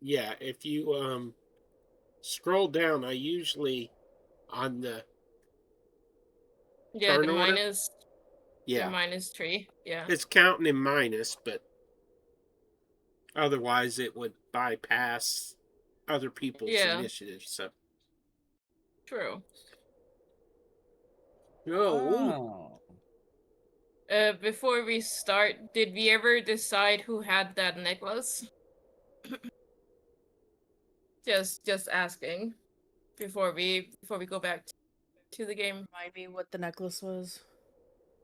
Yeah, if you scroll down, I usually on the Yeah, turn the order. minus, the Yeah, minus three. Yeah. it's counting in minus, but otherwise it would bypass other people's Yeah, initiatives. So, true. oh, Oh. Before we start, did we ever decide who had that necklace? Just asking before we go back to the game. Remind me what the necklace was.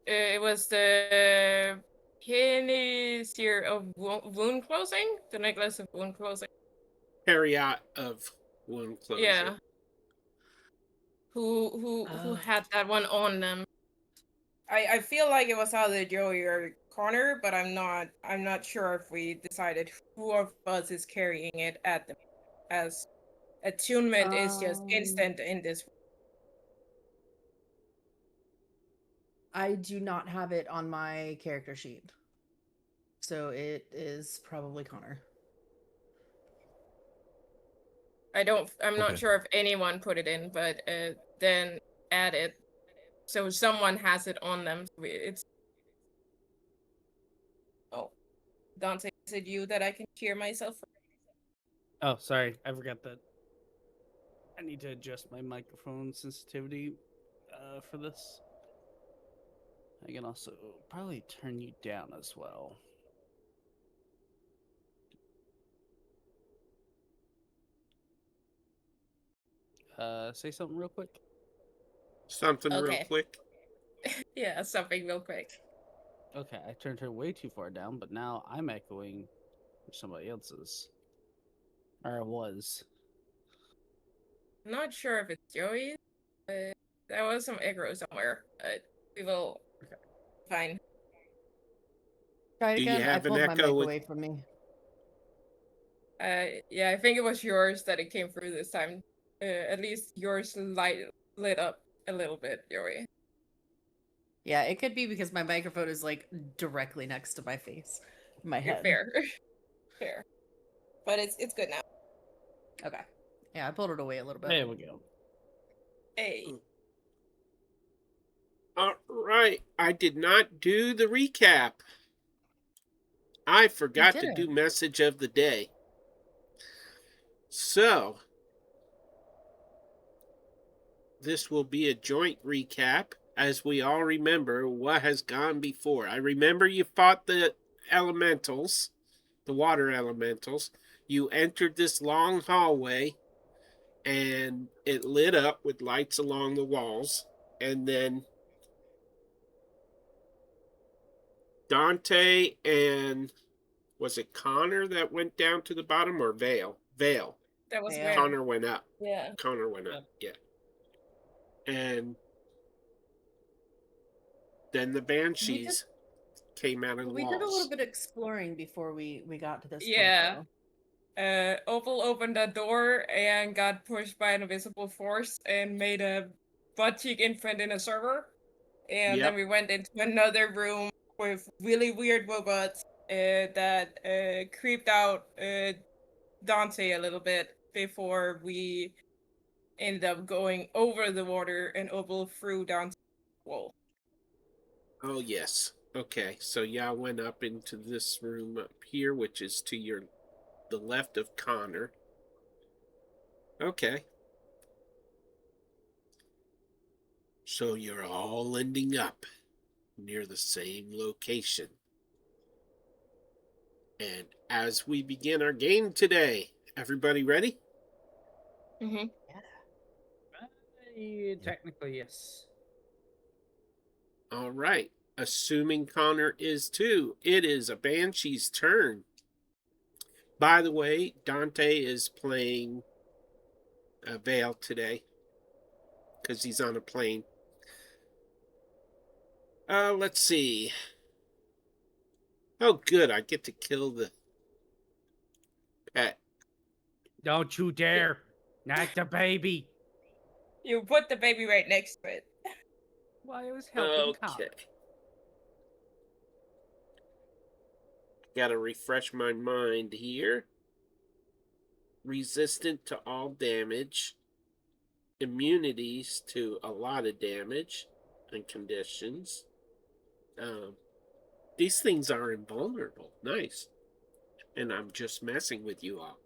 It was the Kinesier of wound closing, the necklace of wound closing. Harriot of wound closure. Yeah. Who had that one on them? I feel like it was either Joey or Connor, but I'm not sure if we decided who of us is carrying it at the as attunement is just instant in this. I do not have it on my character sheet. So it is probably Connor. I'm not Okay. sure if anyone put it in, but then add it so someone has it on them. It's oh, Dante, is it you that I can hear myself? Oh, sorry. I forgot that. I need to adjust my microphone sensitivity for this. I can also probably turn you down as well. Say something real quick. Something real Okay. quick. Yeah, something real quick. Okay, I turned her way too far down, but now I'm echoing somebody else's. Or it was. I'm not sure if it's Joey. There was some echo somewhere, but we will find. Try it Do you again. I have an pulled my echo mic with? away from me. Yeah, I think it was yours that it came through this time. At least yours lit up a little bit, Joey. Yeah, it could be because my microphone is like directly next to my face, my head. Fair, fair. But it's good now. Okay. Yeah, I pulled it away a little bit. There we go. Hey. All right, I did not do the recap. I forgot to do message of the day. So, this will be a joint recap as we all remember what has gone before. I remember you fought the elementals, the water elementals. You entered this long hallway and it lit up with lights along the walls. And then Dante and was it Connor that went down to the bottom or Vale? Vale. That was Yeah. weird. Connor went up. Yeah. Connor went up. Yeah. And then the Banshees came out of the We walls. did a little bit of exploring before we got to this Yeah. point, Opal opened the door and got pushed by an invisible force and made a butt cheek infant in a server. And then we went into another room with really weird robots that creeped out Dante a little bit before we ended up going over the water and Opal threw Dante's wall. Oh, yes. Okay, so y'all went up into this room up here, which is to the left of Connor. Okay. So you're all ending up near the same location. And as we begin our game today, everybody ready? Mm-hmm. Technically, yes. All right. Assuming Connor is too, it is a Banshee's turn. By the way, Dante is playing Vale today because he's on a plane. Let's see. Oh, good. I get to kill the pet. Don't you dare! Not the baby! You put the baby right next to it. Why, I was helping Okay. Connor. Gotta refresh my mind here. resistant to all damage, immunities to a lot of damage and conditions. These things are invulnerable. Nice. And I'm just messing with you all.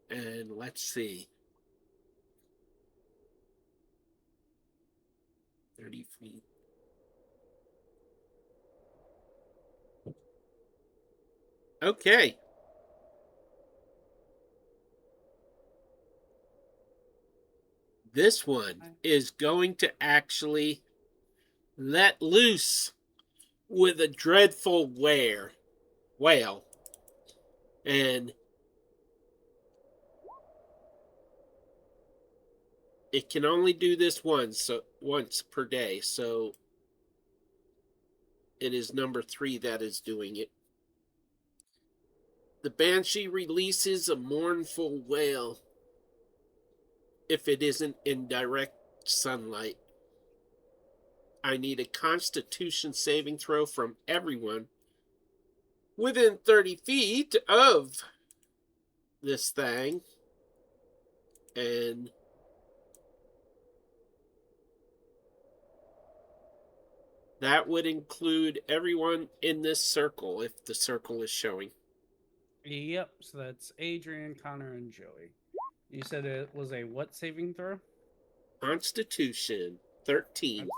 And let's see. 30 feet. Okay. This one is going to actually let loose with a dreadful wail. And it can only do this once per day. So it is number 3 that is doing it. The banshee releases a mournful wail if it isn't in direct sunlight. I need a Constitution saving throw from everyone within 30 feet of this thing. And that would include everyone in this circle if the circle is showing. Yep, so that's Adrian, Connor, and Joey. You said it was a what saving throw? Constitution 13. Okay.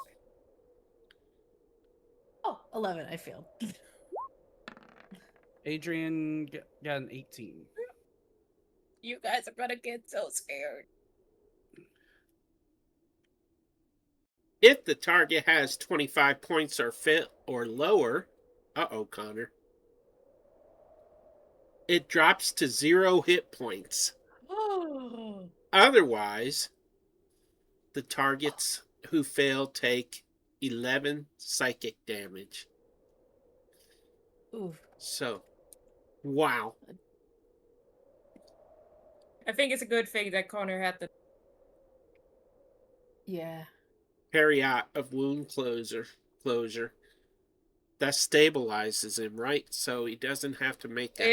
Oh, 11. I failed. Adrian got an 18. You guys are gonna get so scared. If the target has 25 points or lower, Connor, it drops to 0 hit points. Oh. Otherwise, the targets who fail take 11 psychic damage. Ooh. So, wow. I think it's a good thing that Connor had the. Yeah. Period of wound closure. That stabilizes him, right? So he doesn't have to make that.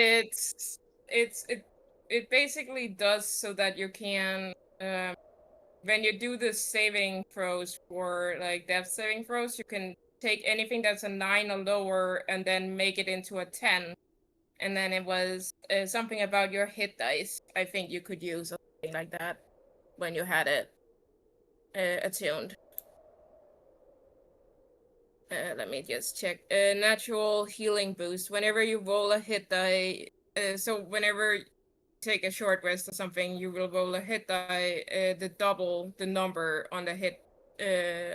It basically does so that you can when you do the saving throws for like death saving throws, you can take anything that's a 9 or lower and then make it into a 10. And then it was something about your hit dice. I think you could use something like that when you had it attuned. Let me just check. Natural healing boost. Whenever you roll a hit die, so whenever you take a short rest or something, you will roll a hit die, the double the number on the hit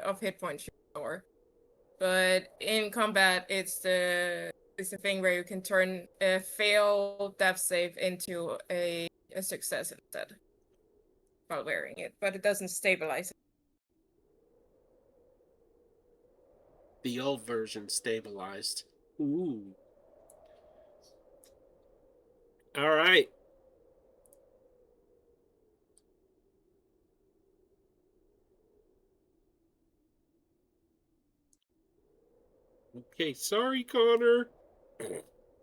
of hit points or. But in combat, it's the thing where you can turn a fail death save into a success instead while wearing it, but it doesn't stabilize it. The old version stabilized. Ooh. All right. Okay, sorry, Connor.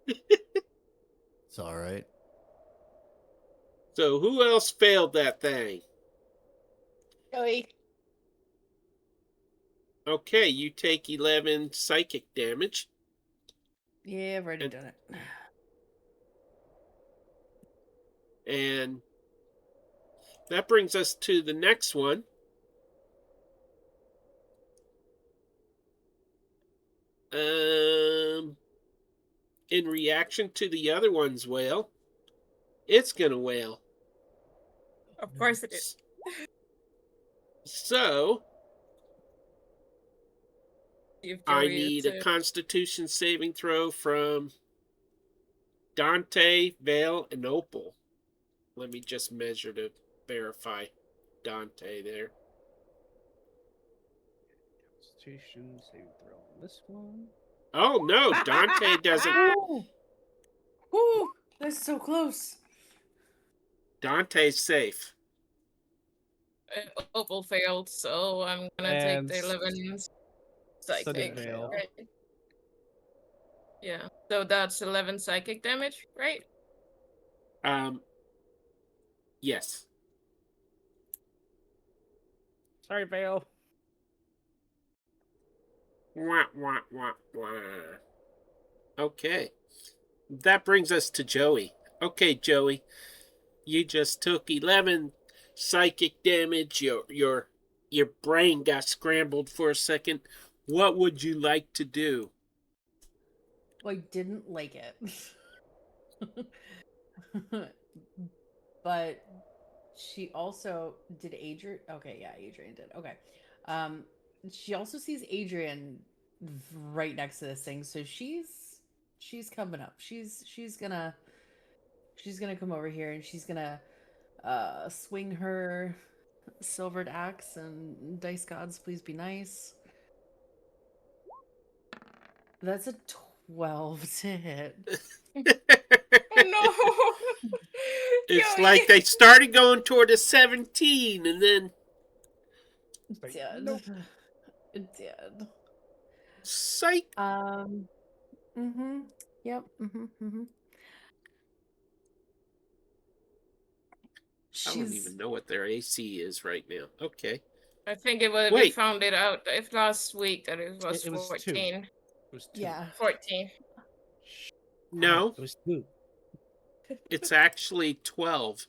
It's all right. So who else failed that thing? Joey. Okay, you take 11 psychic damage. Yeah, I've already done it. And that brings us to the next one. In reaction to the other one's wail, it's gonna wail. Of course it is. So I need a to... Constitution saving throw from Dante, Vale, and Opal. Let me just measure to verify Dante there. Constitution saving throw on this one. Oh no, Dante doesn't. Woo! That's so close. Dante's safe. Opal failed, so I'm gonna take the 11 psychic. So did Vale. Right? Yeah, so that's 11 psychic damage, right? Yes. Sorry, Vale. Wah, wah, wah, wah. Okay. That brings us to Joey. Okay, Joey. You just took 11 psychic damage. Your brain got scrambled for a second. What would you like to do? Well, I didn't like it. But she also did Adrian. Okay, yeah, Adrian did. Okay. She also sees Adrian right next to this thing, so she's coming up. She's gonna come over here and she's gonna swing her silvered axe, and dice gods, please be nice. That's a 12 to hit. Oh no! It's Joey. like they started going toward a 17 and then Like, Dead. nope. Dead. psych. Mm-hmm. Yep. Mm-hmm. I don't even know what their AC is right now. Okay. I think it was, we Wait. found it out last week that it was It was 2. 14. It was 2. Yeah. 14. No, It was 2. it's actually 12.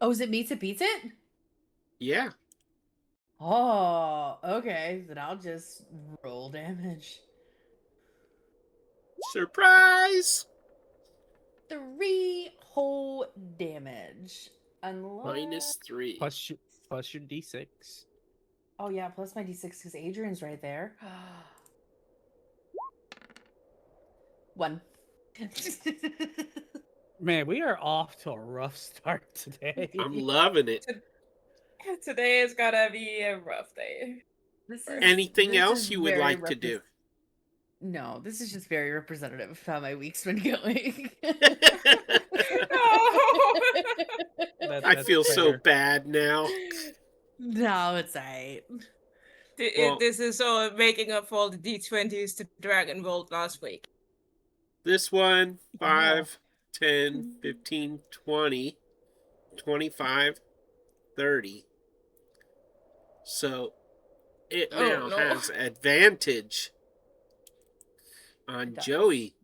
Oh, is it meets it beats it? Yeah. Oh, okay. Then I'll just roll damage. Surprise! 3 whole damage. Unless -3. Plus your d6. Oh yeah, plus my d6 because Adrian's right there. 1. Man, we are off to a rough start today. I'm loving it. Today is gonna be a rough day. Anything this else is you would very like to do? No, this is just very representative of how my week's been going. I feel so fair. bad now. No, it's alright. Well- This is all making up for all the D20s to Dragon Bolt last week. This one, 5, 10, 15, 20, 25, 30. So it Oh, now no. has advantage on It does. Joey.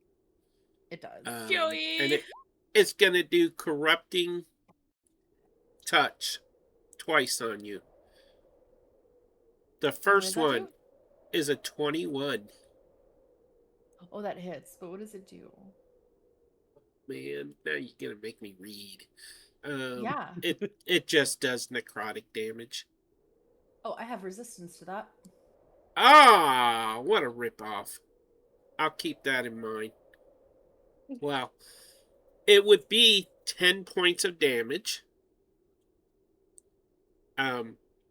It does. Joey! And it's going to do corrupting touch twice on you. The first that one do? is a 21. Oh, that hits. But what does it do? Man, now you're going to make me read. Yeah. It just does necrotic damage. Oh, I have resistance to that. Ah, what a ripoff. I'll keep that in mind. Well, it would be 10 points of damage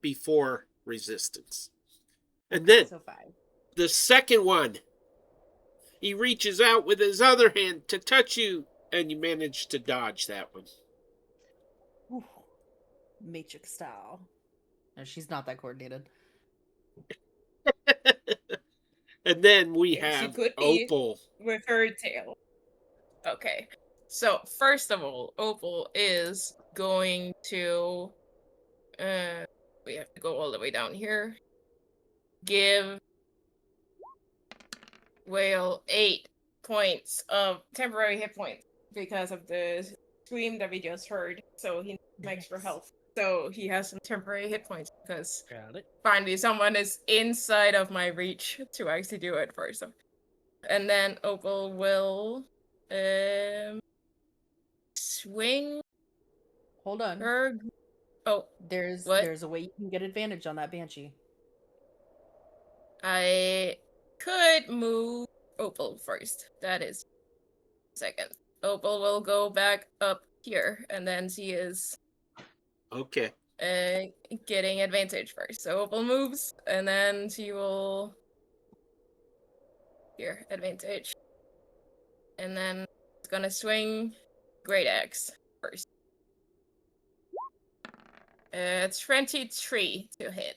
before resistance. And then So 5. the second one, he reaches out with his other hand to touch you, and you manage to dodge that one. Ooh. Matrix style. No, she's not that coordinated. And then we She have could be. Opal. With her tail. Okay. So, first of all, Opal is going to... we have to go all the way down here. Give Whale 8 points of temporary hit points because of the scream that we just heard. So he makes for health. So he has some temporary hit points because Got it. finally someone is inside of my reach to actually do it first. And then Opal will swing Hold on. her. Oh, There's what? a way you can get advantage on that banshee. I could move Opal first. That is second. Opal will go back up here, and then she is Okay. getting advantage first. So Opal moves, and then she will here advantage, and then it's gonna swing Great Axe first. 23 to hit.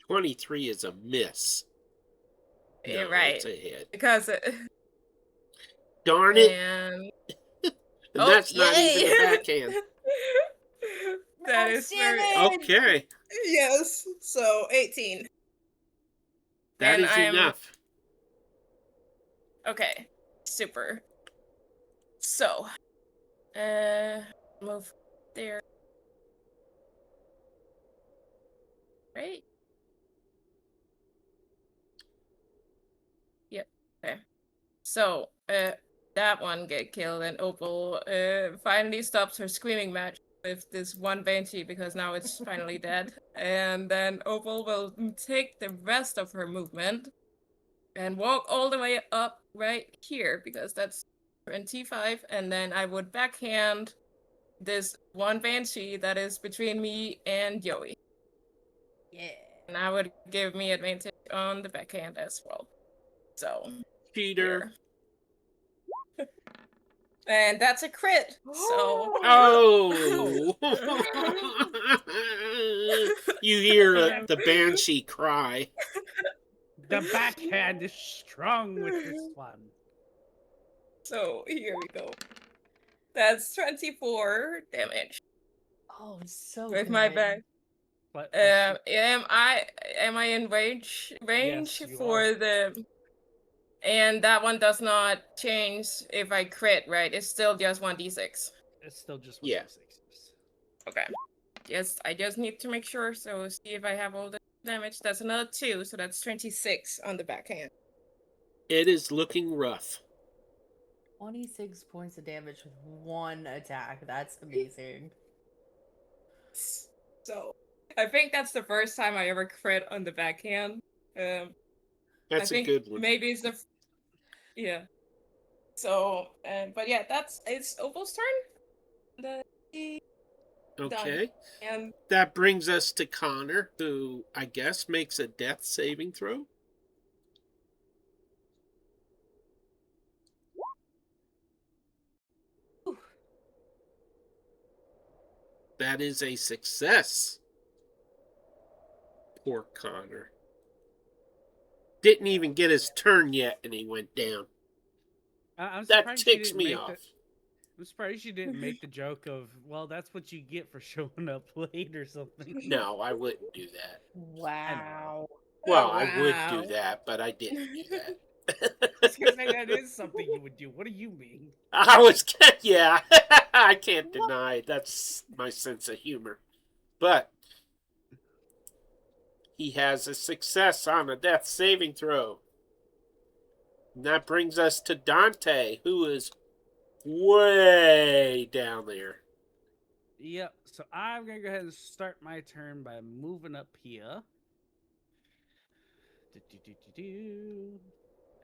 23 is a miss. Yeah, No, right. it's a hit. Because Darn it. and And that's not even the yay! backhand. That Max is very damage! Okay, yes. So 18. that And is I'm enough. okay. Super. So, move there. Right? Yep. Okay. So, that one get killed, and Opal finally stops her screaming match with this one Banshee because now it's finally dead. And then Opal will take the rest of her movement and walk all the way up right here because that's 25, and then I would backhand this one Banshee that is between me and Joey. Yeah. And I would give me advantage on the backhand as well. So, Cheater. here. And that's a crit. So. Oh! You hear the banshee cry. The backhand is strong with this one. So here we go. That's 24 damage Oh, so with good. my back. But Am I in range Yes, you for are. the? And that one does not change if I crit, right? It's still just 1d6. it's still just Yeah. 1d6. Okay. Yes, I just need to make sure. So see if I have all the damage. That's another 2, so that's 26 on the backhand. It is looking rough. 26 points of damage with one attack. That's amazing. So I think that's the first time I ever crit on the backhand. I That's a think good one. maybe it's the yeah. So, but yeah, it's Opal's turn. Okay. And That brings us to Connor, who I guess makes a death saving throw. That is a success. Poor Connor. Didn't even get his turn yet, and he went down. I'm That surprised you ticks didn't me make off. I'm surprised you didn't make the joke of, well, that's what you get for showing up late or something. No, I wouldn't do that. Wow. Well, oh, I would do wow. that, but I didn't do that. I was gonna say that is something you would do. What do you mean? Yeah, I can't deny that's my sense of humor. But he has a success on a death saving throw. And that brings us to Dante, who is way down there. Yep. So I'm gonna go ahead and start my turn by moving up here.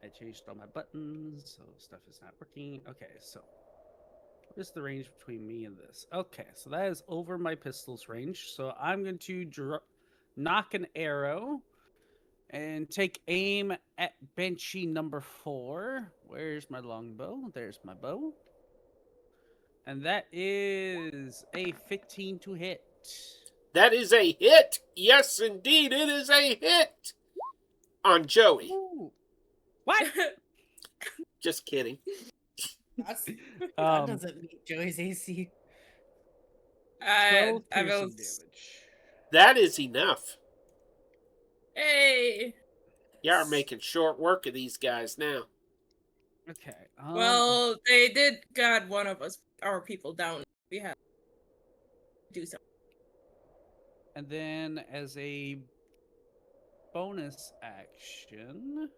I changed all my buttons, so stuff is not working. Okay, so what is the range between me and this? Okay, so that is over my pistol's range. So I'm going to knock an arrow and take aim at Banshee number 4. Where's my longbow? There's my bow. And that is a 15 to hit. That is a hit. Yes, indeed, it is a hit on Joey. Ooh. What? Just kidding. That Um, doesn't meet Joey's AC. 12 I will. piercing damage. That is enough. Hey. You are making short work of these guys now. Okay. Well, they did got one of our people down. We have to do something. And then as a bonus action,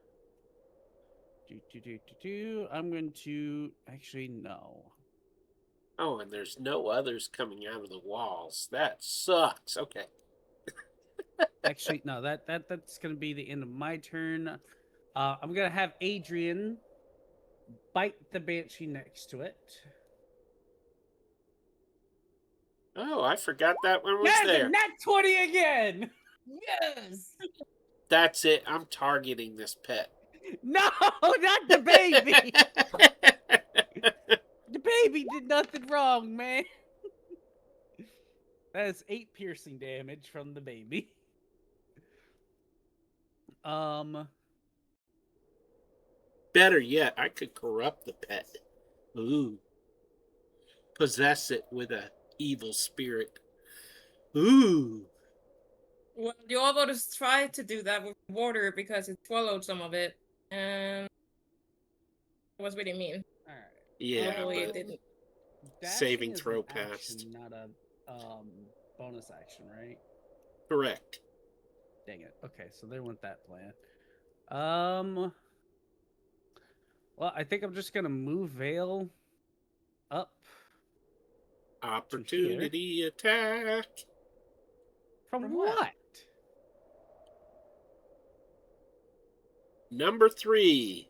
I'm going to actually no. Oh, and there's no others coming out of the walls. That sucks. Okay. Actually, no. That's going to be the end of my turn. I'm going to have Adrian bite the banshee next to it. Oh, I forgot that one was Yes, there. nat 20 again. Yes. That's it. I'm targeting this pet. No, not the baby. The baby did nothing wrong, man. That is 8 piercing damage from the baby. Better yet, I could corrupt the pet. Ooh. possess it with a evil spirit. Ooh. Well, you almost tried to do that with water because it swallowed some of it, and it was really mean. All right. Yeah, Hopefully it but didn't. saving Dashing is throw an passed. action, not a bonus action, right? Correct. Dang it. Okay, so they want that plan. Well, I think I'm just gonna move Vale up Opportunity attack. from From what? what? Number 3.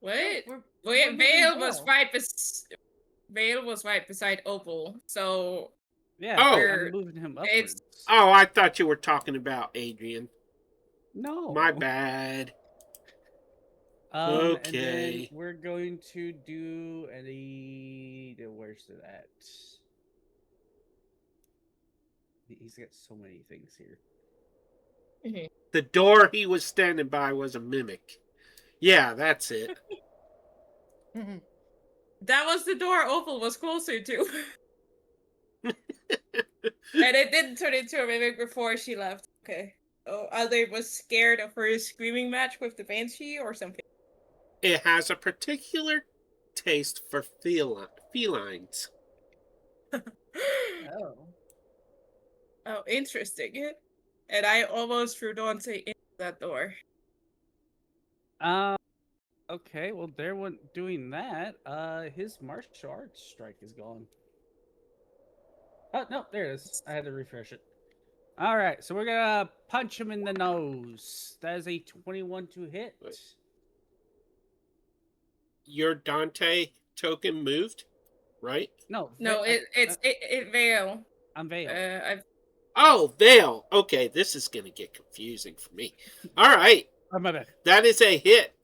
Wait, We're wait, moving Vale was Vale. Vale was right beside Opal, so Yeah, Oh. I'm moving him It's- upwards. Oh, I thought you were talking about Adrian. No. My bad. And then Okay. we're going to do where's it at? He's got so many things here. The door he was standing by was a mimic. Yeah, that's it. that was the door Opal was closer to. And it didn't turn into a mimic before she left. Okay. Oh, either was scared of her screaming match with the banshee or something. It has a particular taste for felines. Oh. Oh, interesting. And I almost threw Dante into that door. Okay, well, they're doing that. His martial arts strike is gone. Oh, no, there it is. I had to refresh it. All right, so we're gonna punch him in the nose. That is a 21 to hit. Your Dante token moved, right? No, No, it Vale. I'm Vale. I've Oh, Vale. Okay, this is going to get confusing for me. All right. Oh, my bad. That is a hit.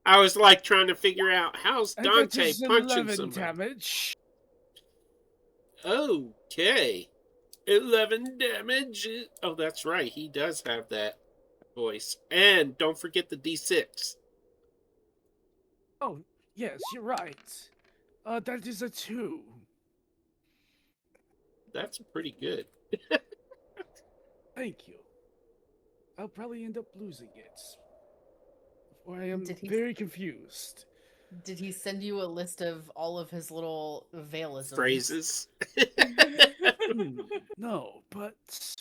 I was like trying to figure out how's Dante punching somebody. damage. Okay. 11 damage. Oh, that's right. He does have that voice. And don't forget the D6. Oh, yes, you're right. That is a 2. That's pretty good. Thank you. I'll probably end up losing it. Or I am Did he- very confused. Did he send you a list of all of his little Valeisms? Phrases. No, but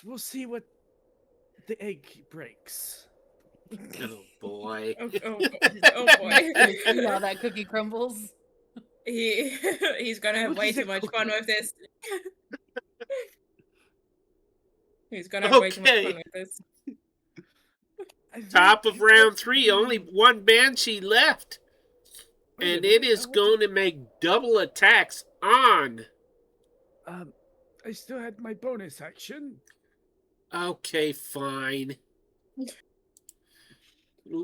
we'll see what the egg breaks. Oh, boy. oh boy. See how that cookie crumbles? He's gonna have What way is too a much fun cookie? with this. He's gonna have way too much Okay. fun with this. Top of round 3. Only one Banshee left. And it is going to make double attacks on. I still had my bonus action. Okay, fine.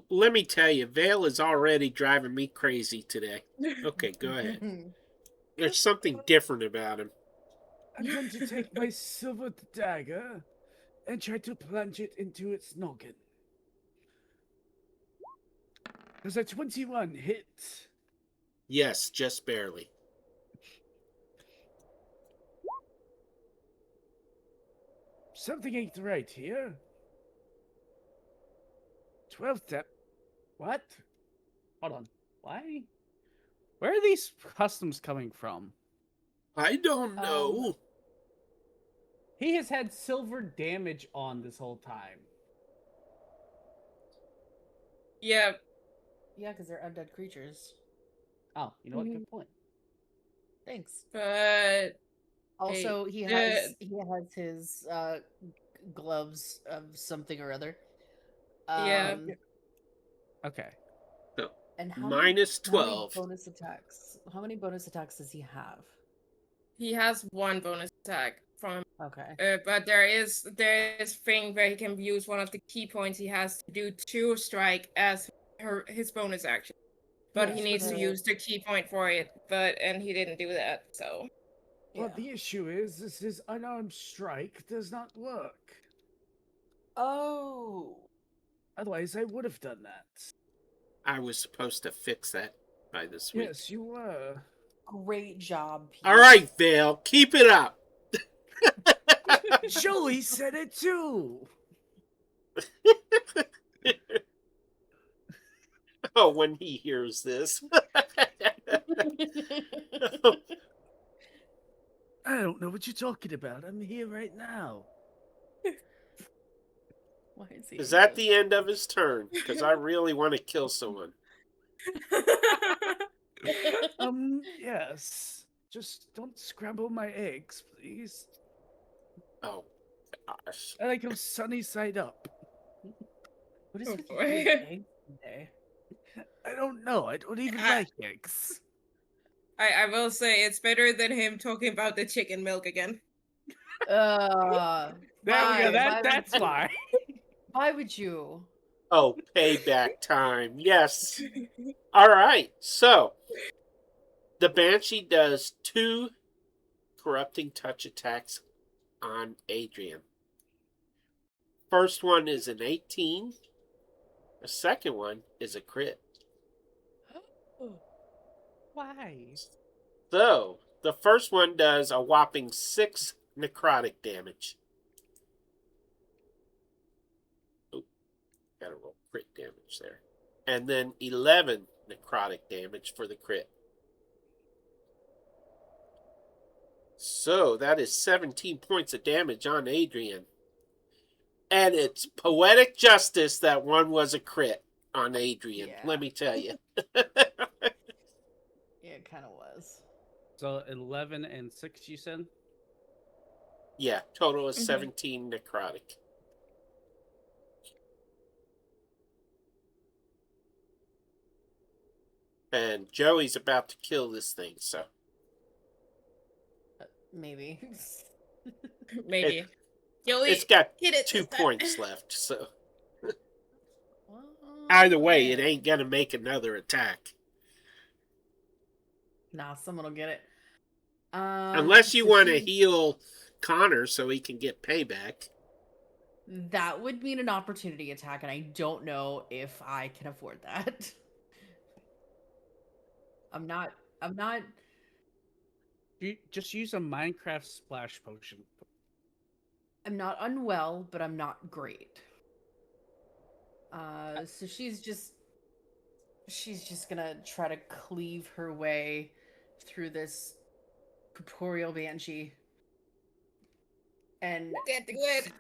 Let me tell you, Vale is already driving me crazy today. Okay, go ahead. There's something different about him. I'm going to take my silver dagger and try to plunge it into its noggin. Does a 21 hit? Yes, just barely. Something ain't right here. 12 step. What? Hold on. Why? Where are these customs coming from? I don't know. He has had silver damage on this whole time. Yeah, Yeah, because they're undead creatures. Oh, you know what? Good point. Thanks. but Also, he the- has his gloves of something or other. Yeah. Okay. And Minus how many 12. bonus attacks? How many bonus attacks does he have? he has one bonus attack from. Okay. But there is thing where he can use one of the key points. He has to do 2 strike as his bonus action, but Yes, he but needs to use the key point for it. And he didn't do that. So Well, Yeah. the issue is his unarmed strike does not work. Oh. Otherwise, I would have done that. I was supposed to fix that by this week. Yes, you were. Great job, Pete. All right, Vale, keep it up. Joey said it too. Oh, when he hears this. I don't know what you're talking about. I'm here right now. Why is he Is in that this? the end of his turn? Because I really want to kill someone. Yes. Just don't scramble my eggs, please. Oh, gosh. I like them sunny side up. What is Oh, with you boy. and eggs today? I don't know. I don't even I- like eggs. I will say it's better than him talking about the chicken milk again. There we go. Why That's would you? why. Why would you? Oh, payback time. Yes. All right. So, the Banshee does 2 corrupting touch attacks on Adrian. First one is an 18. The second one is a crit. Why? So, the first one does a whopping 6 necrotic damage. Oh, gotta roll crit damage there. And then 11 necrotic damage for the crit. So, that is 17 points of damage on Adrian. And it's poetic justice that one was a crit on Adrian, Yeah. let me tell you. Yeah, it kind of was. So 11 and 6, you said? Yeah, total is 17 necrotic. And Joey's about to kill this thing, so. Maybe. Maybe. Joey, It's got hit it 2 this time. points left, so. Well, Either way, it yeah. ain't gonna make another attack. Nah, someone will get it. Unless you so want to heal Connor so he can get payback. that would mean an opportunity attack, and I don't know if I can afford that. I'm not. You just use a Minecraft splash potion. I'm not unwell, but I'm not great. So she's just gonna try to cleave her way through this corporeal banshee, and Can't do it.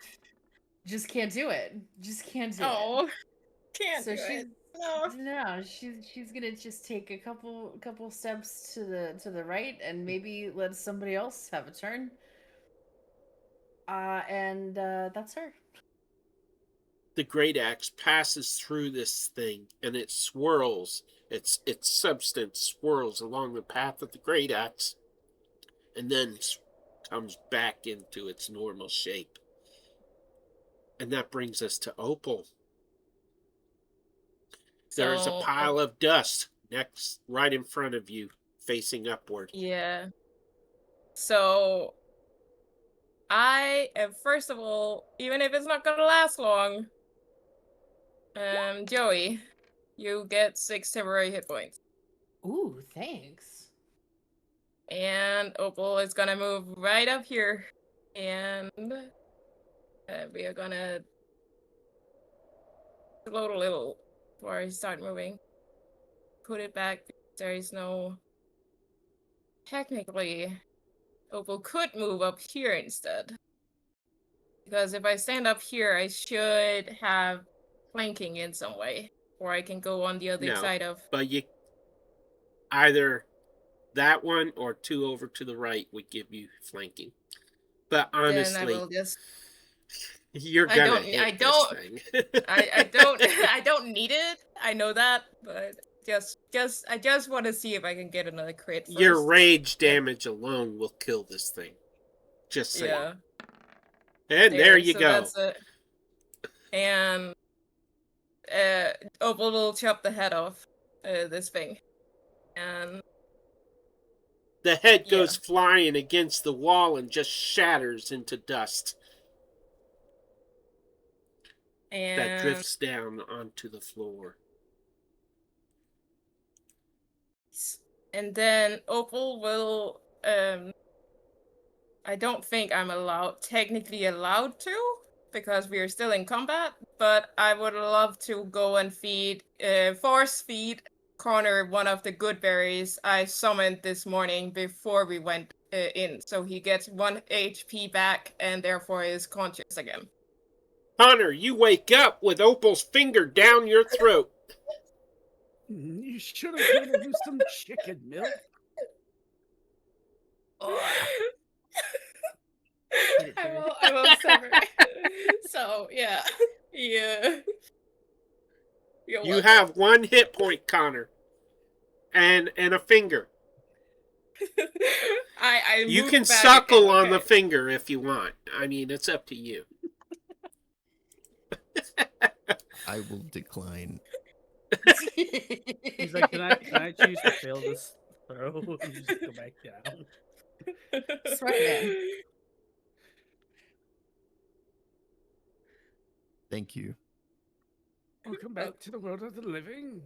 just can't do it. Just can't do it. Oh, can't So do she's it. No. no, she's gonna just take a couple steps to the right, and maybe let somebody else have a turn. And that's her. The great axe passes through this thing and it swirls. Its substance swirls along the path of the great axe and then comes back into its normal shape. And that brings us to Opal. There's a So, pile of dust next, right in front of you, facing upward. yeah. So, I am, first of all, even if it's not gonna last long, Joey, you get 6 temporary hit points. Ooh, thanks. And Opal is gonna move right up here. And we are gonna float a little before I start moving. Put it back. There is no. Technically, Opal could move up here instead. Because if I stand up here, I should have flanking in some way. Or I can go on the other No, side of. but you either that one or 2 over to the right would give you flanking. But Then I honestly, will just. you're I gonna don't- hit I this don't- thing. I don't I don't need it. I know that, but I just want to see if I can get another crit first. Your rage damage alone will kill this thing. Just saying. Yeah. And there you so go. That's it. And Opal will chop the head off this thing. And The head yeah. goes flying against the wall and just shatters into dust that and drifts down onto the floor. And then Opal will I don't think I'm technically allowed to, because we are still in combat, but I would love to go and force feed Connor one of the good berries I summoned this morning before we went in, so he gets 1 HP back and therefore is conscious again. Connor, you wake up with Opal's finger down your throat. You should have given him some chicken milk. I will sever. So yeah, yeah. You have 1 hit point, Connor, and a finger. You can suckle on the finger if you want. I mean, it's up to you. I will decline. He's like, can I choose to fail this throw and just go back down? Smart man. Thank you. Welcome back to the world of the living.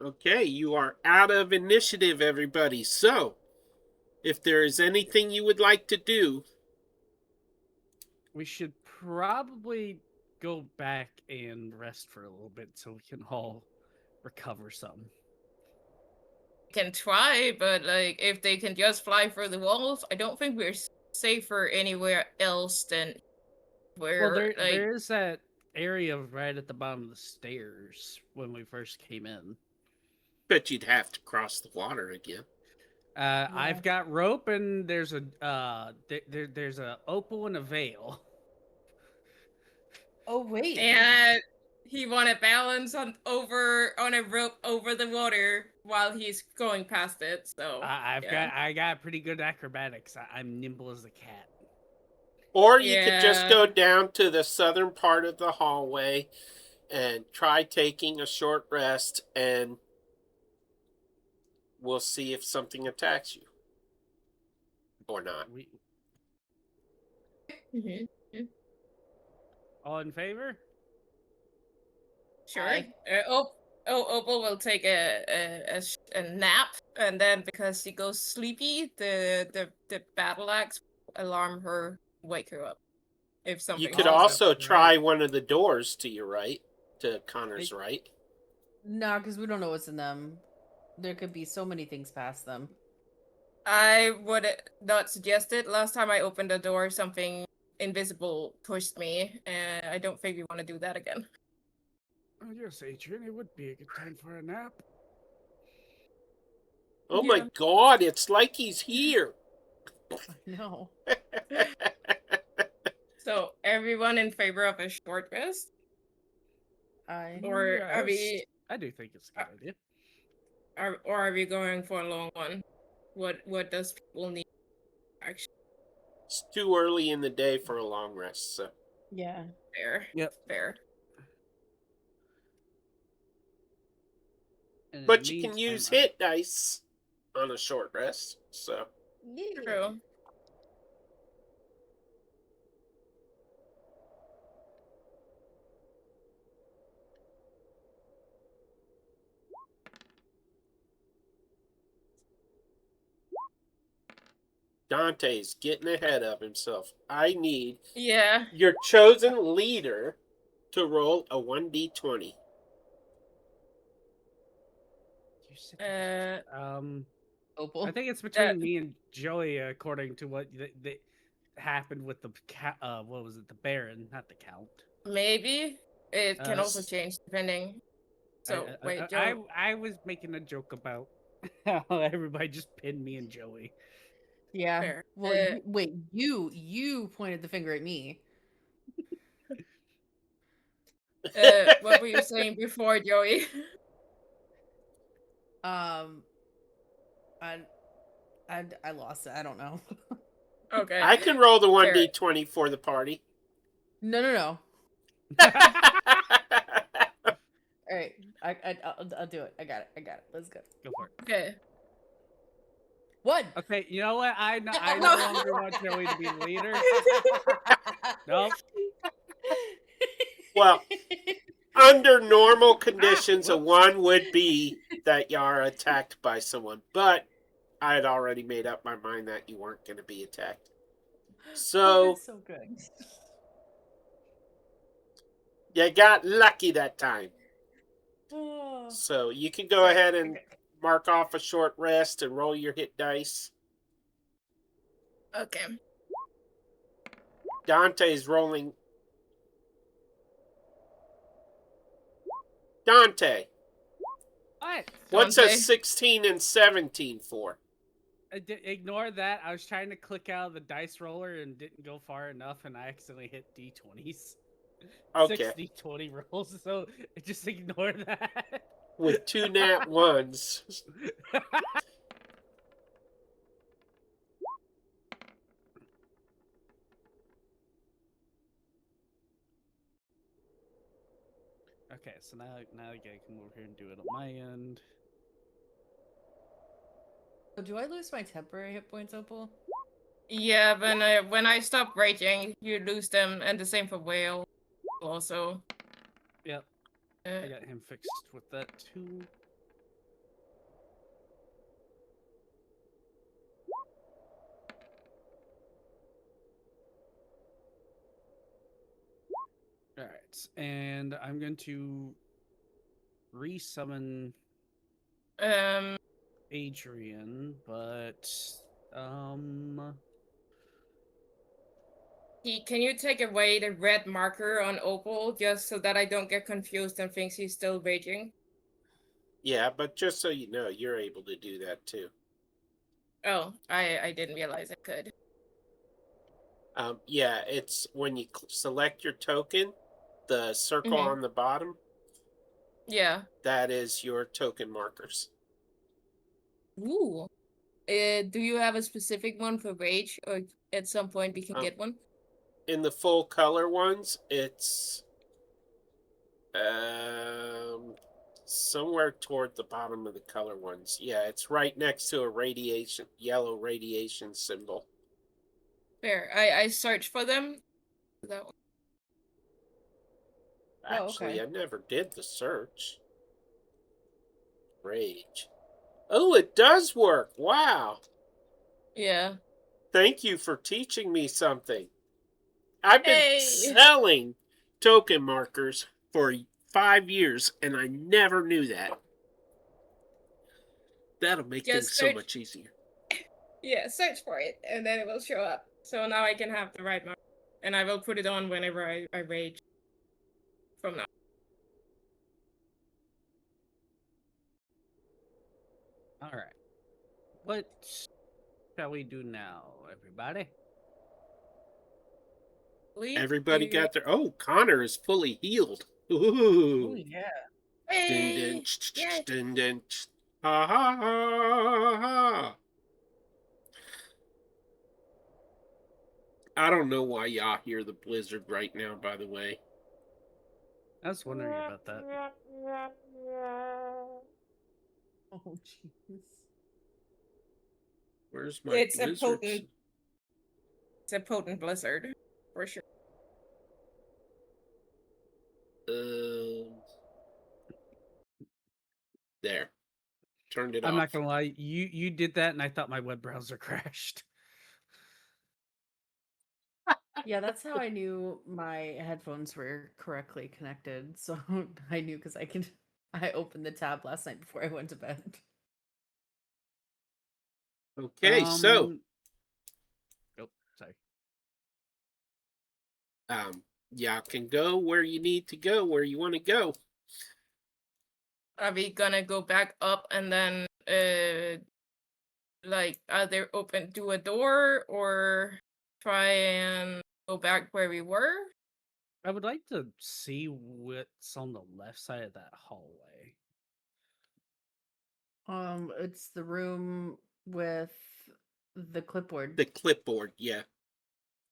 Okay, you are out of initiative, everybody. So, if there is anything you would like to do, We should probably go back and rest for a little bit so we can all recover some. Can try, but like if they can just fly through the walls, I don't think we're safer anywhere else than where. Well, there is that area right at the bottom of the stairs when we first came in. but you'd have to cross the water again. I've got rope, and there's a there's a opal and a veil. Oh wait. And he wanted balance on a rope over the water while he's going past it. So I got pretty good acrobatics. I'm nimble as a cat. Or you could just go down to the southern part of the hallway and try taking a short rest, and we'll see if something attacks you. Or not. All in favor? Sure. Opal will take a nap, and then because she goes sleepy, the battle axe will alarm her, wake her up. If something. You could also try one of the doors to your right, to Connor's right. No, because we don't know what's in them. There could be so many things past them. I would not suggest it. Last time I opened a door, something invisible pushed me, and I don't think we want to do that again. Oh, yes, Adrian, it would be a good time for a nap. Oh my god, it's like he's here. No. So, everyone in favor of a short rest? I do think it's a good idea. Or are we going for a long one? What does people need? Actually, it's too early in the day for a long rest, so. Yeah. Fair. Yep. Fair. But you can use hit dice on a short rest, so. Yeah. True. Dante's getting ahead of himself. I need Yeah. your chosen leader to roll a 1d20. Opal? I think it's between me and Joey, according to what that happened with the what was it, the Baron, not the Count. Maybe it can also change depending. So wait, Joe. I was making a joke about how everybody just pinned me and Joey. Yeah. Fair. Well, wait, you pointed the finger at me. What were you saying before, Joey? I lost it. I don't know. Okay. I can roll the 1d20 for the party. No. All right, I'll do it. I got it. Let's go. Go for it. Okay. What? Okay, you know what? I no longer want Joey to be the leader. Nope. Well, Under normal conditions, a whoops. 1 would be that you are attacked by someone. But I had already made up my mind that you weren't going to be attacked. So, that's so good. you got lucky that time. Oh. So, you can go Sorry, ahead and okay. mark off a short rest and roll your hit dice. Okay. Dante's rolling. Dante, What? what's a Dante. 16 and 17 for? Ignore that. I was trying to click out of the dice roller and didn't go far enough, and I accidentally hit D20s. Okay. 6 D20 rolls, so just ignore that. With 2 nat 1s. Okay, so now I gotta come over here and do it on my end. So do I lose my temporary hit points, Opal? Yeah, when I stop raging, you lose them, and the same for Whale. Also. Yep, Uh, I got him fixed with that too. Alright, and I'm going to resummon um. Adrian, but Can you take away the red marker on Opal just so that I don't get confused and thinks he's still raging? Yeah, but just so you know, you're able to do that too. Oh, I didn't realize I could. Yeah, it's when you select your token, the circle Mhm. on the bottom, Yeah. that is your token markers. Ooh. Do you have a specific one for rage, or at some point we can get one? In the full color ones, it's somewhere toward the bottom of the color ones. Yeah, it's right next to a yellow radiation symbol. Fair. I searched for them. That one. Oh, Actually, okay. I never did the search. Rage. Oh, it does work. Wow. Yeah. Thank you for teaching me something. I've been Hey. selling token markers for 5 years, and I never knew that. That'll make things Just so search. much easier. Yeah, search for it, and then it will show up. So now I can have the right marker, and I will put it on whenever I rage. From now. all right. What shall we do now, everybody? Everybody got their... Oh, Connor is fully healed. Ooh. Oh yeah. Dun, dun, Hey! Yes! dun, dun, ha, ha, ha, ha. I don't know why y'all hear the blizzard right now, by the way. I was wondering about that. Oh jeez. Where's my It's a blizzards? potent blizzard, for sure. There. Turned it I'm off. not gonna lie, you did that, and I thought my web browser crashed. Yeah, that's how I knew my headphones were correctly connected. So I knew because I opened the tab last night before I went to bed. Okay, so oh, sorry. y'all can go where you need to go, where you want to go. Are we gonna go back up and then, like, either open do a door or try and go back where we were? I would like to see what's on the left side of that hallway. It's the room with the clipboard. The clipboard, yeah.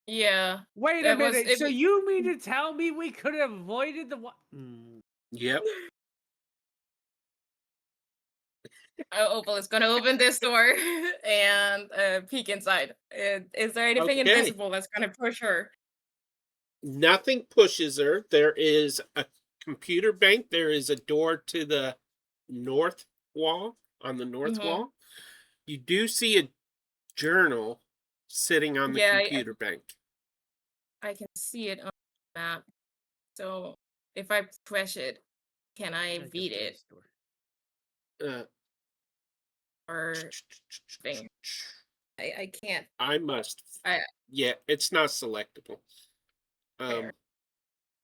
Yeah. Wait a It was- minute. it So was- you mean to tell me we could have avoided the Yep. Opal is gonna open this door and peek inside. Is there anything Okay. invisible that's gonna push her? Nothing pushes her. There is a computer bank, there is a door to the north wall, on the north wall. You do see a journal sitting on the Yeah, computer bank. I can see it on the map. So if I press it, can I Check read up to it this door. Uh, or thing? I can't. I must. I Yeah, it's not selectable. Fair.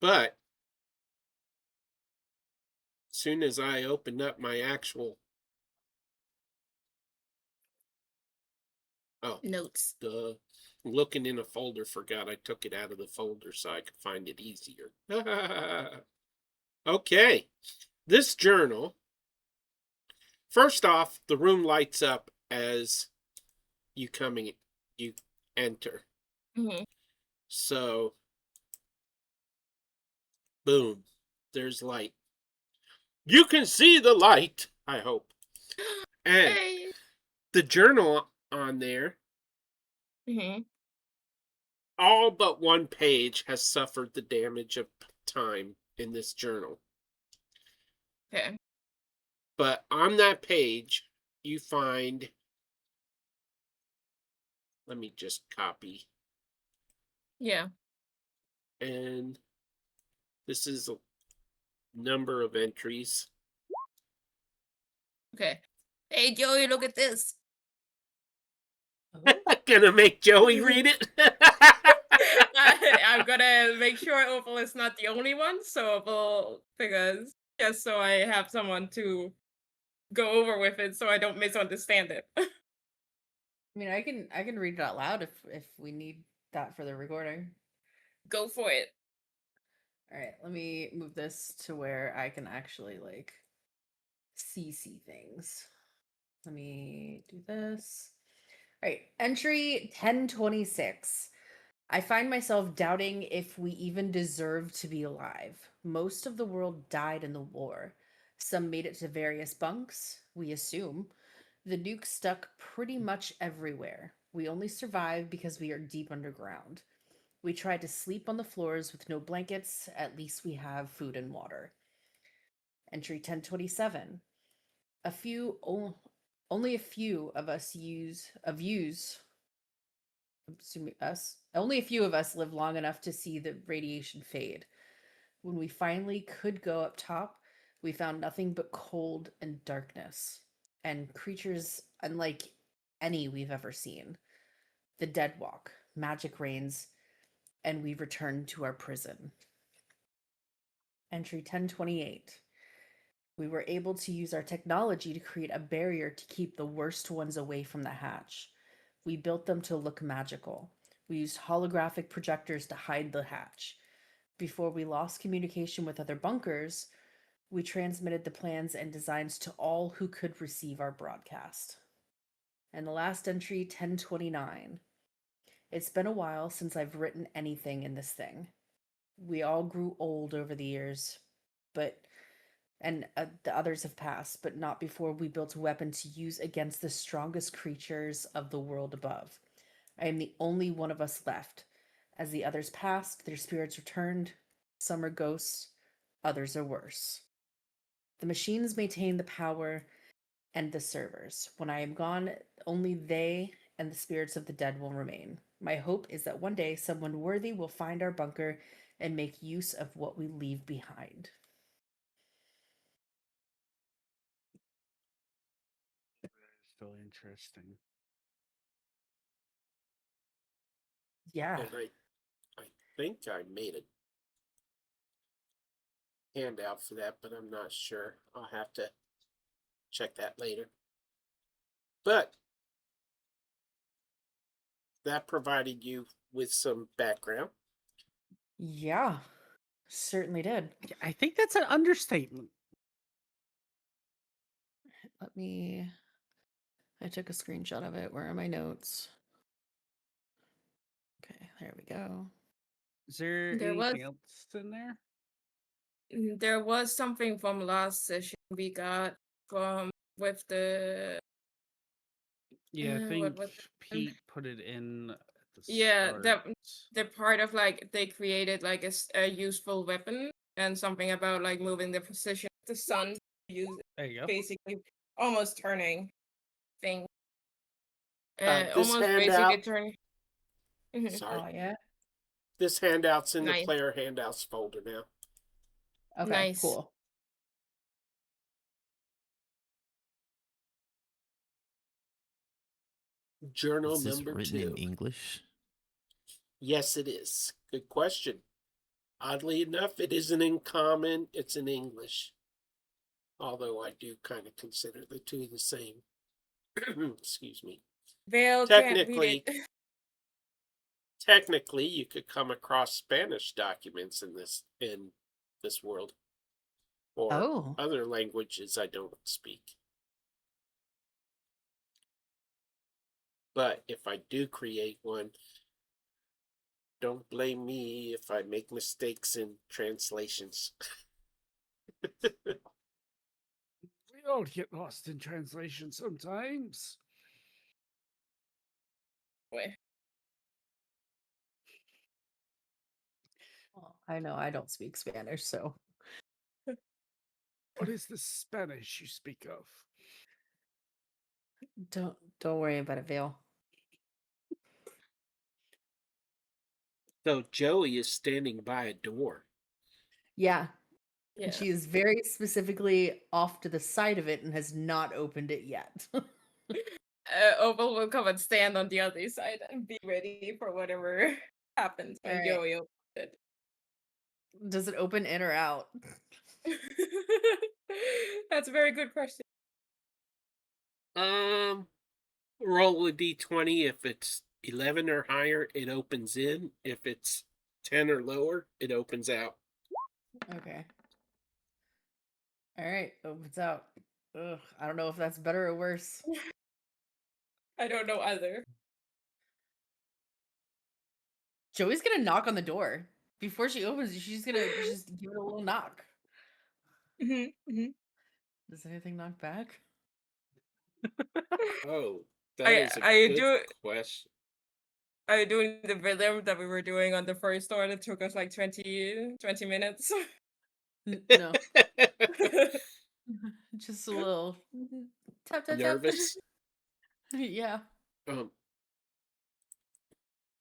But soon as I opened up my actual Notes. looking in a folder, forgot I took it out of the folder so I could find it easier. Okay, this journal. First off, the room lights up as you enter. So, boom, there's light. You can see the light, I hope. And Hey. the journal on there, all but one page has suffered the damage of time in this journal. Okay. But on that page, you find. Let me just copy. Yeah. And this is a number of entries. Okay. Hey, Joey, look at this. Gonna make Joey read it. I'm gonna make sure Opal is not the only one, so Opal, because just so I have someone to go over with it, so I don't misunderstand it. I mean, I can read it out loud if we need that for the recording. Go for it. All right, let me move this to where I can actually like see things. Let me do this. All right, entry 1026. I find myself doubting if we even deserve to be alive. Most of the world died in the war. Some made it to various bunks, we assume. The nuke stuck pretty much everywhere. We only survived because we are deep underground. We tried to sleep on the floors with no blankets. At least we have food and water. Entry 1027. Only a few of us only a few of us live long enough to see the radiation fade. When we finally could go up top, we found nothing but cold and darkness, and creatures unlike any we've ever seen. The dead walk, magic reigns, and we return to our prison. Entry 1028. We were able to use our technology to create a barrier to keep the worst ones away from the hatch. We built them to look magical. We used holographic projectors to hide the hatch. Before we lost communication with other bunkers, we transmitted the plans and designs to all who could receive our broadcast. And the last entry, 1029. It's been a while since I've written anything in this thing. We all grew old over the years, and the others have passed, but not before we built a weapon to use against the strongest creatures of the world above. I am the only one of us left. As the others passed, their spirits returned. Some are ghosts, others are worse. The machines maintain the power and the servers. When I am gone, only they and the spirits of the dead will remain. My hope is that one day someone worthy will find our bunker and make use of what we leave behind. Still interesting. Yeah. And I think I made a handout for that, but I'm not sure. I'll have to check that later. But that provided you with some background. Yeah. Certainly did. I think that's an understatement. I took a screenshot of it. Where are my notes? Okay, there we go. Is there anything else in there? There was something from last session we got from with the Yeah, I think what Pete put it in at the yeah, start. the part of like they created like a useful weapon and something about like moving the position of the sun. Use There you go. basically almost turning thing. This Almost basically handout. turning. Mhm. Sorry. Oh yeah. This handout's in the Nice. player handouts folder now. Okay. Nice. Cool. Journal Is this number written 2. in English? Yes, it is. Good question. Oddly enough, it isn't in common, it's in English. Although I do kind of consider the two the same. Excuse me. Vale can't read Technically, it. technically, you could come across Spanish documents in this world, or Oh. other languages I don't speak. But if I do create one, don't blame me if I make mistakes in translations. We all get lost in translation sometimes. Wait. Well, I know I don't speak Spanish, so What is the Spanish you speak of? don't worry about it, Vale. So Joey is standing by a door. Yeah. Yeah. And she is very specifically off to the side of it and has not opened it yet. Opal will come and stand on the other side and be ready for whatever happens when Alright. Joey opens it. Does it open in or out? That's a very good question. Roll a d20. If it's 11 or higher, it opens in. If it's 10 or lower, it opens out. Okay. Alright, opens out. Ugh, I don't know if that's better or worse. I don't know either. Joey's gonna knock on the door. Before she opens it, she's gonna just give it a little knock. Does anything knock back? Oh, that is a good question. Are you doing the rhythm that we were doing on the first door that took us like 20 minutes? No. Just a little tap tap tap. Nervous. Yeah.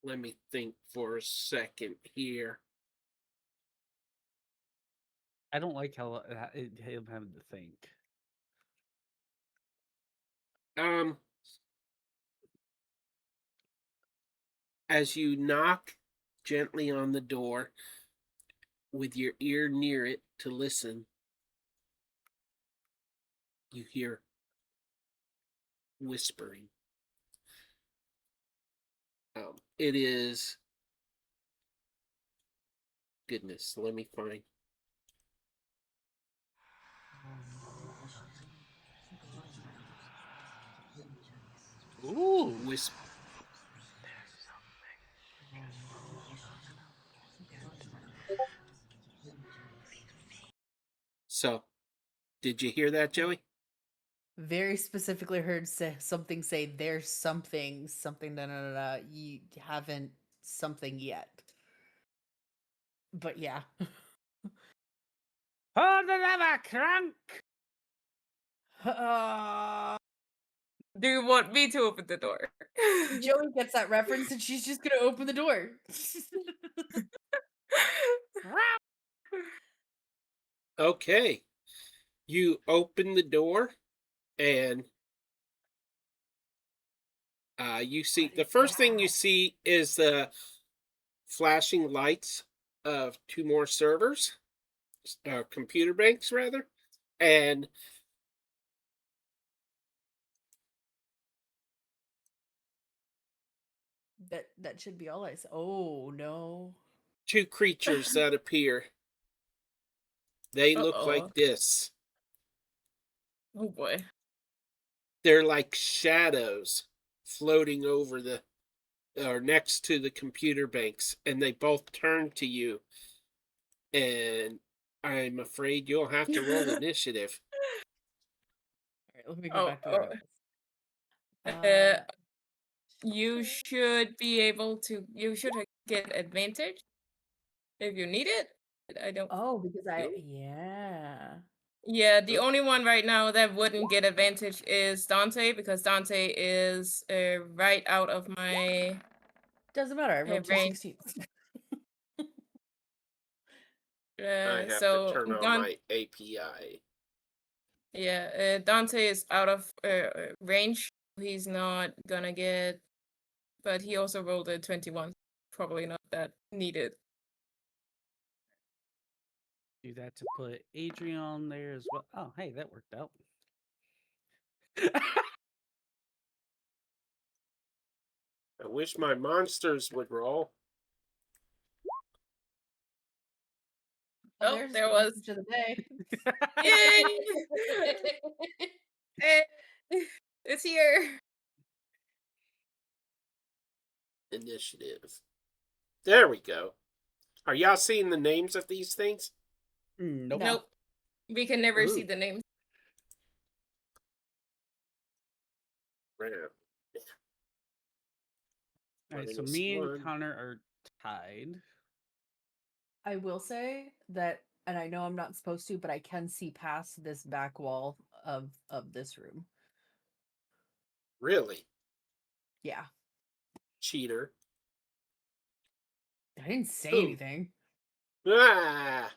Let me think for a second here. I don't like how him having to think. As you knock gently on the door with your ear near it to listen, you hear whispering. It is. Goodness, let me find. Ooh. Whisper. So, did you hear that, Joey? Very specifically heard something say there's something da, da, da, da. You haven't something yet. But yeah. Hold another crunk. Do you want me to open the door? Joey gets that reference and she's just gonna open the door. Okay. You open the door and you see the first thing you see is the flashing lights of 2 more servers, computer banks rather, and that should be all I say. Oh no. 2 creatures that appear. They look like this. Oh boy. They're like shadows floating over the or next to the computer banks, and they both turn to you. And I'm afraid you'll have to roll initiative. Alright, let me go back to what it was. You should be able to. You should get advantage if you need it. I don't. Oh, because Nope. yeah. Yeah, the Nope. only one right now that wouldn't get advantage is Dante because Dante is right out of my Doesn't matter. I rolled two range. 16s. I have to So turn on my API. yeah, Dante is out of range. He's not gonna get, but he also rolled a 21. Probably not that needed. Do that to put Adrian on there as well. Oh, hey, that worked out. I wish my monsters would roll. Oh, There's there the was. message of the day. Yay! Eh, it's here. Initiative. There we go. Are y'all seeing the names of these things? Nope. No. Nope. We can never see Ooh. the names. Rare. All right, so Minus me and one. Connor are tied. I will say that, and I know I'm not supposed to, but I can see past this back wall of this room. Really? Yeah. Cheater. I didn't say Ooh. anything. Ah!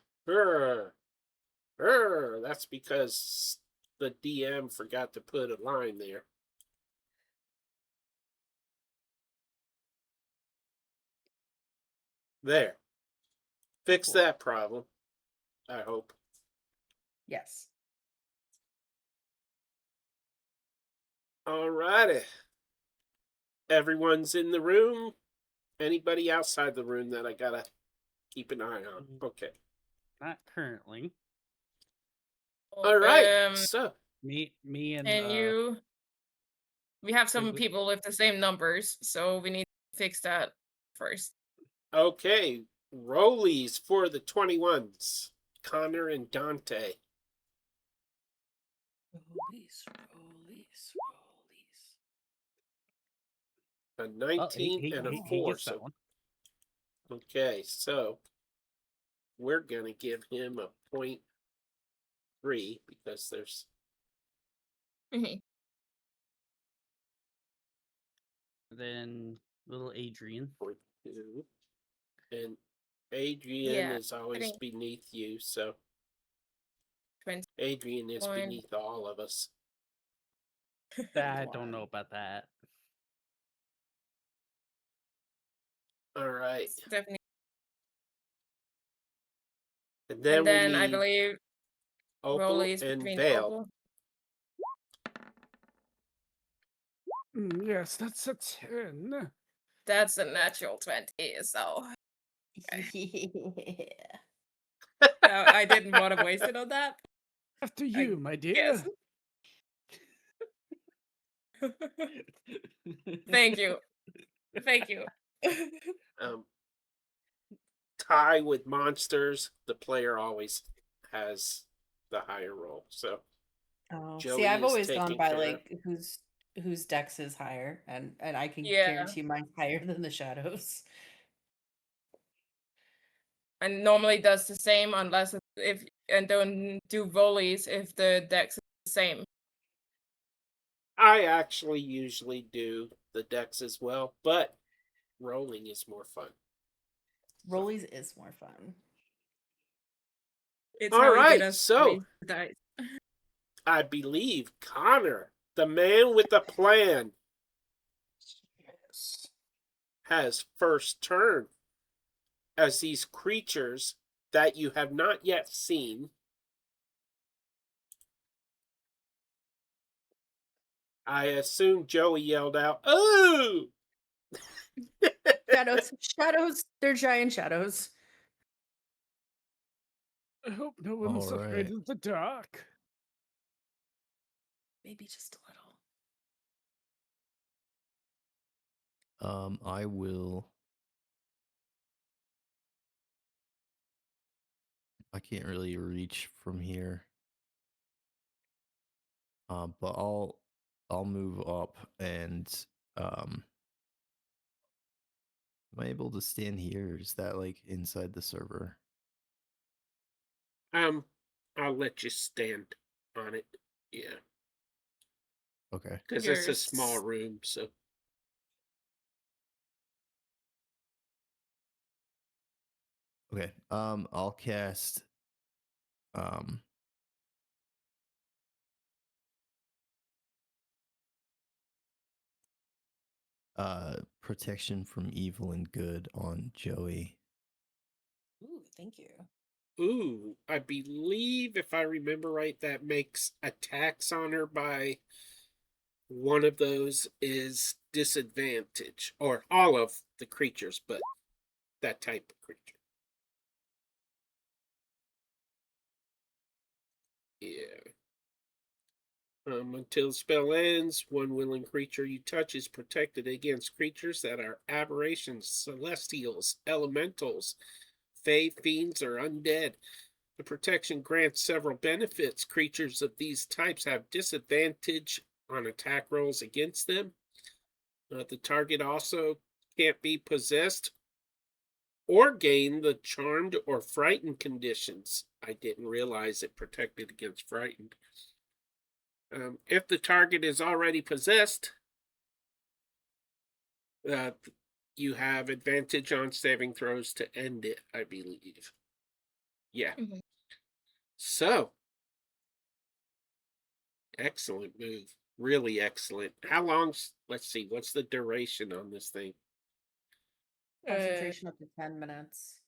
That's because the DM forgot to put a line there. There. Fix Cool. that problem. I hope. Yes. Alrighty. Everyone's in the room. Anybody outside the room that I gotta keep an eye on? Okay. Not currently. All right. So Me and And you. We have some wait. people with the same numbers, so we need to fix that first. okay. Rollies for the 21s. Connor and Dante. Rollies. A 19 and a He 4. gets that So one. okay, so we're gonna give him a 0.3 because there's Mhm. Then little Adrian. 0.2. And Adrian Yeah, is always think- beneath you, so 21. Adrian is beneath all of us. I don't know about that. All right. Definitely. And then, And then we I need believe Opal Rollies and between Vale. Opal. Yes, that's a 10. That's a natural 20, so Yeah. I didn't want to waste it on that. After you, my dear. Yes. Thank you. Thank you. Tie with monsters, the player always has the higher roll. So Oh, see, Joey I've is always gone taken by care of. like whose dex is higher, and I can Yeah. guarantee mine's higher than the shadows. And normally does the same unless if and don't do volleys if the dex is the same. I actually usually do the decks as well, but rolling is more fun. Rollies is more fun. It's All how you right, get us so dice. I believe Connor, the man with the plan, Yes. has first turn as these creatures that you have not yet seen. I assume Joey yelled out, "Oh!" Shadows, they're giant shadows. I hope no one's All right. afraid of the dark. Maybe just a little. I will. I can't really reach from here. But I'll move up and am I able to stand here? Or is that like inside the server? I'll let you stand on it. Yeah, Okay. because it's a small room, so. Okay. I'll cast um protection from evil and good on Joey. Ooh, thank you. Ooh, I believe if I remember right, that makes attacks on her by one of those is disadvantage, or all of the creatures, but that type of creature. Yeah. Until the spell ends, one willing creature you touch is protected against creatures that are aberrations, celestials, elementals, fae, fiends, or undead. The protection grants several benefits. Creatures of these types have disadvantage on attack rolls against them. The target also can't be possessed or gain the charmed or frightened conditions. I didn't realize it protected against frightened. If the target is already possessed, uh, you have advantage on saving throws to end it, I believe. Yeah. Mhm. So, excellent move. Really excellent. How long's, let's see, what's the duration on this thing? Concentration up to 10 minutes.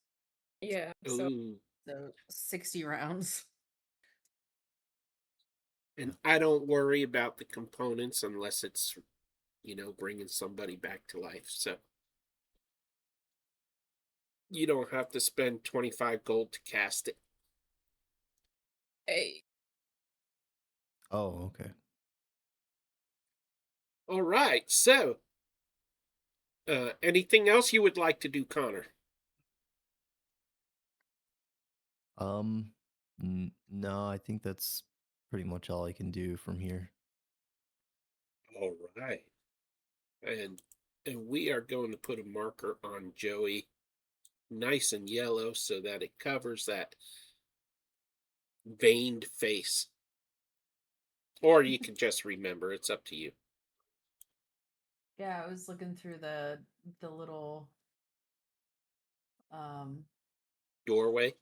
Yeah. So Ooh. So 60 rounds. And I don't worry about the components unless it's, bringing somebody back to life. So you don't have to spend 25 gold to cast it. hey, Oh, okay. All right. So, anything else you would like to do, Connor? No, I think that's pretty much all I can do from here. All right. And we are going to put a marker on Joey, nice and yellow, so that it covers that veined face. Or you can just remember. It's up to you. Yeah, I was looking through the little um Doorway.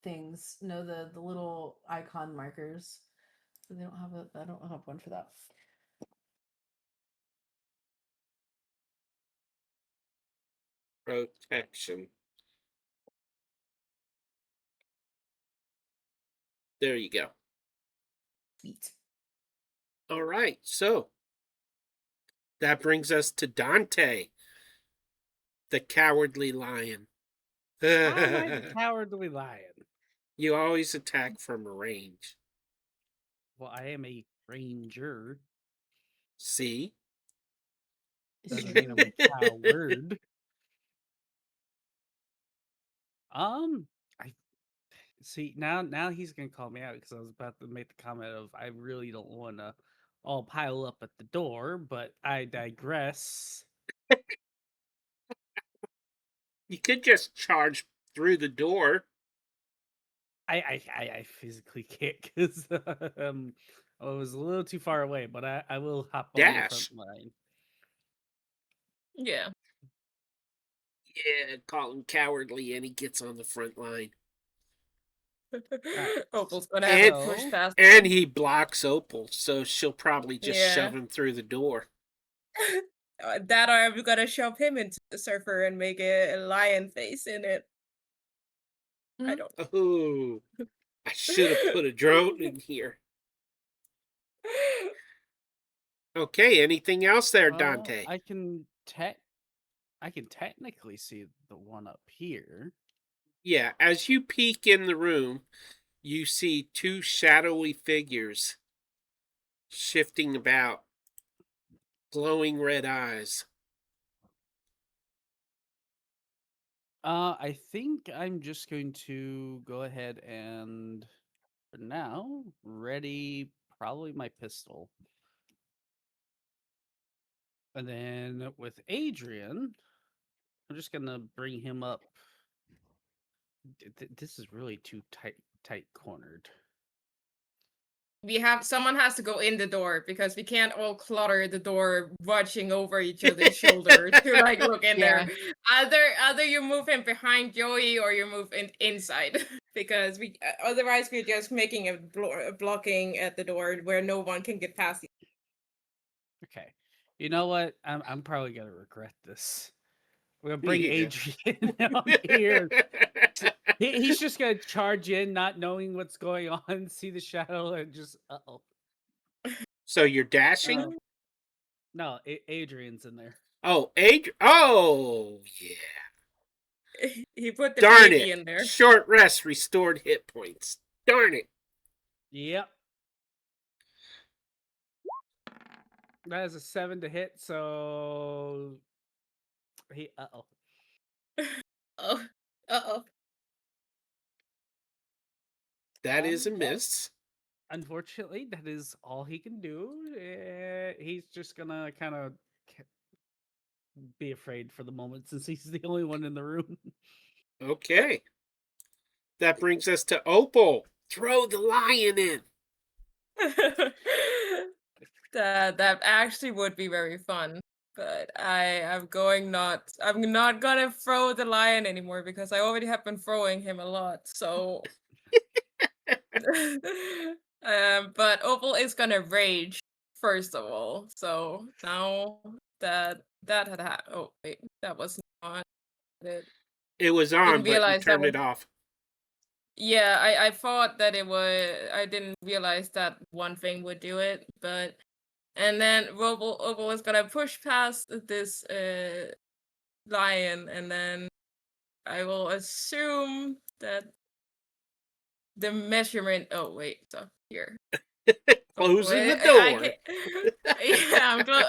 things. No, the little icon markers. They don't have a I don't have one for that. Protection. There you go. Sweet. All right. So that brings us to Dante, the cowardly lion. How am I the cowardly lion? You always attack from range. Well, I am a ranger. See? Doesn't mean I'm a coward. I see now he's gonna call me out because I was about to make the comment of I really don't want to all pile up at the door, but I digress. You could just charge through the door. I physically can't because I was a little too far away, but I will hop on the front Dash. line. yeah. Yeah, call him cowardly, and he gets on the front line. Right. Opal's gonna have to And push So past and him. he blocks Opal, so she'll probably just shove Yeah. him through the door. That or I'm gonna shove him into the surfer and make a lion face in it. I Mhm. don't. Oh, I should have put a drone in here. Okay, anything else there, well, Dante? I can technically see the one up here. Yeah, as you peek in the room, you see two shadowy figures shifting about, glowing red eyes. I think I'm just going to go ahead and for now ready probably my pistol. And then with Adrian, I'm just gonna bring him up This is really too tight cornered. Someone has to go in the door because we can't all clutter the door watching over each other's shoulder to like look in there. Either you move him behind Joey or you move inside because we otherwise we're just making a blocking at the door where no one can get past. Okay. You know what? I'm probably gonna regret this. We're gonna bring Yeah. Adrian on here. He's just gonna charge in, not knowing what's going on, see the shadow, and just uh-oh. So you're dashing? No, Adrian's in there. Oh, Oh, yeah. He put the Darn baby it. in there. Short rest restored hit points. Darn it. Yep. That is a 7 to hit, so he Oh. Uh-oh. That is a miss. Unfortunately, that is all he can do. He's just gonna kind of be afraid for the moment since he's the only one in the room. Okay. That brings us to Opal. Throw the lion in. That actually would be very fun. But I'm not gonna throw the lion anymore because I already have been throwing him a lot. So but Opal is gonna rage first of all. So now that had happened. Oh wait, that was not it. It was on, Didn't but you realize that turned was. it off. Yeah, I thought that it was. I didn't realize that one thing would do it, but and then Opal is gonna push past this lion, and then I will assume that the measurement. Oh wait, so here. Closing the I door. yeah, I'm close.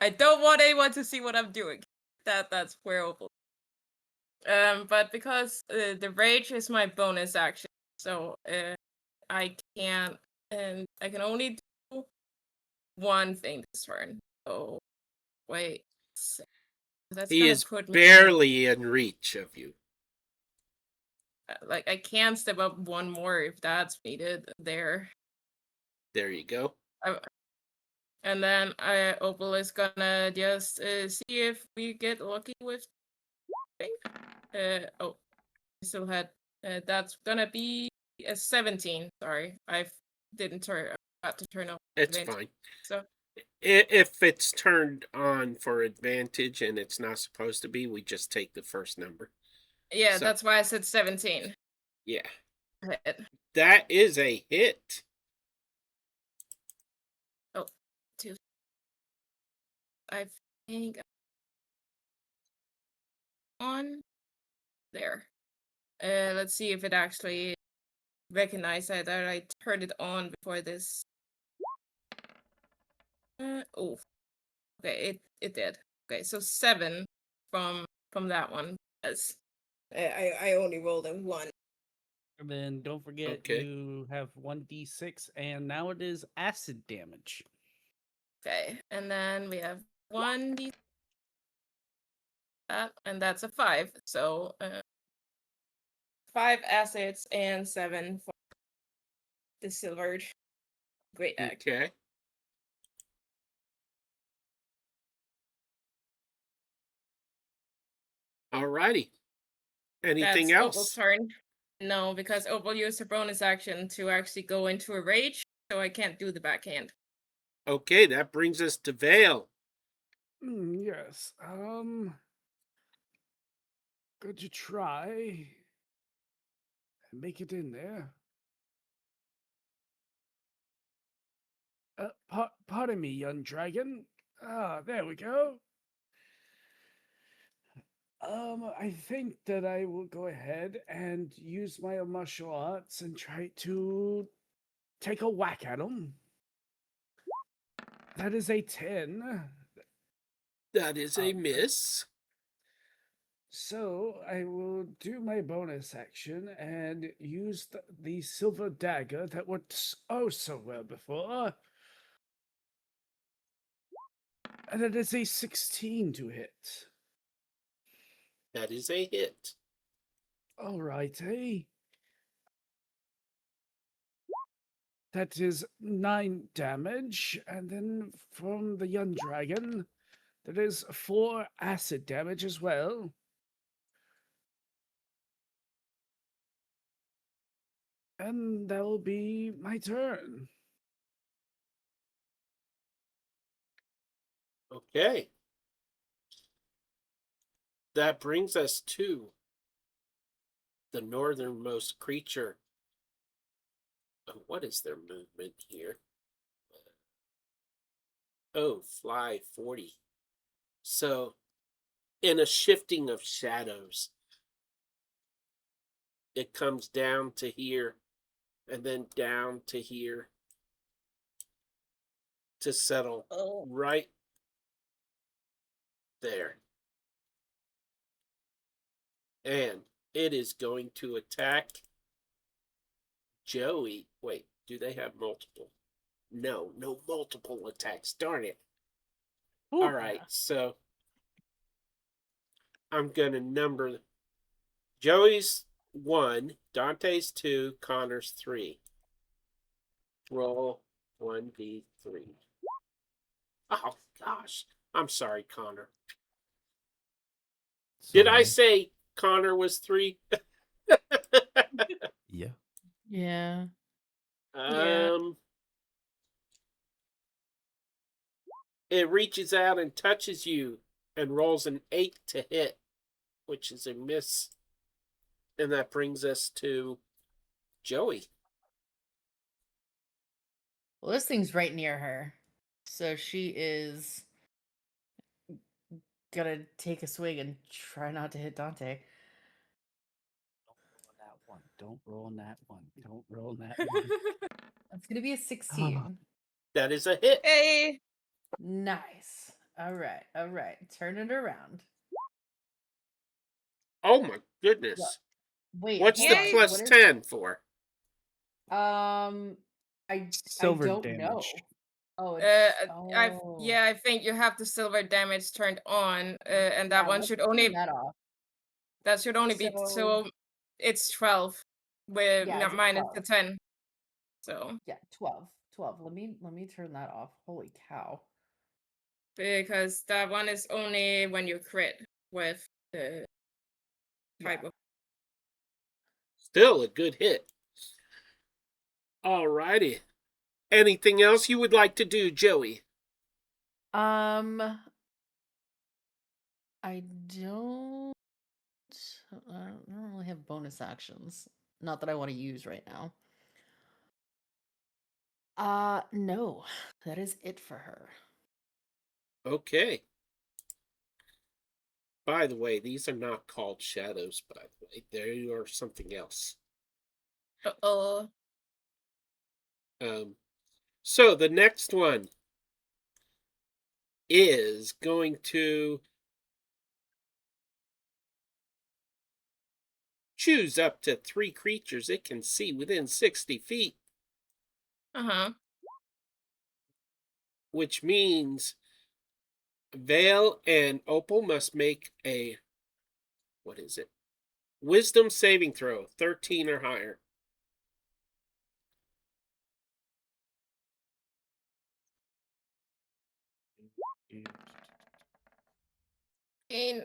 I don't want anyone to see what I'm doing. That's where Opal. But because the rage is my bonus action, so I can't, and I can only do one thing this turn. So wait, that's He gonna is put me barely in reach of you. like I can step up one more if that's needed there. There you go. And then Opal is gonna just see if we get lucky with. Oh, I still had. That's gonna be a 17. Sorry, I didn't turn. I forgot to turn off. It's advantage. fine. So If it's turned on for advantage and it's not supposed to be, we just take the first number. yeah, that's why I said 17. Yeah. Hit. That is a hit. Oh, 2. I think on there. Let's see if it actually recognized that I turned it on before this. Oh, okay, it did. Okay, so 7 from that one. Yes. I only rolled a 1. And then don't forget you have 1d6, and now it is acid damage. Okay, and then we have 1d. And that's a 5. So 5 acids and 7 for the silvered great egg. Okay. Alrighty. Anything That's else? Opal's turn. No, because Opal used her bonus action to actually go into a rage, so I can't do the backhand. Okay, that brings us to Vale. Yes. Could you try and make it in there? Pardon me, young dragon. Ah, there we go. I think that I will go ahead and use my martial arts and try to take a whack at him. That is a 10. That is a miss. So I will do my bonus action and use the silver dagger that worked oh so well before. And it is a 16 to hit. That is a hit. Alrighty. That is 9 damage, and then from the young dragon, there is 4 acid damage as well. And that will be my turn. Okay. That brings us to the northernmost creature. Oh, what is their movement here? Oh, fly 40. So, in a shifting of shadows, it comes down to here and then down to here to settle right there. And it is going to attack Joey. Wait, do they have multiple? No multiple attacks. Darn it. Ooh. All right, so I'm going to number Joey's 1, Dante's 2, Connor's 3. Roll 1d3. Oh, gosh. I'm sorry, Connor. Did I say Connor was 3? Yeah. Yeah. It reaches out and touches you and rolls an 8 to hit, which is a miss. And that brings us to Joey. Well, this thing's right near her. So she is gonna take a swing and try not to hit Dante. Don't roll that one. Don't roll that one. That's gonna be a 16. That is a hit. Hey. Nice. All right. Turn it around. Oh my goodness. Wait, What's hold the on. plus What is- 10 for? I Silver don't damage. know. Oh, I think you have the silver damage turned on, and that one let's should turn only that off. be so it's 12 with Yeah, it's minus 12. the 10. So Yeah, 12. 12. Let me turn that off. Holy cow. because that one is only when you crit with the type of. Still a good hit. Alrighty. Anything else you would like to do, Joey? I don't really have bonus actions. Not that I want to use right now. No. That is it for her. Okay. By the way, these are not called shadows, by the way. They are something else. Uh-oh. So the next one is going to choose up to 3 creatures it can see within 60 feet. Uh-huh. Which means Vale and Opal must make a, what is it? Wisdom saving throw, 13 or higher. And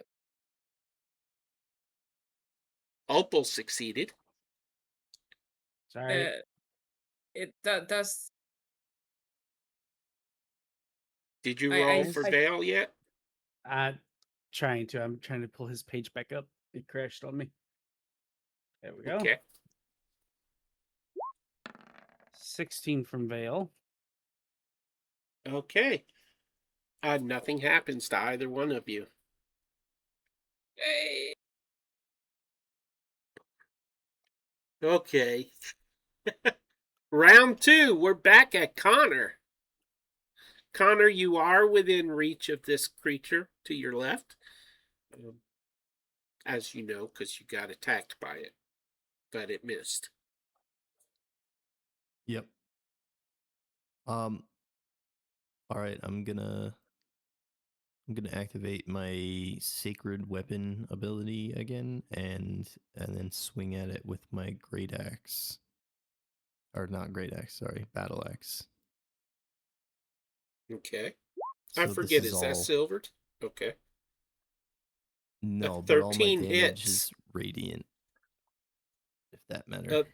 Opal succeeded. Sorry. it does. Did you roll for Vale yet? I'm trying to pull his page back up. It crashed on me. There we go. Okay. 16 from Vale. Okay. Nothing happens to either one of you. Hey. Okay. Round 2, we're back at Connor. Connor, you are within reach of this creature to your left. As you know, because you got attacked by it. But it missed. Yep. All right, I'm gonna I'm gonna activate my sacred weapon ability again, and then swing at it with my great axe, or not great axe, sorry, battle axe. Okay. I So this forget, is is that all silvered? Okay. no, but all my 13 damage hits. is radiant. If that matter.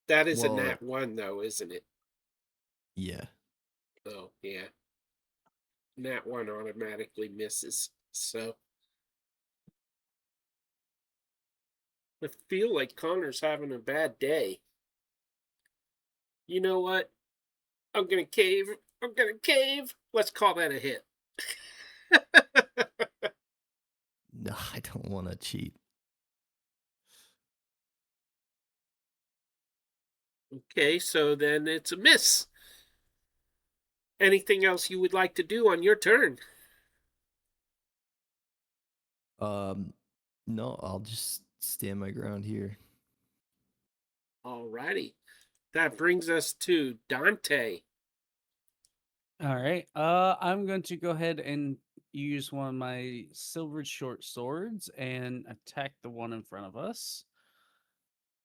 That is a Well, nat 1, though, isn't it? yeah. Oh, yeah. Nat 1 automatically misses. So I feel like Connor's having a bad day. You know what? I'm gonna cave. I'm gonna cave. Let's call that a hit. No, I don't want to cheat. Okay, so then it's a miss. Anything else you would like to do on your turn? No, I'll just stand my ground here. Alrighty. That brings us to Dante. All right. I'm going to go ahead and use one of my silvered short swords and attack the one in front of us.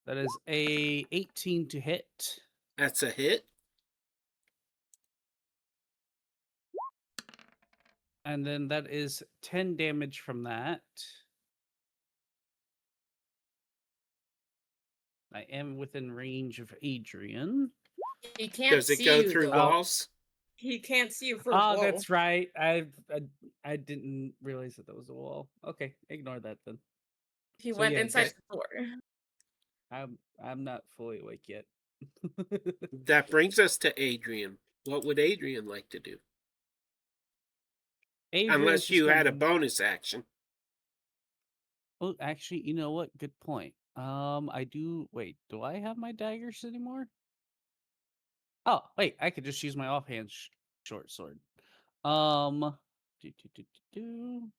That is a 18 to hit. That's a hit. And then that is 10 damage from that. I am within range of Adrian. He can't Does it see go you through though. walls? He can't see you for Oh, wall. that's right. I didn't realize that was a wall. Okay, ignore that then. He So went yeah, inside that- the door. I'm not fully awake yet. That brings us to Adrian. What would Adrian like to do? Adrian's Unless just you had a gonna- bonus action. Oh, actually, you know what? Good point. I do. Wait, do I have my daggers anymore? Oh, wait, I could just use my offhand short sword. Um, do, do, do, do, do.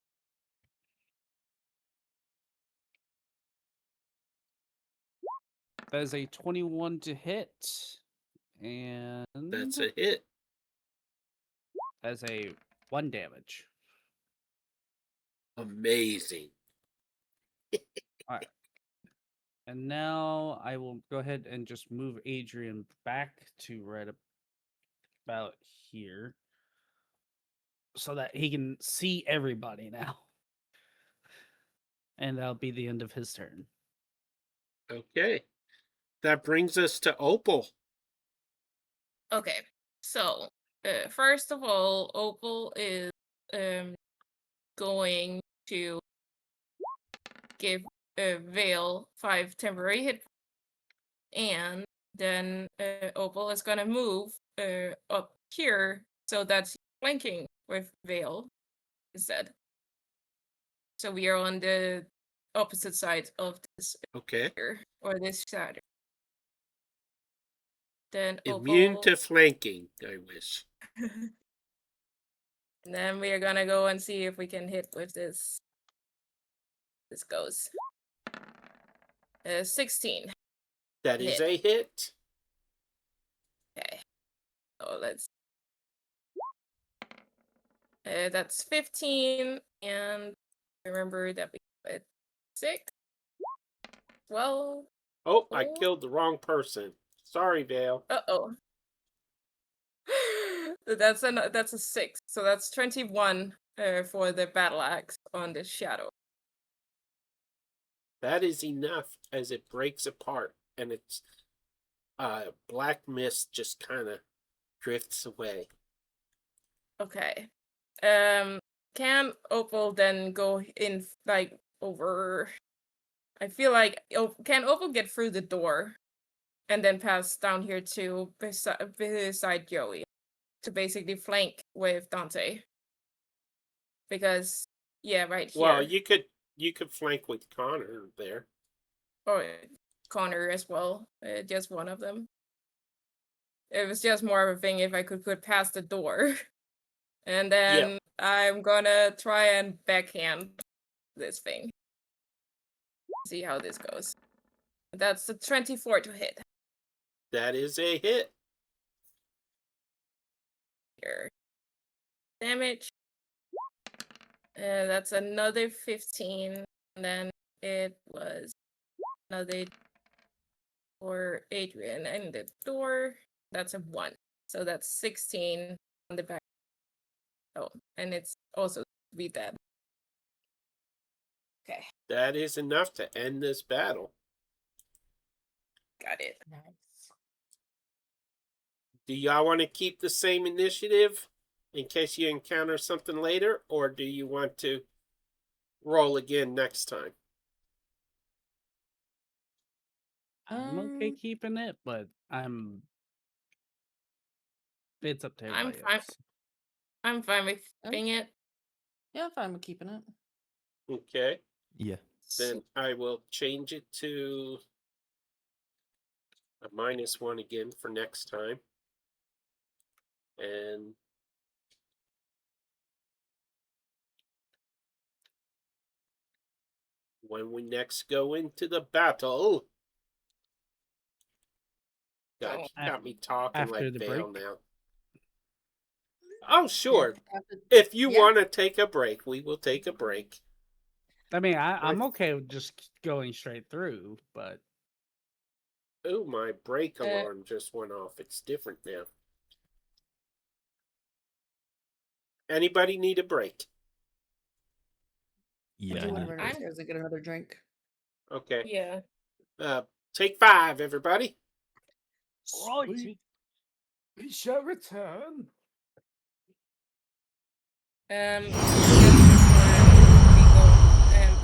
That is a 21 to hit, and That's a hit. that's a 1 damage. Amazing. All right. And now I will go ahead and just move Adrian back to right about here so that he can see everybody now. And that'll be the end of his turn. Okay. That brings us to Opal. Okay, so first of all, Opal is going to give Vale 5 temporary hit, and then Opal is gonna move up here, so that's flanking with Vale instead. So we are on the opposite side of this Okay. here, or this side. Then Immune Opal, to flanking, I wish. and then we are gonna go and see if we can hit with this. This goes 16. That is Hit. a hit. Okay. So let's. That's 15, and remember that we put 6. 12. Oh, I Oh. killed the wrong person. Sorry, Vale. Uh-oh. That's a 6. So that's 21 for the battle axe on the shadow. That is enough as it breaks apart and it's black mist just kind of drifts away. Okay. Can Opal then go in like over? I feel like can Opal get through the door, and then pass down here to beside Joey, to basically flank with Dante. Because yeah, right here. Well, you could flank with Connor there. Or Connor as well. Just one of them. It was just more of a thing if I could put past the door. And then I'm gonna try and backhand this thing. See how this goes. That's a 24 to hit. That is a hit. Here. Damage. That's another 15. And then it was another for Adrian and the door. That's a 1. So that's 16 on the back. Oh, and it's also be dead. Okay, That is enough to end this battle. got it. Nice. Do y'all want to keep the same initiative in case you encounter something later, or do you want to roll again next time? I'm okay keeping it, but it's up to I'm everybody fine. else. I'm fine with Oh. keeping it. Yeah, I'm fine with keeping it. Okay, Yeah. then I will change it to a -1 again for next time. And when we next go into the battle, God, you got me talking After like the Vale break? now. Oh, sure. After- If you Yeah. want to take a break, we will take a break. I mean, I'm okay with just going straight through, but Oh, my break alarm just went off. It's different now. Anybody need a break? I Yeah, do I want to need a run break. upstairs and get another drink. Okay. Yeah. Take 5, everybody. Righty. We shall return. Just before we go,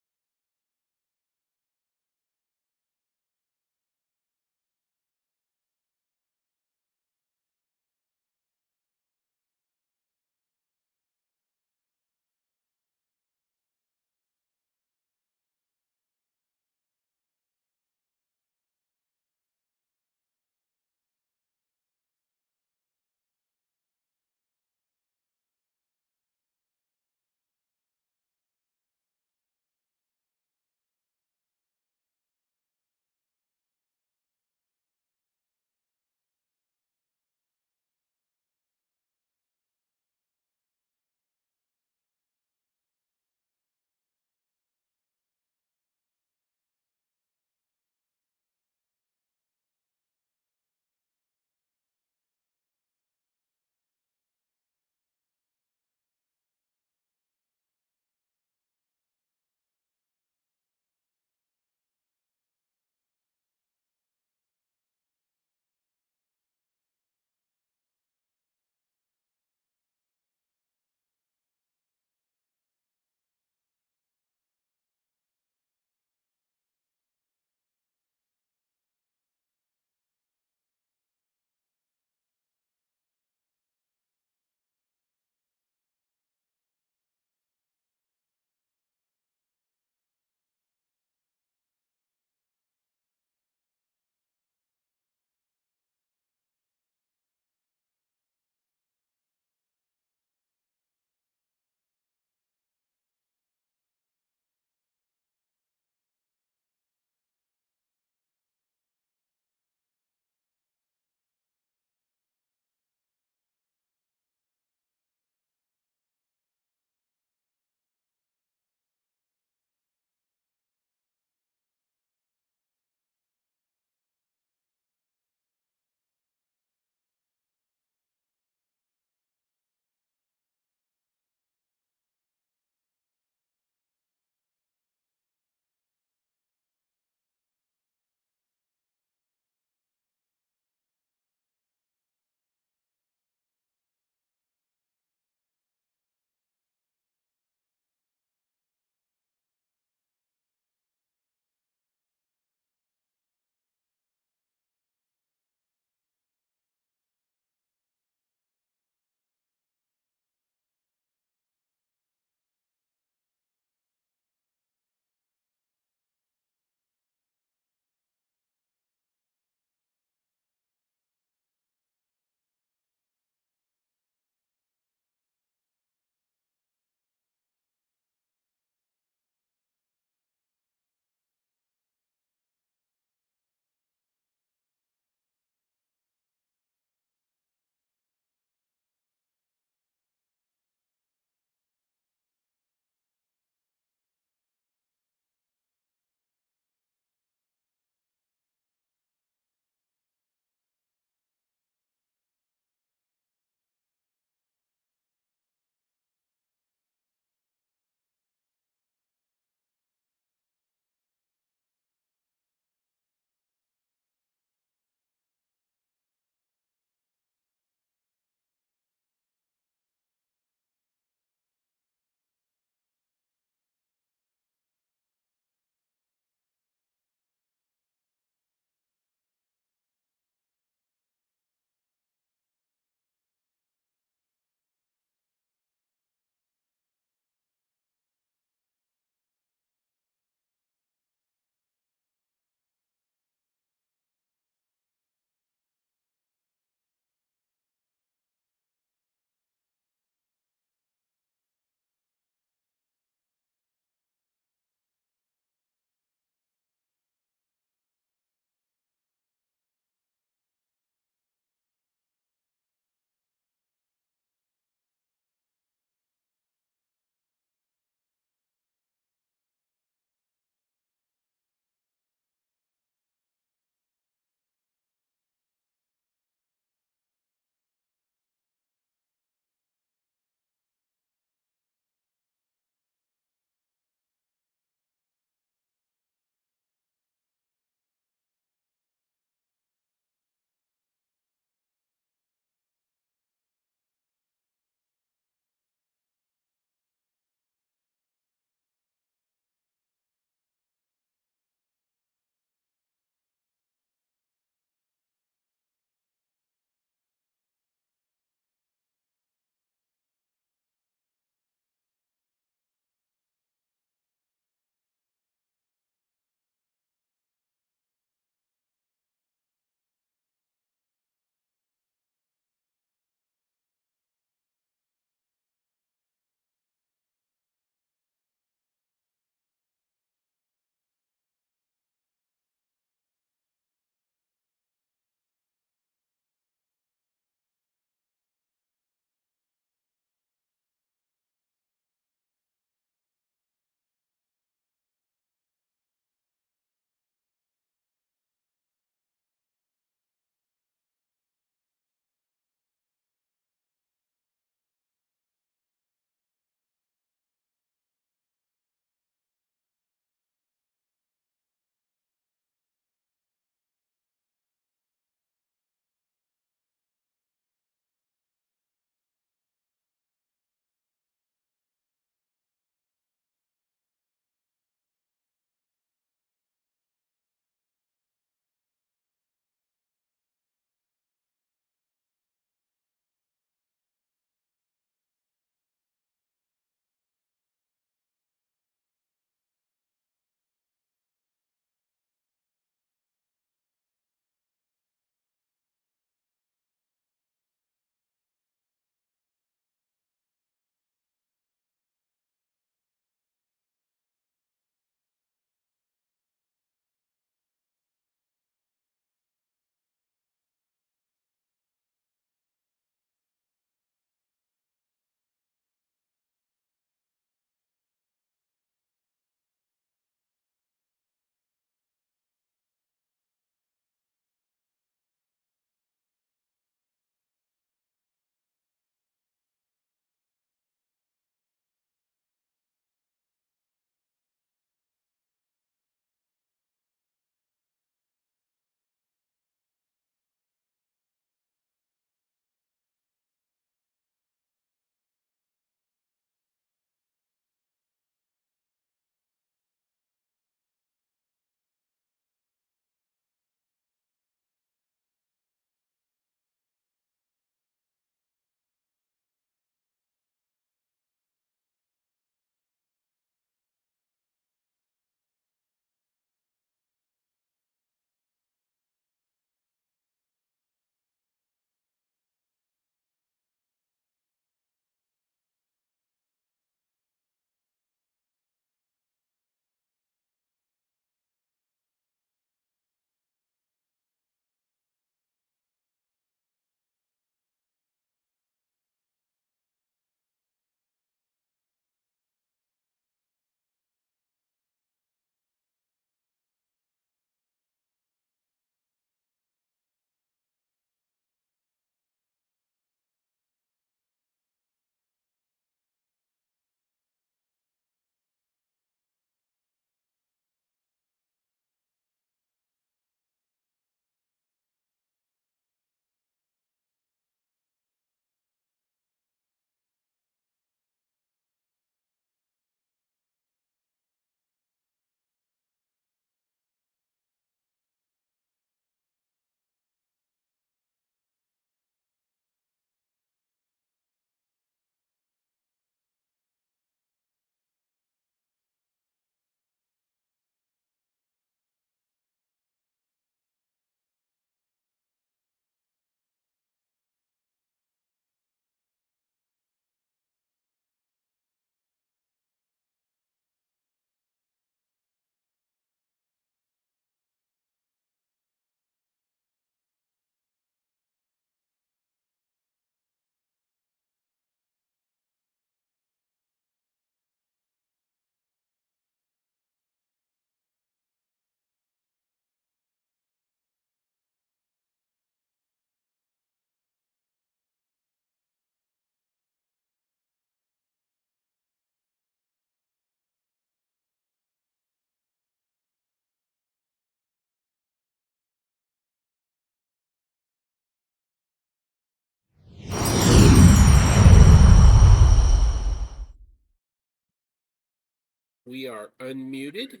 We are unmuted.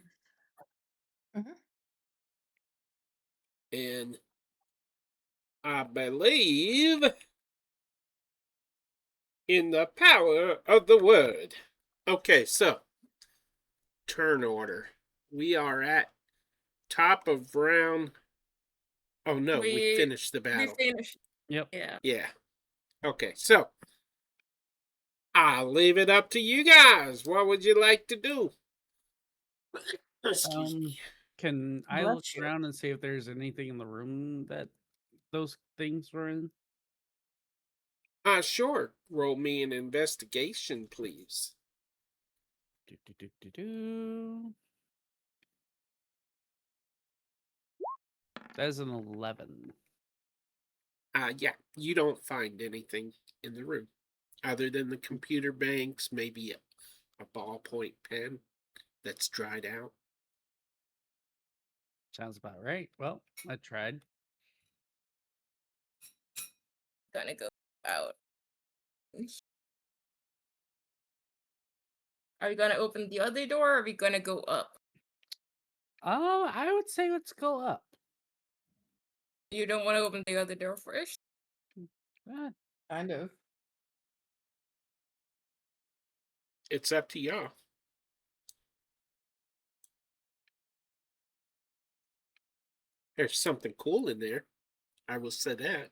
Mhm. And I believe in the power of the word. Okay, so turn order. We are at top of round. Oh no, we finished the We battle. finished. Yep. Yeah. Yeah. Okay, so I'll leave it up to you guys. What would you like to do? Excuse me. Can I Bless look you. around and see if there's anything in the room that those things were in? Sure. Roll me an investigation, please. Do, do, do, do, do. That is an 11. Yeah, you don't find anything in the room other than the computer banks, maybe a ballpoint pen that's dried out. Sounds about right. Well, I tried. Gonna go out. Are we gonna open the other door or are we gonna go up? I would say let's go up. You don't want to open the other door first? Eh, Kind of. It's up to y'all. There's something cool in there. I will say that.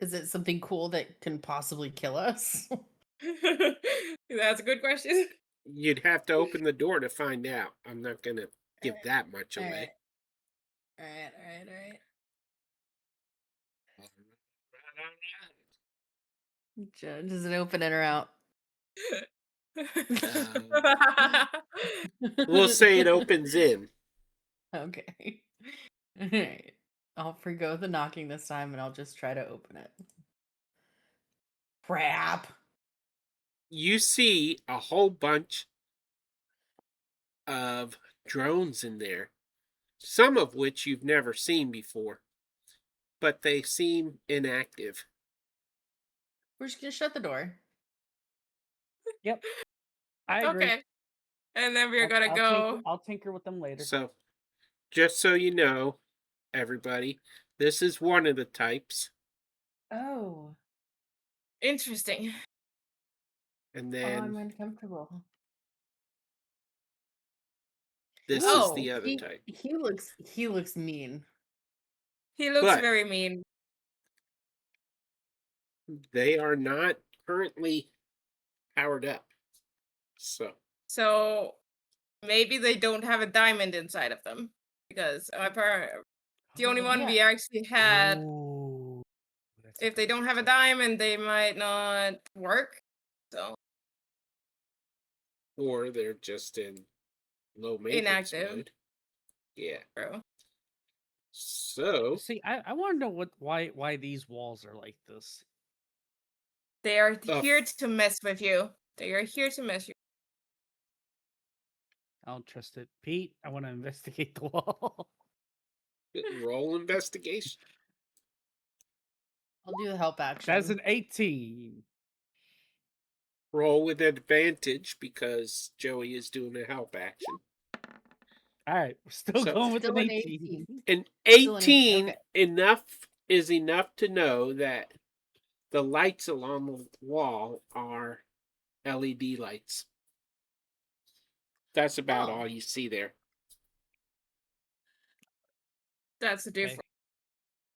Is it something cool that can possibly kill us? That's a good question. You'd have to open the door to find out. I'm not going to give that much All away. right. All right. Does it open in or out? We'll say it opens in. Okay. All right. I'll forgo the knocking this time and I'll just try to open it. Crap. You see a whole bunch of drones in there, some of which you've never seen before, but they seem inactive. We're just gonna shut the door. Yep. I agree. Okay. And then we're gonna I'll go. I'll tinker with them later. So, just so you know, everybody, this is one of the types. Oh. Interesting. And Oh, I'm then uncomfortable. this is Oh, the other type. He looks mean. He looks But very mean. they are not currently powered up. So maybe they don't have a diamond inside of them. Because the only one we Yeah. actually had, Ooh, that's a if they good don't have a tip. diamond, they might not work. So Or they're just in low maintenance inactive. mode. Yeah. Bro. So See, I want to know why these walls are like this. They are Uh, here to mess with you. They are here to mess you. I don't trust it. Pete, I want to investigate the wall. roll investigation. I'll do the help action. That's an 18. Roll with advantage because Joey is doing a help action. All right, we're still going with Still an an 18. 18. An Still an 18 okay. is enough to know that the lights along the wall are LED lights. That's about all you see there. That's the difference.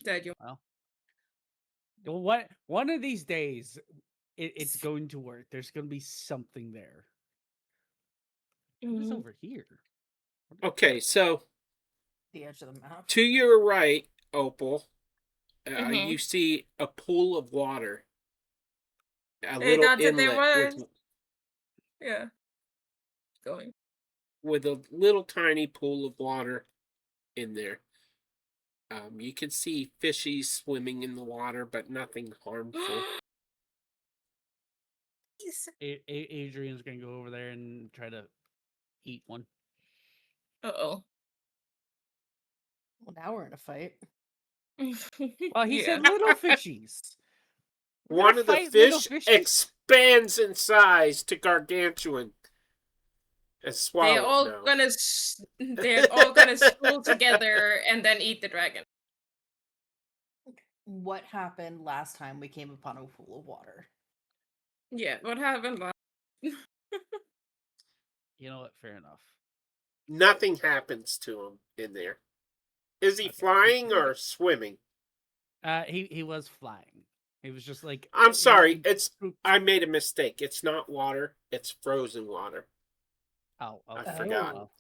That you. Well, what one of these days, it's going to work. There's going to be something there. What is over here? Okay, so The edge of the map. to your right, Opal, Mhm. you see a pool of water. A Hey, little that's it. There inlet was. Yeah. Going. with a little tiny pool of water in there. You can see fishies swimming in the water, but nothing harmful. Adrian's going to go over there and try to eat one. Uh-oh. Well, now we're in a fight. Well, he Yeah. said little fishies. We're One gonna of the fight little fish fishies? expands in size to gargantuan and They're swallow. all No. gonna they're all gonna school together and then eat the dragon. What happened last time we came upon a pool of water? Yeah, what happened last? You know what? Fair enough. Nothing happens to him in there. Is he Okay. flying or swimming? He was flying. He was just like. I'm sorry. he It's pooped. I made a mistake. It's not water. It's frozen water. Oh, I okay. forgot. Well,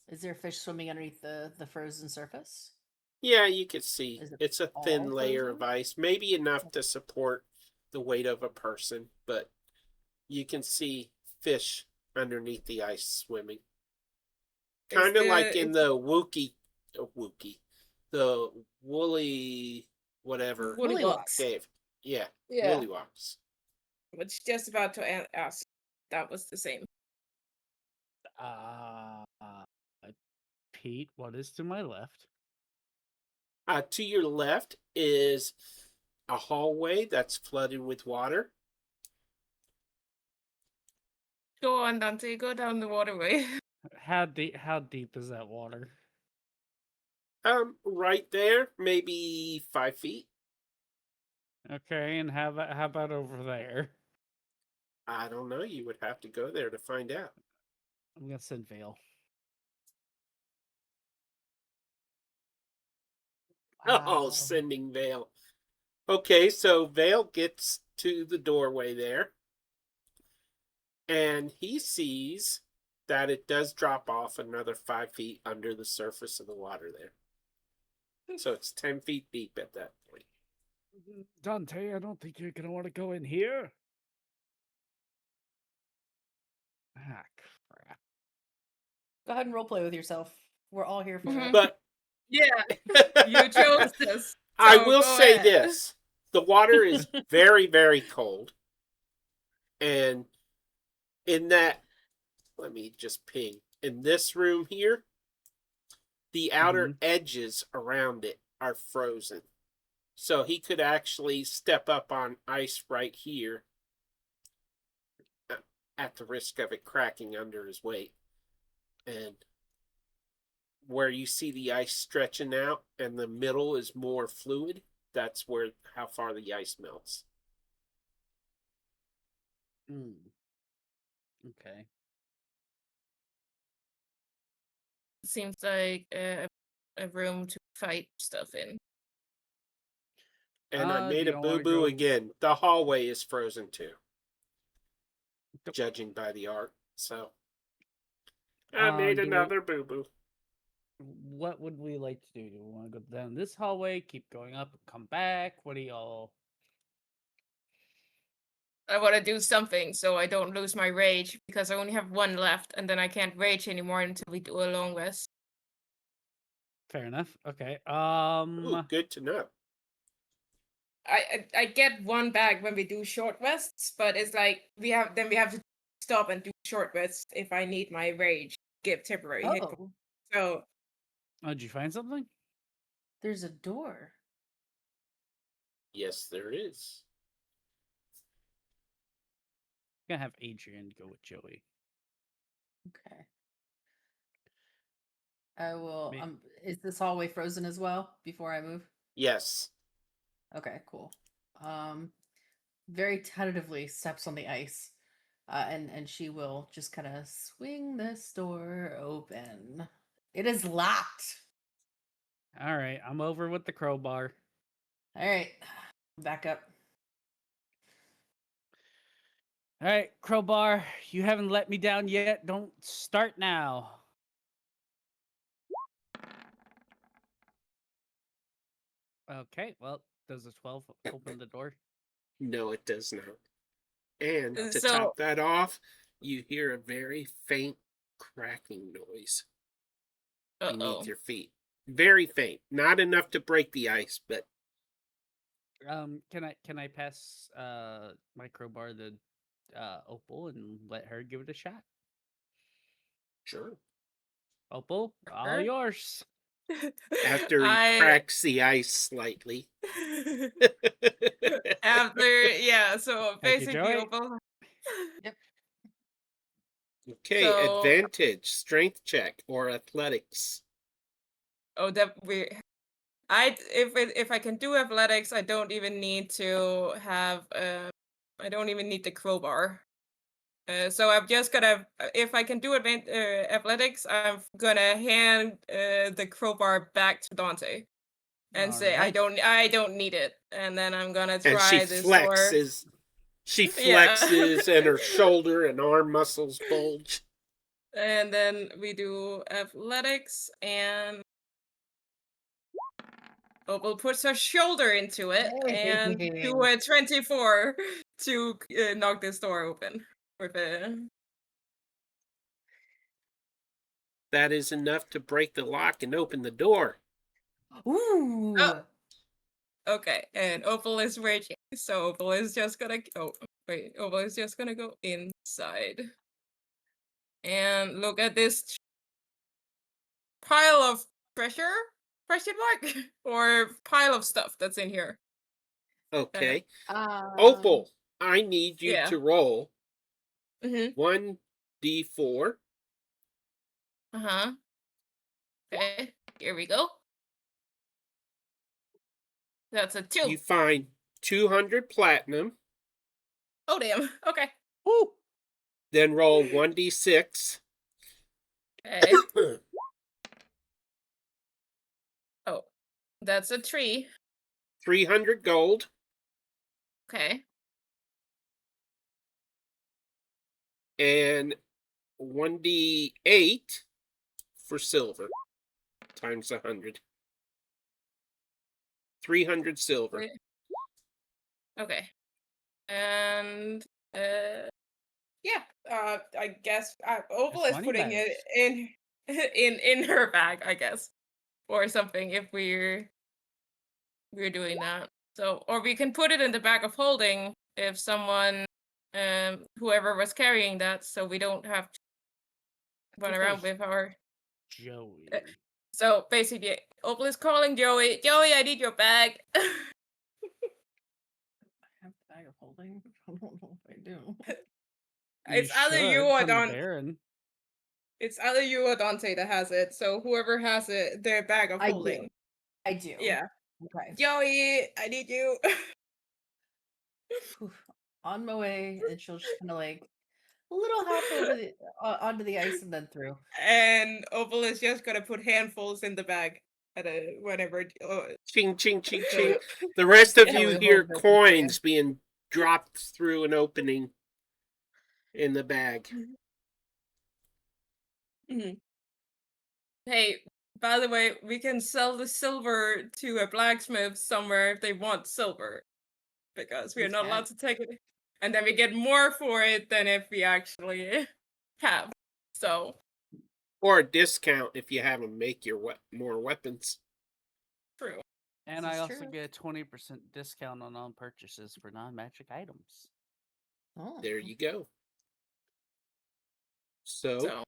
Is there fish swimming underneath the frozen surface? Yeah, you could see. Is it It's a all thin layer of frozen? ice, maybe enough to support the weight of a person, but you can see fish underneath the ice swimming. Kind of like in the the woolly whatever Woollywogs. cave. Yeah, Yeah. woollywogs. Which just about to ask. That was the same. uh, Pete, what is to my left? To your left is a hallway that's flooded with water. Go on, Dante. Go down the waterway. How deep is that water? Right there, maybe 5 feet. Okay, and how about over there? I don't know. You would have to go there to find out. I'm gonna send Vale. Oh, sending Vale. Okay, so Vale gets to the doorway there, and he sees that it does drop off another 5 feet under the surface of the water there. So it's 10 feet deep at that point. Dante, I don't think you're gonna want to go in here. Ah, crap. Go ahead and roleplay with yourself. We're all here for Mhm. it. But Yeah, you chose this. I so will go say ahead. this. The water is very, very cold. And in that, let me just ping. In this room here, the outer edges around it are frozen. So he could actually step up on ice right here at the risk of it cracking under his weight. And where you see the ice stretching out and the middle is more fluid, that's where how far the ice melts. Okay. Seems like a room to fight stuff in. And I Do made a y'all wanna boo-boo go- again. The hallway is frozen too. Judging by the art. So I made do we- another boo-boo. What would we like to do? Do we want to go down this hallway, keep going up, and come back? What do y'all? I want to do something so I don't lose my rage because I only have one left, and then I can't rage anymore until we do a long rest. Fair enough. Okay. Ooh, good to know. I get one back when we do short rests, but it's like we have to stop and do short rests if I need my rage give temporary hit points. Oh, So Oh, did you find something? there's a door. Yes, there is. I'm gonna have Adrian go with Joey. Okay. I will. Me- Is this hallway frozen as well before I move? Yes. Okay, cool. Very tentatively steps on the ice, and she will just kind of swing this door open. It is locked. All right, I'm over with the crowbar. All right, back up. All right, crowbar, you haven't let me down yet. Don't start now. Okay, well, does a 12 open the door? No, it does not. And to So- top that off, you hear a very faint cracking noise beneath your feet. Very faint. Not enough to break the ice, but Can I pass my crowbar to Opal and let her give it a shot? sure. Opal, all Sure. yours. After he cracks the ice slightly. after so Thank you, basically Joey. Opal. Okay, So advantage, strength check or athletics. that we if I can do athletics, I don't even need to have I don't even need the crowbar. So I'm just gonna if I can do athletics, I'm gonna hand the crowbar back to Dante and say Alright. I don't need it, and then I'm gonna And she try this door. flexes. She Yeah. flexes and her shoulder and arm muscles bulge. And then we do athletics, and Opal puts her shoulder into it and do a 24 to knock this door open with a. That is enough to break the lock and open the door. Ooh. Oh, okay, and Opal is raging, so Opal is just gonna. Oh, wait, Opal is just gonna go inside and look at this pile of treasure? Question mark? Or pile of stuff that's in here. Okay. Um, Opal, I need you Yeah. to roll Mm-hmm. 1d4. Uh-huh. Okay, here we go. That's a 2. You find 200 platinum, Oh, damn. Okay. Woo! then roll 1d6. Okay. Oh, that's a 3. 300 gold, Okay. and 1d8 for silver times 100. 300 silver. Wait. Okay. And yeah, I guess Opal It's is money putting it bags. in in her bag, I guess, or something if we're doing that. So, or we can put it in the bag of holding if someone, whoever was carrying that, so we don't have to run Think around there's with our. Joey. So basically, Opal is calling Joey. Joey, I need your bag. I have a bag of holding. I don't know if I do. It's either you or from the Don. Baron. It's either you or Dante that has it. So whoever has it, their bag of I holding. do. I do. Yeah. Okay. Joey, I need you. Whew. On my way, and she'll just kind of like a little hop over the onto the ice and then through. And Opal is just gonna put handfuls in the bag at whenever. Ching, ching, ching, So, ching. The rest of Yeah. you Joey hear holds it open for you. coins being dropped through an opening in the bag. Mhm. Hey, by the way, we can sell the silver to a blacksmith somewhere if they want silver, because we are not allowed to take it, and then we get more for it than if we actually have. So Or a discount if you have them make your more weapons. true. And This I is also true. get a 20% discount on all purchases for non-magic items. Oh. There you go. So, So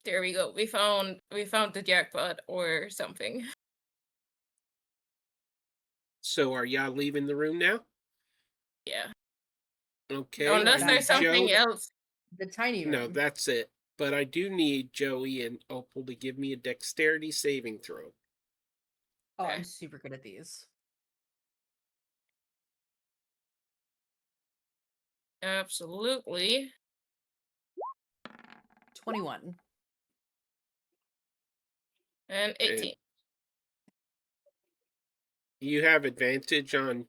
there we go. We found the jackpot or something. so are y'all leaving the room now? Yeah. Okay. Unless I there's need something Joe. else. The tiny room. No, that's it. But I do need Joey and Opal to give me a dexterity saving throw. Oh, Okay. I'm super good at these. Absolutely. 21. And 18. And you have advantage on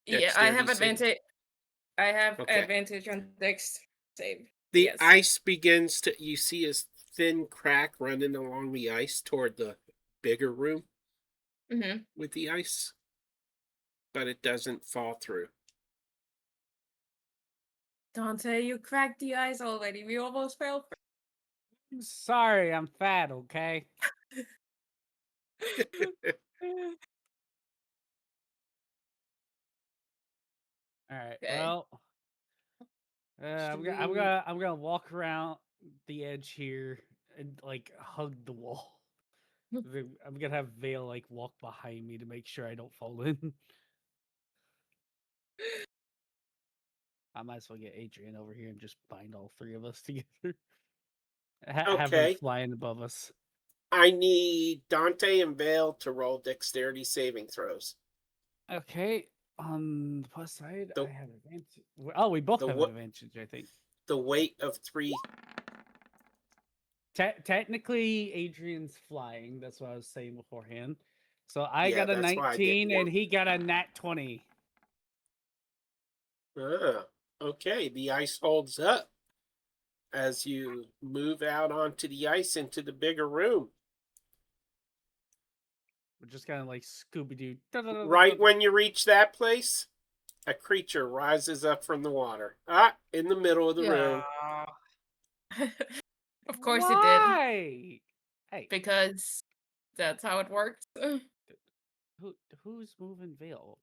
Yeah, I dexterity have saving? advantage. I have Okay. advantage on dex save. The Yes. ice begins to, you see a thin crack running along the ice toward the bigger room Mm-hmm. with the ice, but it doesn't fall through. Dante, you cracked the ice already. We almost fell. I'm sorry, I'm fat, okay? All right. Okay. Well, I'm gonna walk around the edge here and like hug the wall. I'm gonna have Vale like walk behind me to make sure I don't fall in. I might as well get Adrian over here and just bind all three of us together. Have him Okay. flying above us. I need Dante and Vale to roll dexterity saving throws. Okay. On the plus side, The- I have advantage. Oh, we both the have what- advantage, I think. The weight of 3. Technically, Adrian's flying. That's what I was saying beforehand. So I Yeah, got a that's why I didn't 19 and work. he got a nat 20. Okay, the ice holds up as you move out onto the ice into the bigger room. We're just kind of like Scooby Doo. Right when you reach that place, a creature rises up from the water. In the middle of the room. Of course it did. Why? Hey, Because that's how it works. who's moving Vale?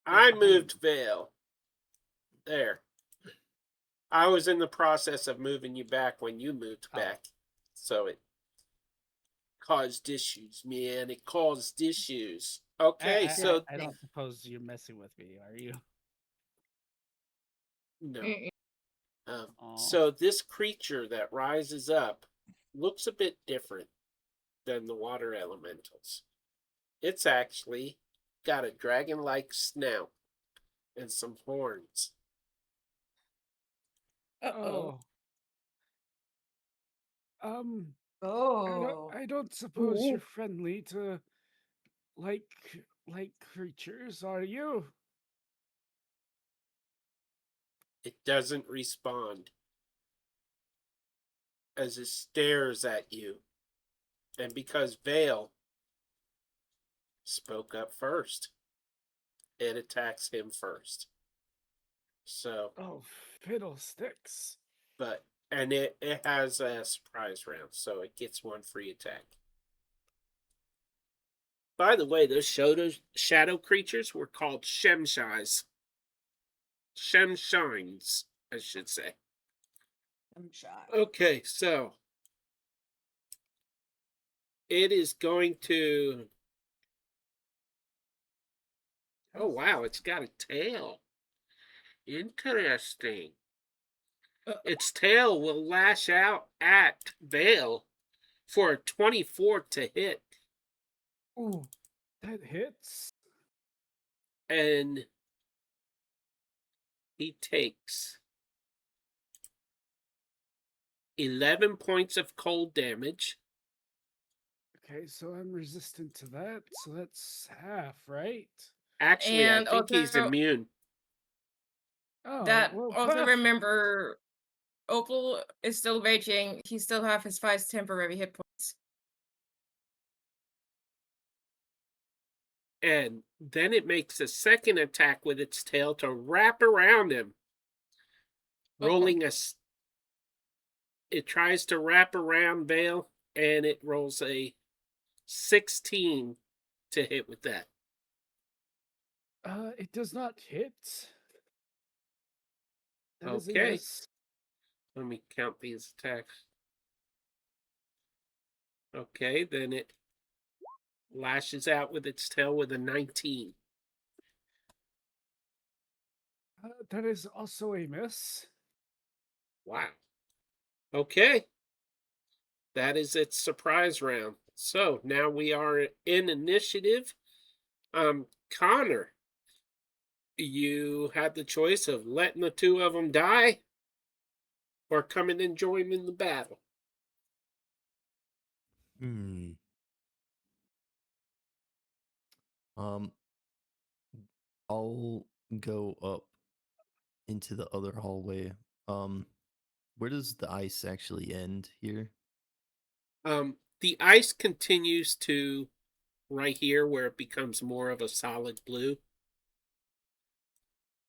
I behind moved Vale. There. I was in the process of moving you back when you moved Oh. back. So it caused issues, man. It caused issues. Okay, so I don't suppose you're messing with me, are you? no. Mm-mm. So this creature that rises up looks a bit different than the water elementals. It's actually got a dragon-like snout and some horns. Uh-oh. I don't suppose Ooh. you're friendly to like creatures, are you? It doesn't respond as it stares at you. And because Vale spoke up first, it attacks him first. So, Oh, fiddlesticks. and it has a surprise round, so it gets one free attack. By the way, those shadow creatures were called Shemshais. Shemshines, I should say. I'm shy. Okay, so it is going to. Oh, wow, it's got a tail. Interesting. Its tail will lash out at Vale for a 24 to hit. Ooh, that hits. And he takes 11 points of cold damage. Okay, so I'm resistant to that, so that's half, right? Actually, And I think he's also- immune. Oh, That well, also perfect. remember, Opal is still raging. He still have his 5 temporary hit points. And then it makes a second attack with its tail to wrap around him. Rolling it tries to wrap around Vale, and it rolls a 16 to hit with that. It does not hit. That is a Okay. miss. Let me count these attacks. Okay, then it lashes out with its tail with a 19. That is also a miss. Wow. Okay. That is its surprise round. So now we are in initiative. Connor, you had the choice of letting the two of them die or coming and joining in the battle. I'll go up into the other hallway. Where does the ice actually end here? The ice continues to right here where it becomes more of a solid blue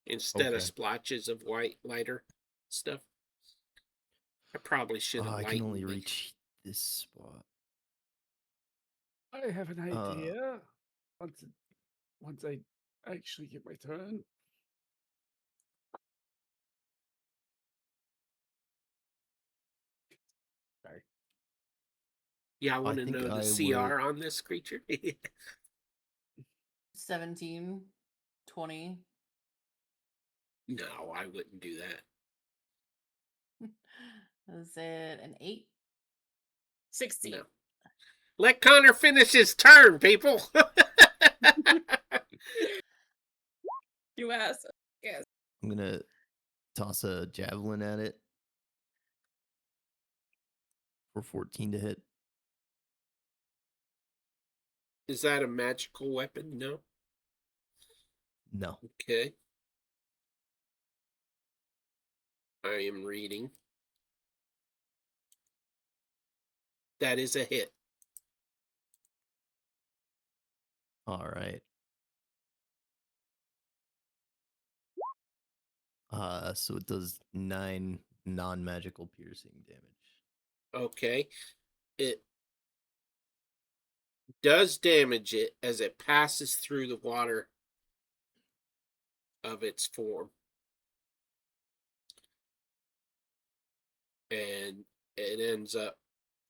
instead of Okay. splotches of white lighter stuff. I probably should have I lightened can only it. reach this spot. I have an idea. Once I actually get my turn. Yeah, I want to think know the I CR will. on this creature. 17, 20. No, I wouldn't do that. Is it an 8? 16. No. Let Connor finish his turn, people. You asked. Yes. I'm gonna toss a javelin at it for 14 to hit. Is that a magical weapon? No. No. Okay. I am reading. That is a hit. All right. So it does 9 non-magical piercing damage. Okay. It does damage it as it passes through the water of its form. And it ends up,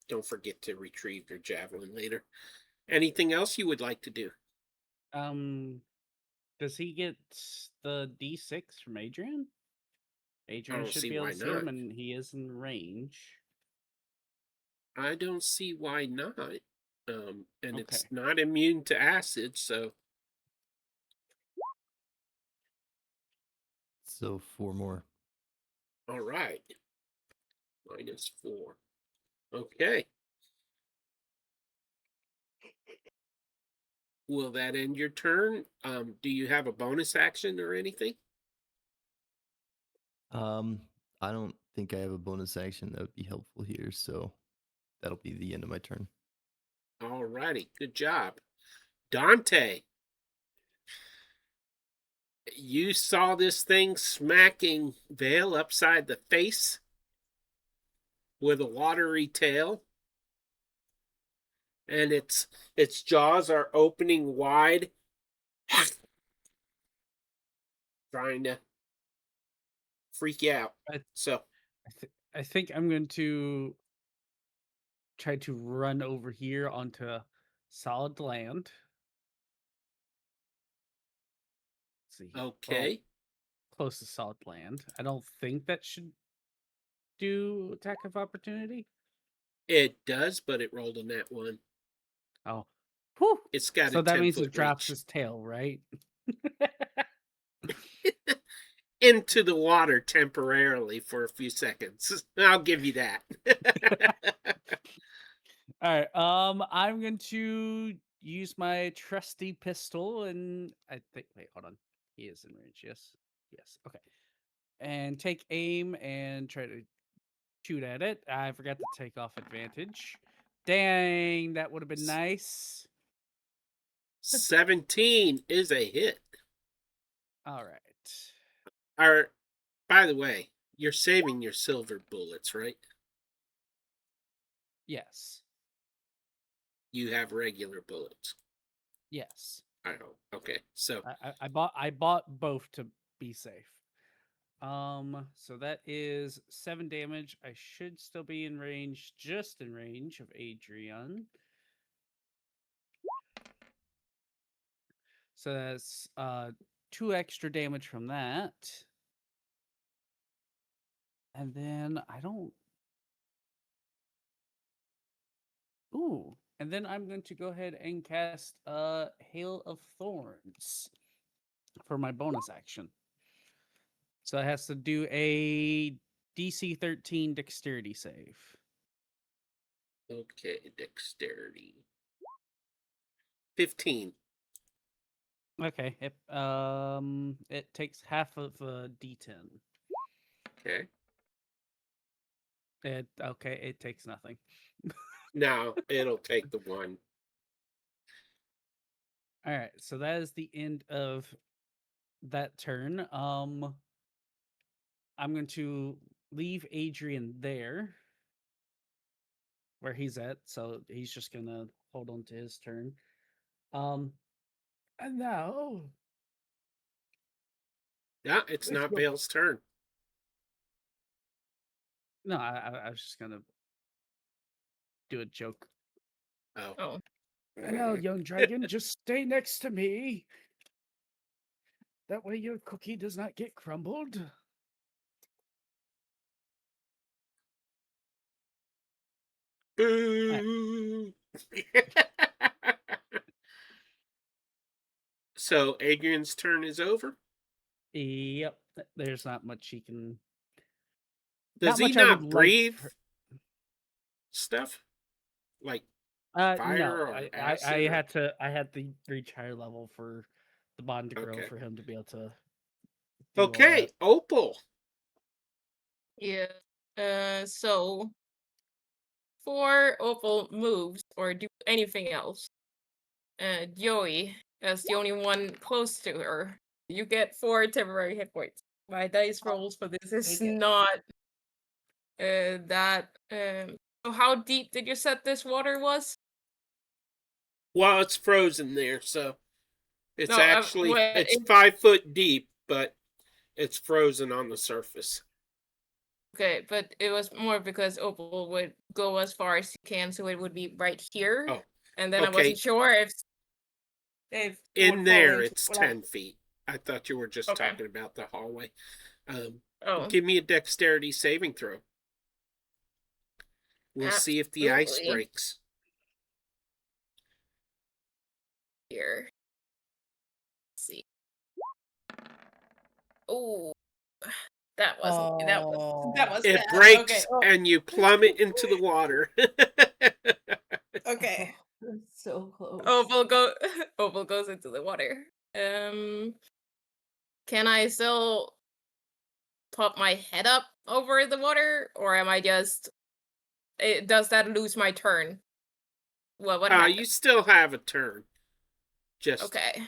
don't forget to retrieve your javelin later. Anything else you would like to do? Does he get the D6 from Adrian? I Adrian don't should see be able why to see him, not. and he is in range. I don't see why not. And it's Okay. not immune to acid, so So 4 more. all right. -4. Okay. Will that end your turn? Do you have a bonus action or anything? I don't think I have a bonus action that would be helpful here, so that'll be the end of my turn. All righty. Good job. Dante, you saw this thing smacking Vale upside the face with a watery tail, and its jaws are opening wide, trying to freak you out. I, So, I think I'm going to try to run over here onto solid land. Let's see. Well, okay. close to solid land. I don't think that should do attack of opportunity. It does, but it rolled a nat 1. Oh, whew. It's got So a that 10 means foot it drops reach his tail, right? into the water temporarily for a few seconds. I'll give you that. All right. I'm going to use my trusty pistol, and I think. Wait, hold on. He is in range. Yes. Yes. Okay. And take aim and try to shoot at it. I forgot to take off advantage. Dang, that would have been nice. 17 is a hit. All right. Or, by the way, you're saving your silver bullets, right? Yes. You have regular bullets. Yes. I hope. Okay, so I bought both to be safe. So that is 7 damage. I should still be in range, just in range of Adrian. So that's 2 extra damage from that. And then I don't. Ooh. And then I'm going to go ahead and cast Hail of Thorns for my bonus action. So it has to do a DC 13 dexterity save. okay, dexterity. 15. Okay. It takes half of a D10. Okay. It takes nothing. Now it'll take the 1. All right, so that is the end of that turn. I'm going to leave Adrian there where he's at, so he's just gonna hold on to his turn. And now Yeah, it's let's not go. Vale's turn. No, I was just gonna do a joke Oh. Oh. I know, young dragon. Just stay next to me. That way your cookie does not get crumbled. Boo. So Adrian's turn is over. Yep. There's not much he can. Does Not he much I would not like. breathe stuff like fire No, or acid? I Or... had to reach higher level for the bond to grow Okay. for him to be able to do all Okay, that. Opal. Yeah. So for Opal moves or do anything else, Joey, as the only one close to her, you get 4 temporary hit points. My dice rolls for this is Take it. not that. So how deep did you set this water was? Well, it's frozen there, so it's No, actually well, it's 5 foot deep, but it's frozen on the surface. okay, but it was more because Opal would go as far as he can, so it would be right here. Oh, And then I okay. wasn't sure if it In would fall there, into it's what I- 10 feet. I thought you were just Okay. talking about the hallway. Oh, Give me a dexterity saving throw. We'll see if the ice absolutely. breaks. Here. Let's see. Oh, that was It bad. breaks Okay. Oh, and you plummet into the water. okay. Oh, so close. Opal goes into the water. Can I still pop my head up over the water, or am I just? Does that lose my turn? Well, what happened? You still have a turn. Just Okay.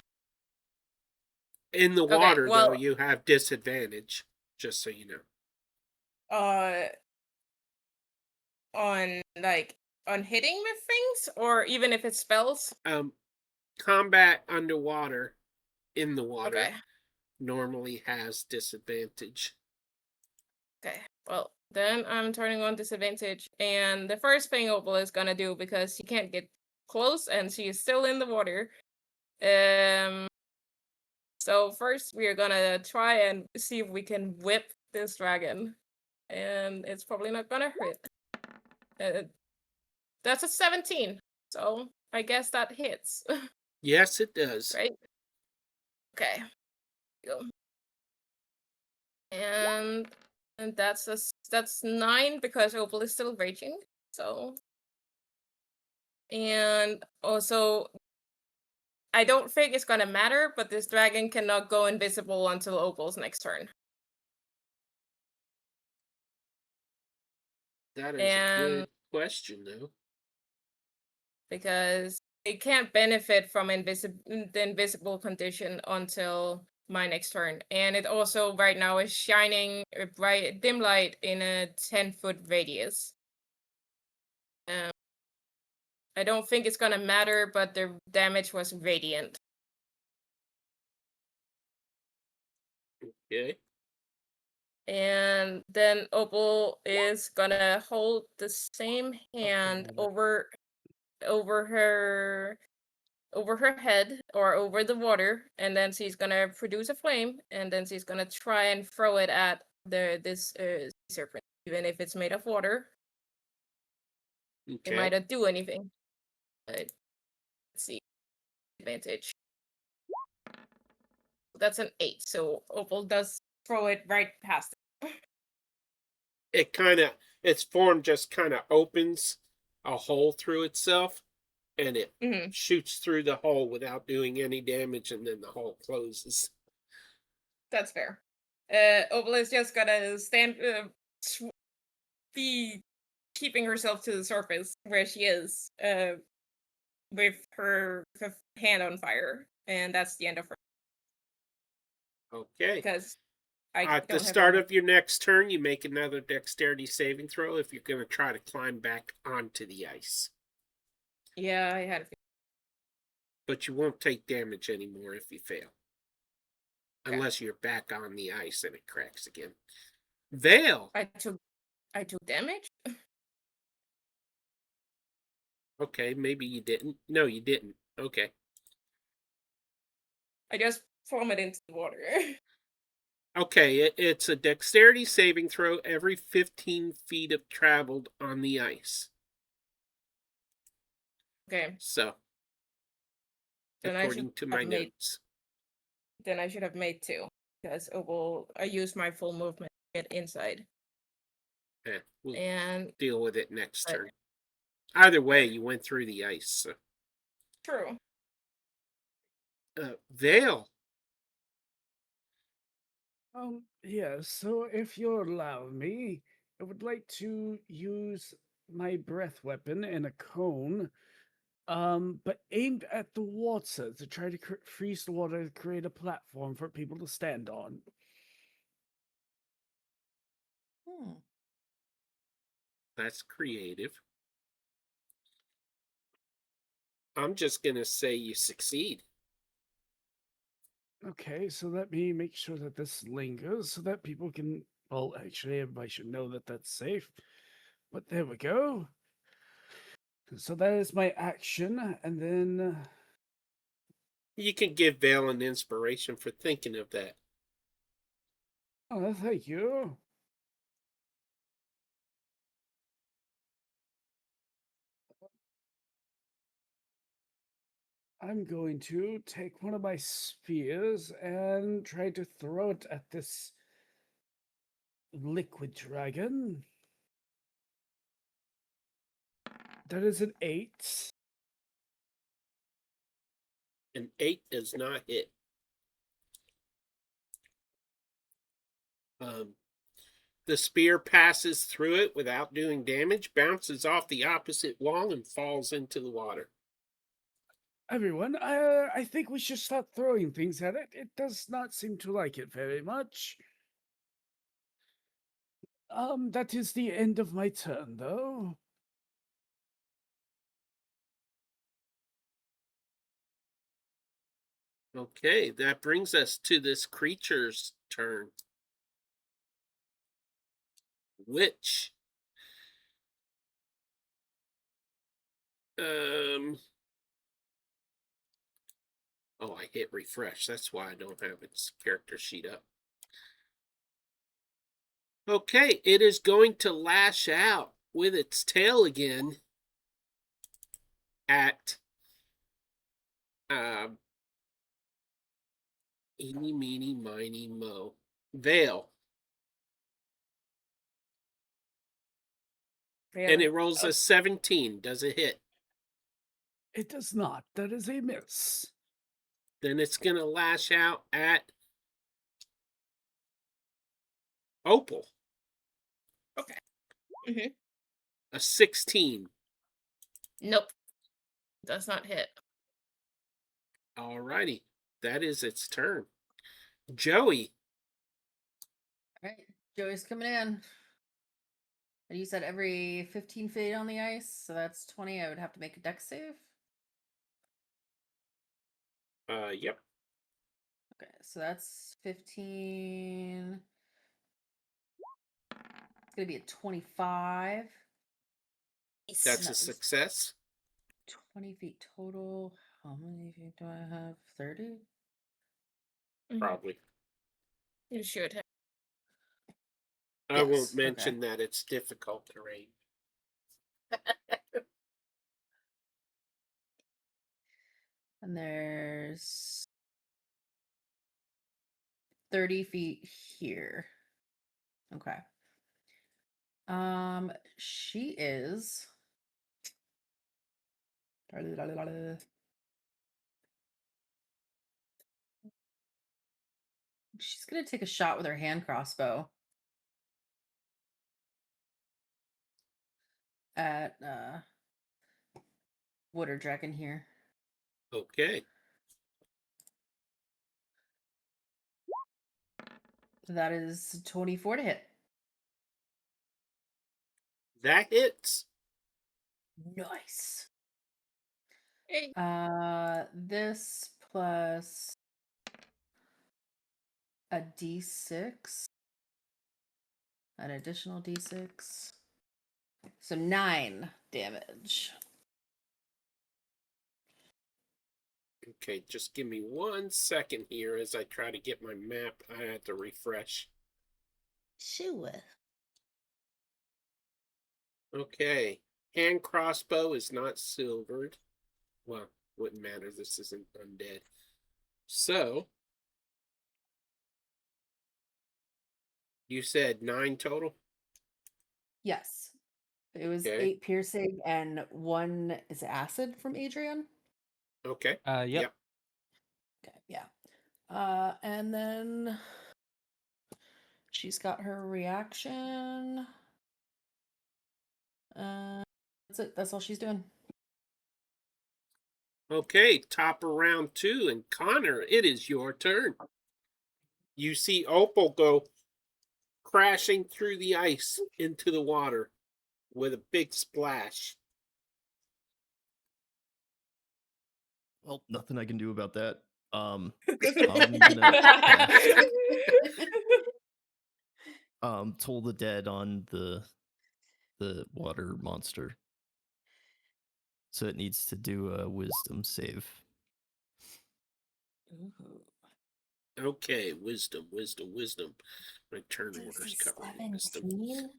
in the Okay. water, though, Well, you have disadvantage. Just so you know. On on hitting with things, or even if it's spells. Combat underwater, in the water, Okay. normally has disadvantage. Okay. Well, then I'm turning on disadvantage, and the first thing Opal is gonna do, because she can't get close and she is still in the water. So first we are gonna try and see if we can whip this dragon, and it's probably not gonna hit. That's a 17, so I guess that hits, Yes, it does. right? Okay. Go. And that's 9 because Opal is still raging. So, and also I don't think it's gonna matter, but this dragon cannot go invisible until Opal's next turn. That is a And good question, though. because it can't benefit from the invisible condition until my next turn. And it also right now is shining a bright dim light in a 10-foot radius. I don't think it's gonna matter, but the damage was radiant. Okay. And then Opal is gonna hold the same hand over her head or over the water, and then she's gonna produce a flame, and then she's gonna try and throw it at this serpent, even if it's made of water. It Okay. might not do anything. Let's see, advantage. That's an 8, so Opal does throw it right past it. Its form just kind of opens a hole through itself, and it Mhm. shoots through the hole without doing any damage, and then the hole closes. That's fair. Opal is just gonna stand, be keeping herself to the surface where she is, with her hand on fire, and that's the end of her. Okay. Because I At the don't have start any- of your next turn, you make another dexterity saving throw if you're going to try to climb back onto the ice. Yeah, I had. But you won't take damage anymore if you fail. Unless you're back on the ice and it cracks again. Vale! I took damage. Okay, maybe you didn't. No, you didn't. Okay. I just plummet into the water. Okay, it's a dexterity saving throw every 15 feet of traveled on the ice. Okay, So, then according to my notes. I should have made 2 because I use my full movement to get inside. We'll And deal with it next but- turn. Either way, you went through the ice. So. true. Vale. Yeah, so if you'll allow me, I would like to use my breath weapon in a cone, but aimed at the water to try to freeze the water to create a platform for people to stand on. Hmm. That's creative. I'm just going to say you succeed. Okay, so let me make sure that this lingers so that people can. Well, actually, everybody should know that that's safe. But there we go. So that is my action, and then. You can give Vale an inspiration for thinking of that. Oh, thank you. I'm going to take one of my spears and try to throw it at this liquid dragon. That is an 8. An 8 does not hit. The spear passes through it without doing damage, bounces off the opposite wall, and falls into the water. Everyone, I think we should start throwing things at it. It does not seem to like it very much. That is the end of my turn, though. Okay, that brings us to this creature's turn. Which oh, I hit refresh. That's why I don't have its character sheet up. Okay, it is going to lash out with its tail again at eeny, meeny, miny, mo. Vale. And it rolls a 17. Does it hit? It does not. That is a miss. Then it's going to lash out at Opal. Okay. Mm-hmm. A 16. Nope. Does not hit. Alrighty. That is its turn. Joey. All right, Joey's coming in. And you said every 15 feet on the ice, so that's 20. I would have to make a dex save. Yep. Okay, so that's 15. It's gonna be a 25. That's And a that was success. 20 feet total. How many feet do I have? 30? Probably. You should have. I won't Yes, mention that it's difficult terrain. And there's 30 feet here. Okay. She is. She's gonna take a shot with her hand crossbow at Water Dragon here. Okay. That is 24 to hit. That hits. Nice. Hey. This plus a d6, an additional d6, so 9 damage. Okay, just give me 1 second here as I try to get my map. I had to refresh. Sure. Okay, hand crossbow is not silvered. Well, wouldn't matter. This isn't undead. So, you said 9 total? Yes. It was Okay. 8 piercing and 1 is acid from Adrian. Okay. Yep. Yep. Okay, yeah. And then she's got her reaction. That's it. That's all she's doing. Okay, top of round 2, and Connor, it is your turn. You see Opal go crashing through the ice into the water with a big splash. Well, nothing I can do about that. I'm gonna cast Toll the Dead on the water monster. So it needs to do a wisdom save. Ooh. Okay, wisdom. My turn order's DC covering wisdom. 17.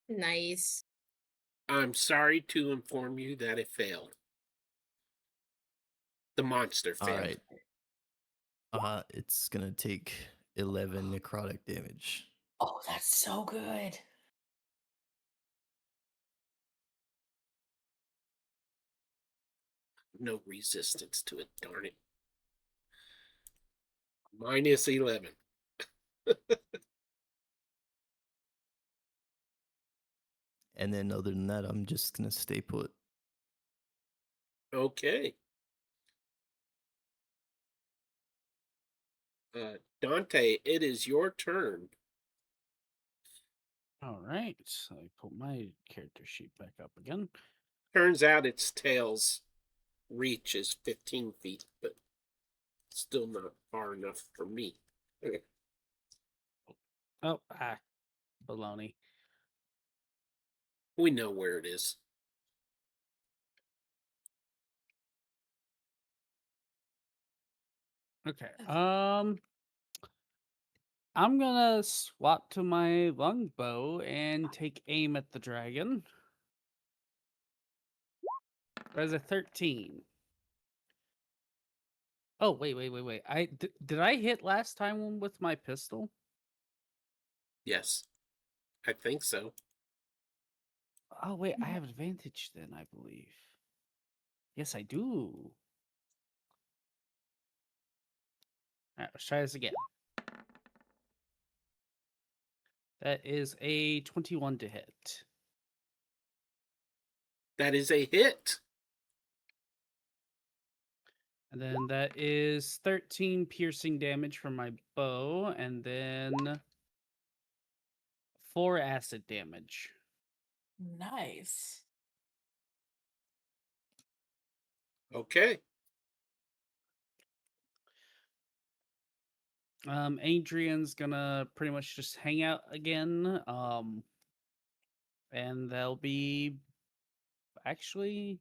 Nice. I'm sorry to inform you that it failed. The monster All failed. right. It's gonna take 11 necrotic damage. Oh, that's so good. No resistance to it, darn it. Minus 11. And then other than that, I'm just gonna stay put. Okay. Dante, it is your turn. All right. So I pull my character sheet back up again. Turns out its tail's reach is 15 feet, but still not far enough for me. Okay. Oh, baloney. We know where it is. Okay. I'm gonna swap to my longbow and take aim at the dragon. There's a 13. Oh, wait. Did I hit last time with my pistol? Yes, I think so. Oh, wait, I have advantage then, I believe. Yes, I do. All right, let's try this again. That is a 21 to hit. That is a hit. And then that is 13 piercing damage from my bow, and then 4 acid damage. Nice. Okay. Adrian's gonna pretty much just hang out again. And they'll be actually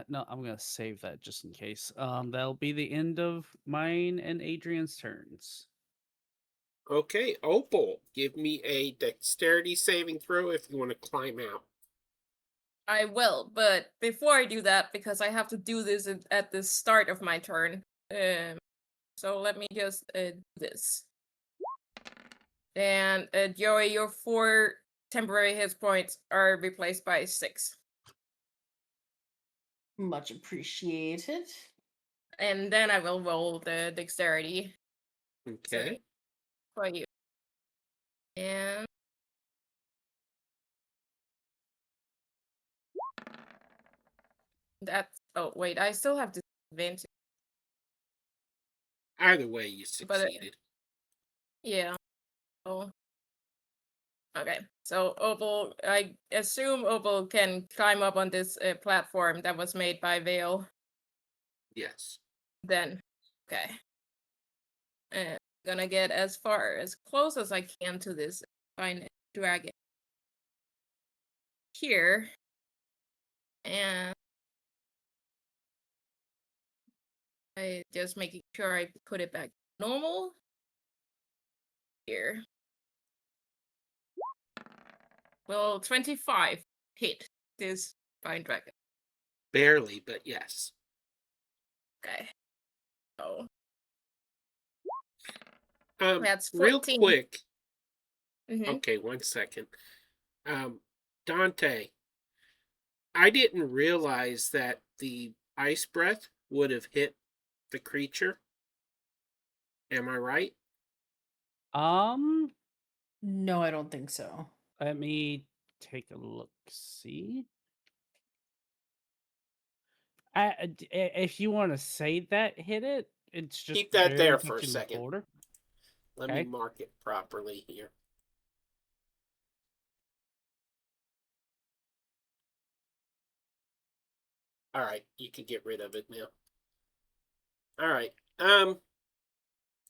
no, I'm gonna save that just in case. That'll be the end of mine and Adrian's turns. Okay, Opal, give me a dexterity saving throw if you want to climb out. I will, but before I do that, because I have to do this at the start of my turn, so let me just do this. And Joey, your 4 temporary hit points are replaced by 6. Much appreciated. And then I will roll the dexterity Okay. for you. And that's, oh wait, I still have disadvantage. Either way, you But succeeded. yeah. Oh. Okay. So Opal, I assume Opal can climb up on this platform that was made by Vale. Yes. Then, okay. And I'm gonna get as close as I can to this fine dragon here. And I just making sure I put it back normal. Here. Well, 25 hit this Vine Dragon. Barely, but yes. Okay. Oh. That's That's real 14. quick. Mm-hmm. Okay, 1 second. Dante, I didn't realize that the ice breath would have hit the creature. Am I right? No, I don't think so. Let me take a look. See, if you want to say that hit it, it's just Keep that there barely for a touching the second. border. Let me Okay. mark it properly here. All right, you can get rid of it now. All right.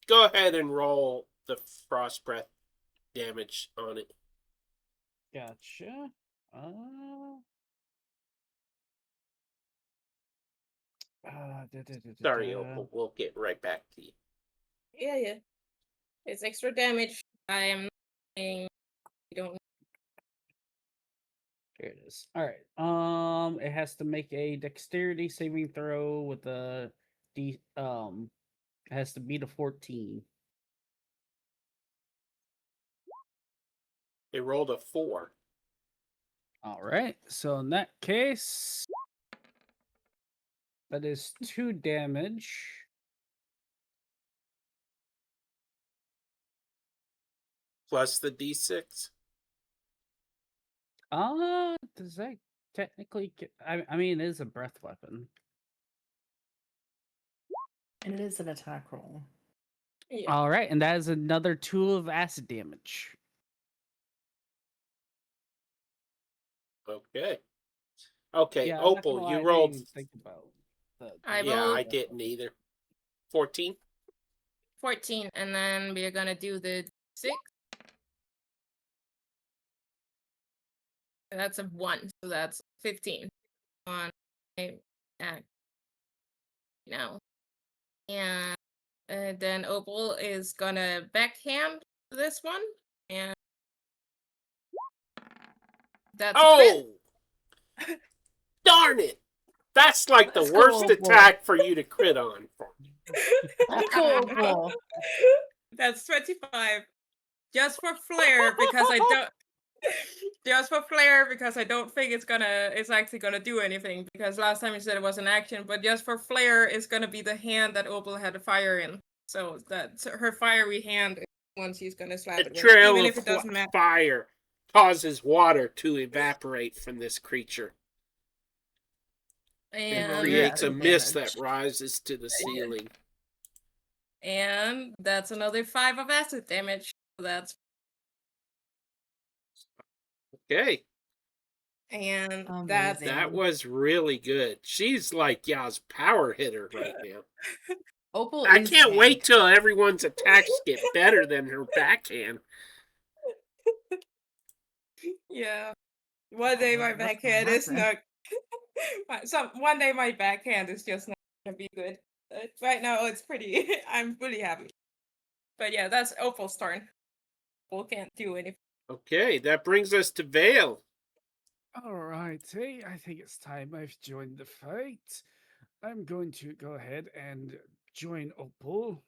Go ahead and roll the frost breath damage on it. Gotcha. Sorry, Opal. We'll get right back to you. Yeah. It's extra damage. I am saying you don't. Here it is. All right. It has to make a dexterity saving throw with a d. It has to beat a 14. It rolled a 4. All right. So in that case, that is 2 damage. Plus the d6. Does that technically get? I mean, it is a breath weapon. And it is an attack roll. Yeah. All right, and that is another 2 of acid damage. Okay. Okay, Yeah, I'm not Opal, gonna lie, you I didn't rolled. even think about the I Yeah, rolled I didn't either. 14. 14, and then we're gonna do the 6. That's a 1, so that's 15 on my act now. And then Opal is gonna backhand this one, and that's a crit. Oh! Darn it! That's like the Let's go, worst Opal. attack for you to crit on. Let's go, Opal. That's 25. Just for flair, because I don't. Just for flair, because I don't think it's actually gonna do anything. Because last time you said it was an action, but just for flair, it's gonna be the hand that Opal had the fire in. So that's her fiery hand. Is the one she's gonna slap A it with, trail even of if it doesn't matter. fire causes water to evaporate from this creature. It And creates a acid mist damage. that rises to the ceiling. and that's another 5 of acid damage. So that's Okay, and Amazing. that was really good. She's like y'all's power hitter right now. Opal I is can't wait tanked. till everyone's attacks get better than her backhand. yeah. One day my That's gonna backhand is happen. not. One day my backhand is just not gonna be good. Right now it's pretty. I'm really happy. But yeah, that's Opal's turn. Opal can't do anything. Okay, that brings us to Vale. Alrighty, I think it's time I've joined the fight. I'm going to go ahead and join Opal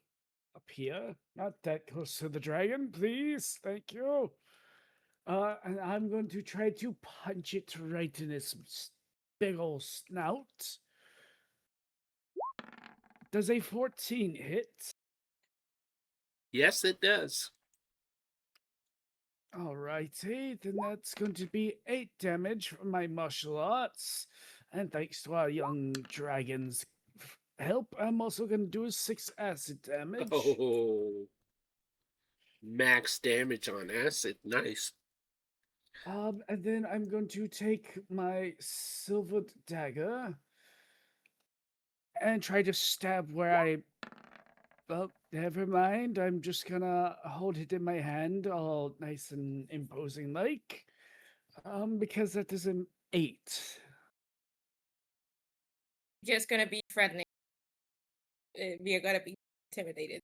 up here. Not that close to the dragon, please. Thank you. And I'm going to try to punch it right in its big ol' snout. Does a 14 hit? Yes, it does. Alrighty, then that's going to be 8 damage from my martial arts. And thanks to our young dragon's help, I'm also going to do 6 acid damage. Oh, max damage on acid. Nice. And then I'm going to take my silvered dagger and try to stab where I. Well, never mind. I'm just gonna hold it in my hand, all nice and imposing like. Because that is an 8. Just gonna be threatening. we are gonna be intimidated.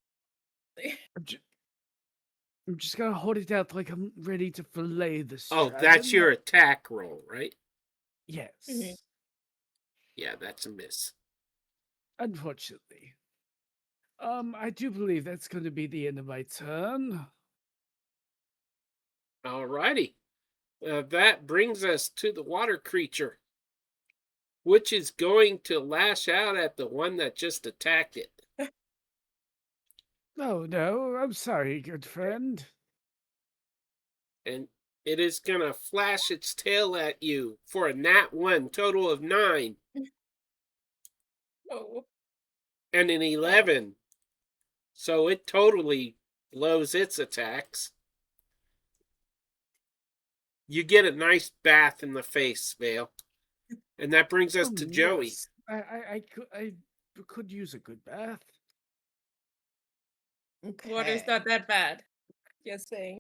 I'm just gonna hold it out like I'm ready to fillet this Oh, dragon. that's your attack roll, right? Yes. Mhm. Yeah, that's a miss. Unfortunately. I do believe that's going to be the end of my turn. Alrighty. That brings us to the water creature, which is going to lash out at the one that just attacked it. Oh no, I'm sorry, good friend. And it is going to flash its tail at you for a nat 1, total of 9, Oh. and an 11. So it totally blows its attacks. You get a nice bath in the face, Vale. And that brings us to Joey. Yes. I could use a good bath. Okay. Water's not that bad. Just saying.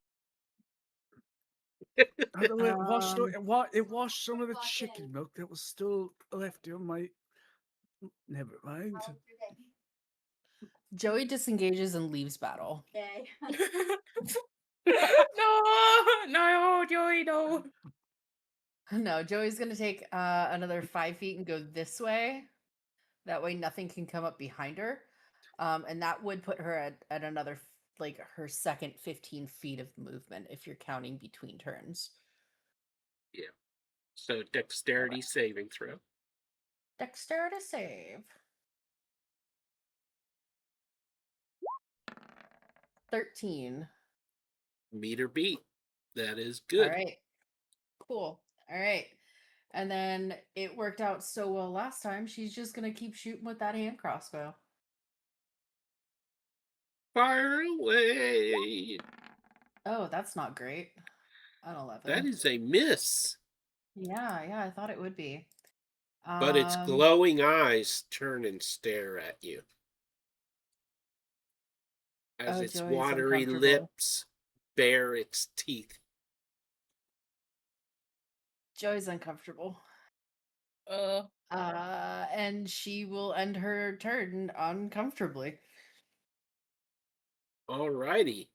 Although Um, it washed some of the chicken milk that was still left on my. Never mind. Joey disengages and leaves battle. No, Joey, no. No, Joey's gonna take another 5 feet and go this way. That way, nothing can come up behind her, and that would put her at another like her second 15 feet of movement if you're counting between turns. Yeah. So dexterity saving throw. Dexterity save. 13. Meter beat. That is All good. right. Cool. All right. And then it worked out so well last time, she's just going to keep shooting with that hand crossbow. Fire away. Oh, that's not great. An 11. That is a miss. Yeah, I thought it would be. But its glowing eyes turn and stare at you. As its Joey's watery uncomfortable. lips bare its teeth. Joey's uncomfortable. Uh, And she will end her turn uncomfortably. Alrighty.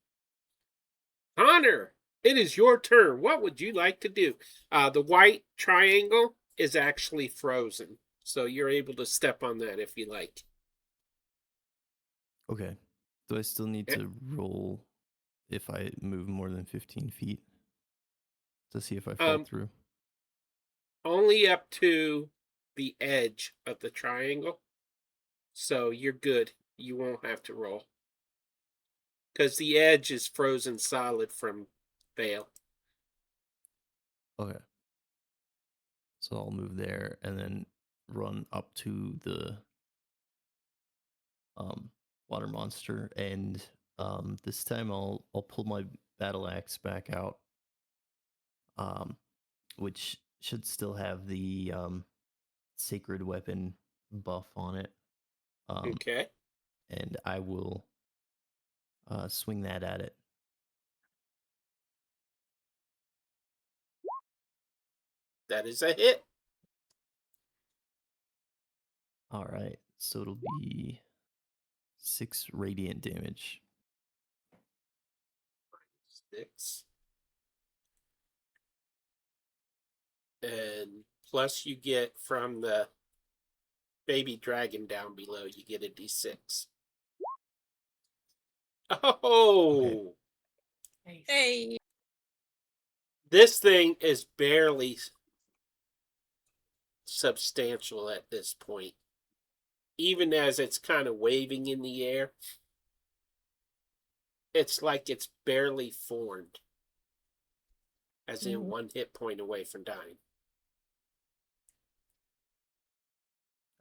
Connor, it is your turn. What would you like to do? The white triangle is actually frozen. So you're able to step on that if you like. Okay. Do I still need Yeah. to roll if I move more than 15 feet to see if I fall through? Only up to the edge of the triangle. So you're good. You won't have to roll. Because the edge is frozen solid from Vale. Okay. So I'll move there and then run up to the water monster, and this time I'll pull my battle axe back out, which should still have the sacred weapon buff on it. Okay. And I will swing that at it. That is a hit. All right, so it'll be 6 radiant damage. 6. And plus you get from the baby dragon down below, you get a d6. Oh! Okay. hey. This thing is barely substantial at this point. Even as it's kind of waving in the air, it's like it's barely formed. As in 1 hit point away from dying.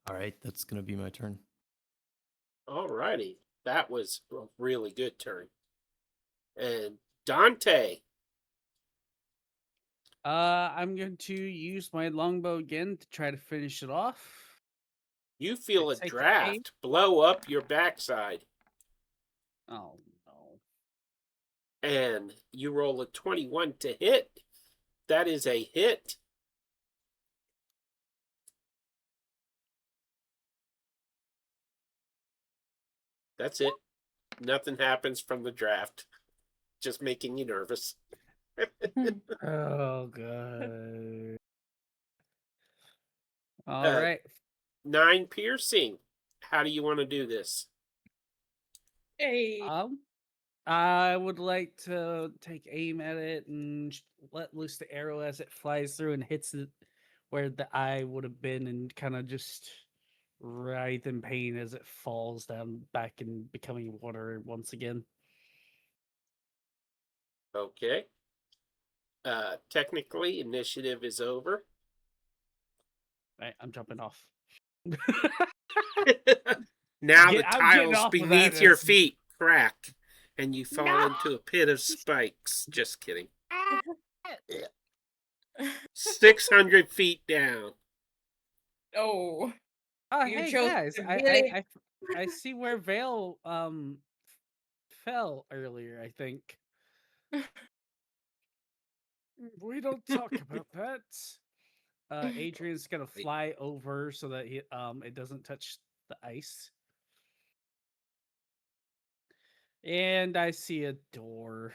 All right, that's going to be my turn. Alrighty. That was a really good turn. And Dante. I'm going to use my longbow again to try to finish it off. You feel a Take the draft blow up your backside. Oh no. And you roll a 21 to hit. That is a hit. That's it. Nothing happens from the draft. Just making you nervous. Oh, god. All Uh, right. 9 piercing. How do you want to do this? Hey. I would like to take aim at it and let loose the arrow as it flies through and hits it where the eye would have been, and kind of just writhe in pain as it falls down back and becoming water once again. Okay. Technically, initiative is over. Right, I'm jumping off. Now the I'm getting tiles off of that. beneath your It's- feet crack, and you fall No! into a pit of spikes. Just kidding. 600 feet down. Oh. Oh, You hey chose guys, to I, really- I I I see where Vale fell earlier, I think. We don't talk about that. Adrian's gonna fly over so that it doesn't touch the ice. And I see a door.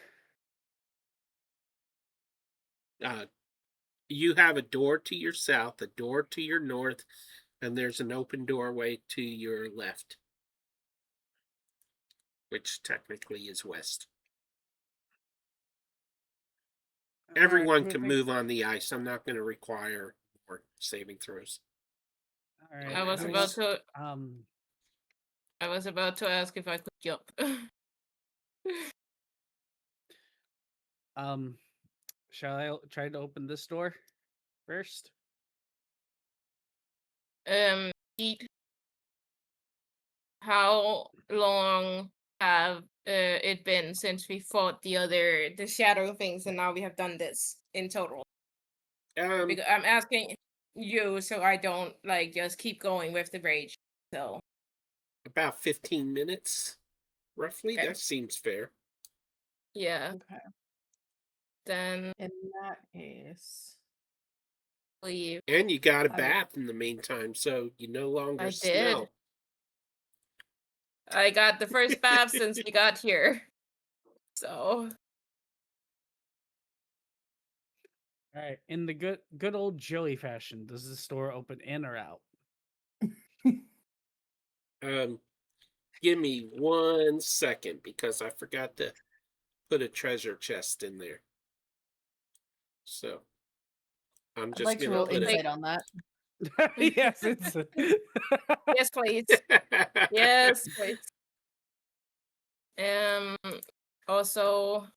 You have a door to your south, a door to your north, and there's an open doorway to your left, which technically is west. Everyone can move on the ice. I'm not going to require more saving throws. All right. I was Nice. about to Um, I was about to ask if I could jump. shall I try to open this door first? Pete, how long have it been since we fought the shadow things, and now we have done this in total? Because I'm asking you so I don't like just keep going with the rage. So About 15 minutes, roughly. Okay. That seems fair. yeah, Okay. then In that case, leave. And you got a I- bath in the meantime, so you no longer I did. smell. I got the first bath since we got here. So All right. In the good old Joey fashion, does this door open in or out? Give me 1 second because I forgot to put a treasure chest in there. So I'm I'd just like to gonna roll put insight on that. Yes, it's. yes, please. it. Yes, please. Also,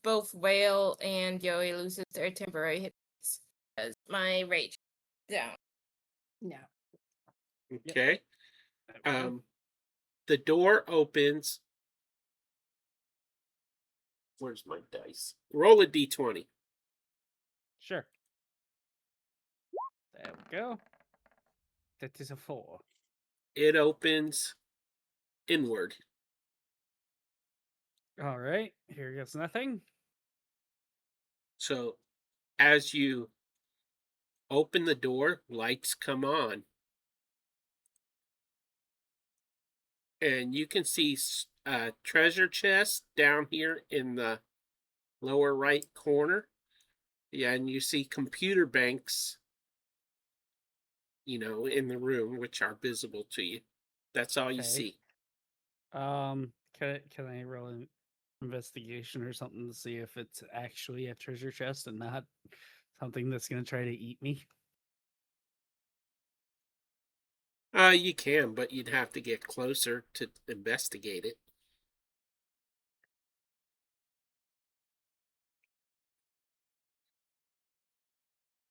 both Whale and Joey loses their temporary hits as my rage down. Yeah. Okay. The door opens. Where's my dice? Roll a d20. Sure. There we go. That is a 4. It opens inward. All right. Here goes nothing. So as you open the door, lights come on. And you can see a treasure chest down here in the lower right corner. Yeah, and you see computer banks, in the room, which are visible to you. That's all you Okay. see. Can I roll an investigation or something to see if it's actually a treasure chest and not something that's gonna try to eat me? You can, but you'd have to get closer to investigate it.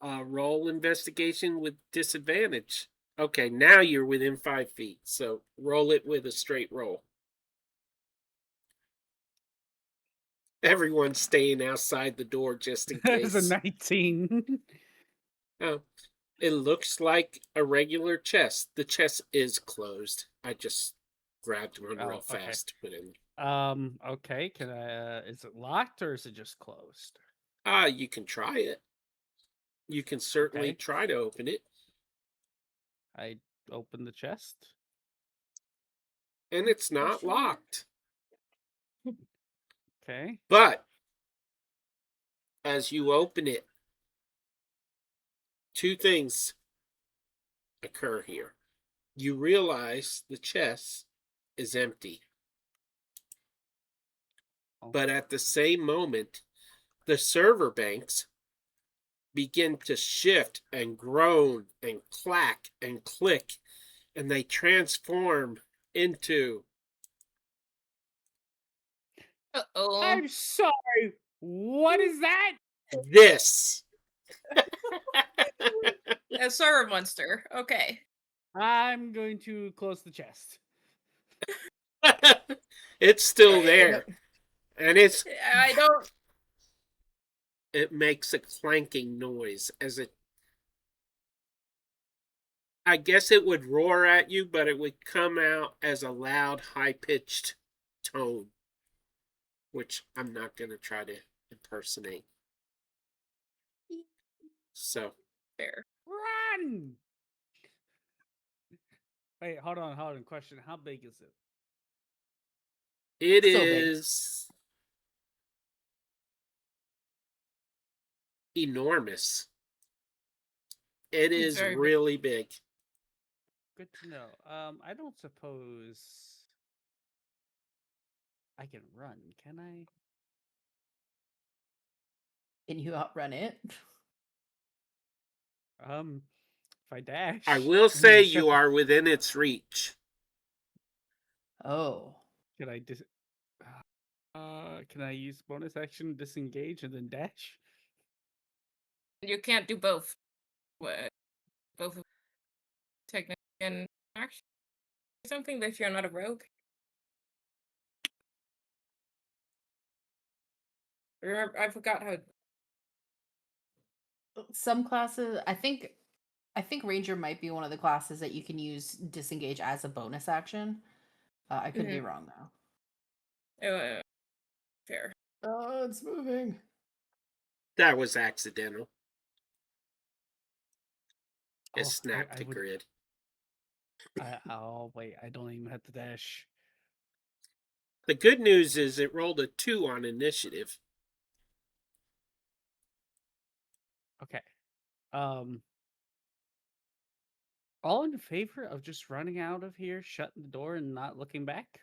Roll investigation with disadvantage. Okay, now you're within 5 feet, so roll it with a straight roll. Everyone's staying outside the door just in It's a case. 19. Oh, it looks like a regular chest. The chest is closed. I just grabbed one real Oh, okay. fast to put in. Okay. Can I? Is it locked or is it just closed? You can try it. You can certainly Okay. try to open it. I open the chest. and it's not Sure. locked. Okay. But as you open it, two things occur here. You realize the chest is empty. Oh. But at the same moment, the server banks begin to shift and groan and clack and click, and they transform into Uh-oh. I'm sorry. What is that? this. A server monster. Okay. I'm going to close the chest. It's still No. there. And I don't. it makes a clanking noise as it, I guess it would roar at you, but it would come out as a loud, high-pitched tone, which I'm not going to try to impersonate. So, Fair. Run! Wait, hold on. Question: how big is it? it So big. is enormous. It It's is very big. really big. Good to know. I don't suppose I can run, can I? Can you outrun it? If I dash. I will mean, say shut you the- are within its reach. Oh. Can I can I use bonus action, disengage, and then dash? You can't do both. What? Both of technique and action. Something that you're not a rogue. Remember, I forgot how. Some classes, I think Ranger might be one of the classes that you can use disengage as a bonus action. I could be wrong though. Fair. Oh, it's moving. That was accidental. It Oh, snapped I the would- grid. Oh wait, I don't even have to dash. The good news is it rolled a 2 on initiative. Okay. All in favor of just running out of here, shutting the door, and not looking back?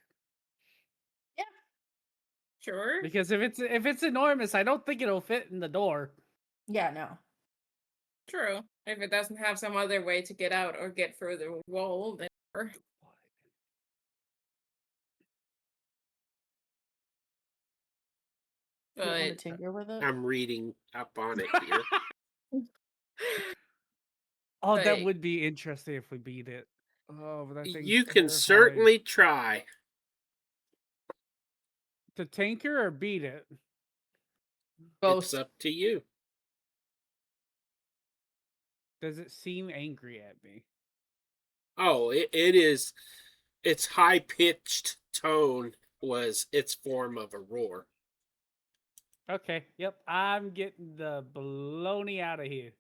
Sure. Because if it's enormous, I don't think it'll fit in the door. Yeah, no. True. If it doesn't have some other way to get out or get through the wall, then. Do you want But to tinker with it? I'm reading up on it here. Oh, that Like- would be interesting if we beat it. Oh, but that thing's You can terrifying. certainly try. To tinker or beat it. Both. It's up to you. Does it seem angry at me? Oh, it is. Its high pitched tone was its form of a roar. Okay, yep. I'm getting the baloney out of here.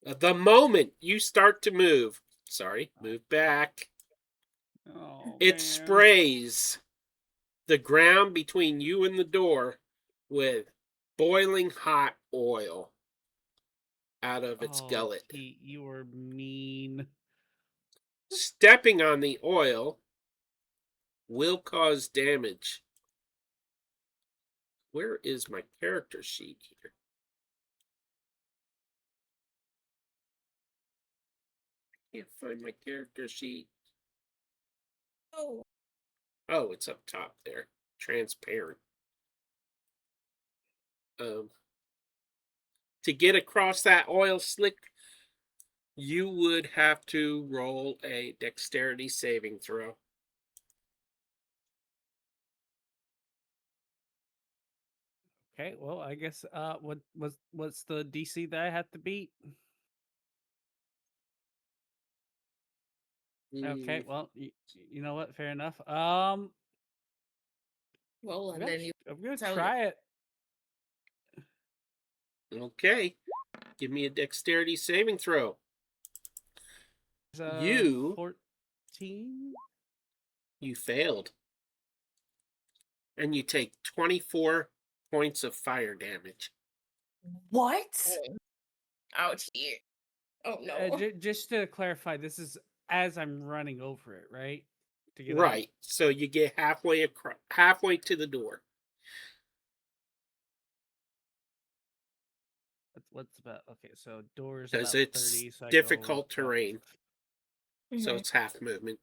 The moment you start to move, move back, Oh, it man. sprays the ground between you and the door with boiling hot oil out of its Oh, gullet. Pete, you were mean. Stepping on the oil will cause damage. Where is my character sheet here? Can't find my character sheet. Oh. Oh, it's up top there. Transparent. To get across that oil slick, you would have to roll a dexterity saving throw. Okay, well, I guess what's the DC that I have to beat? Okay, well, you know what? Fair enough. Well, I'm and gonna, then you. I'm gonna tell you. try it. Okay. Give me a dexterity saving throw. It's, You 14. You failed. And you take 24 points of fire damage. What? Ouch. Oh no. Just to clarify, this is as I'm running over it, right? To get out? Right. So you get halfway to the door. What's about okay? So doors Because about it's 30. So I difficult go terrain. So Mhm. it's half movement.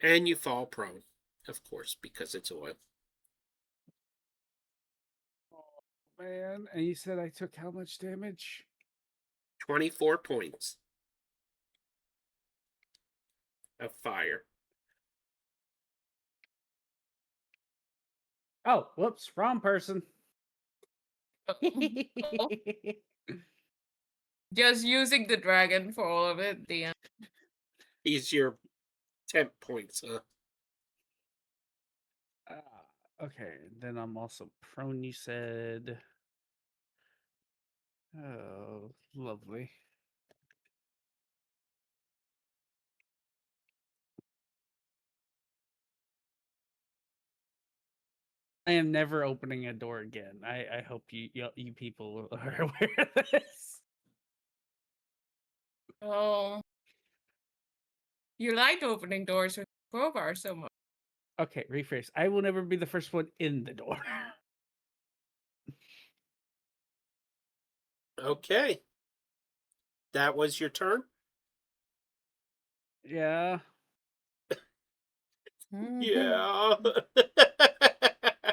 And you fall prone, of course, because it's oil. Man, and you said I took how much damage? 24 points of fire. Oh, whoops, wrong person. Just using the dragon for all of it. The He's your temp points, huh? Okay, then I'm also prone. You said. Oh, lovely. I am never opening a door again. I hope you people are aware of this. Oh. You liked opening doors with crowbar so much. Okay, rephrase. I will never be the first one in the door. Okay. That was your turn? Yeah. Yeah.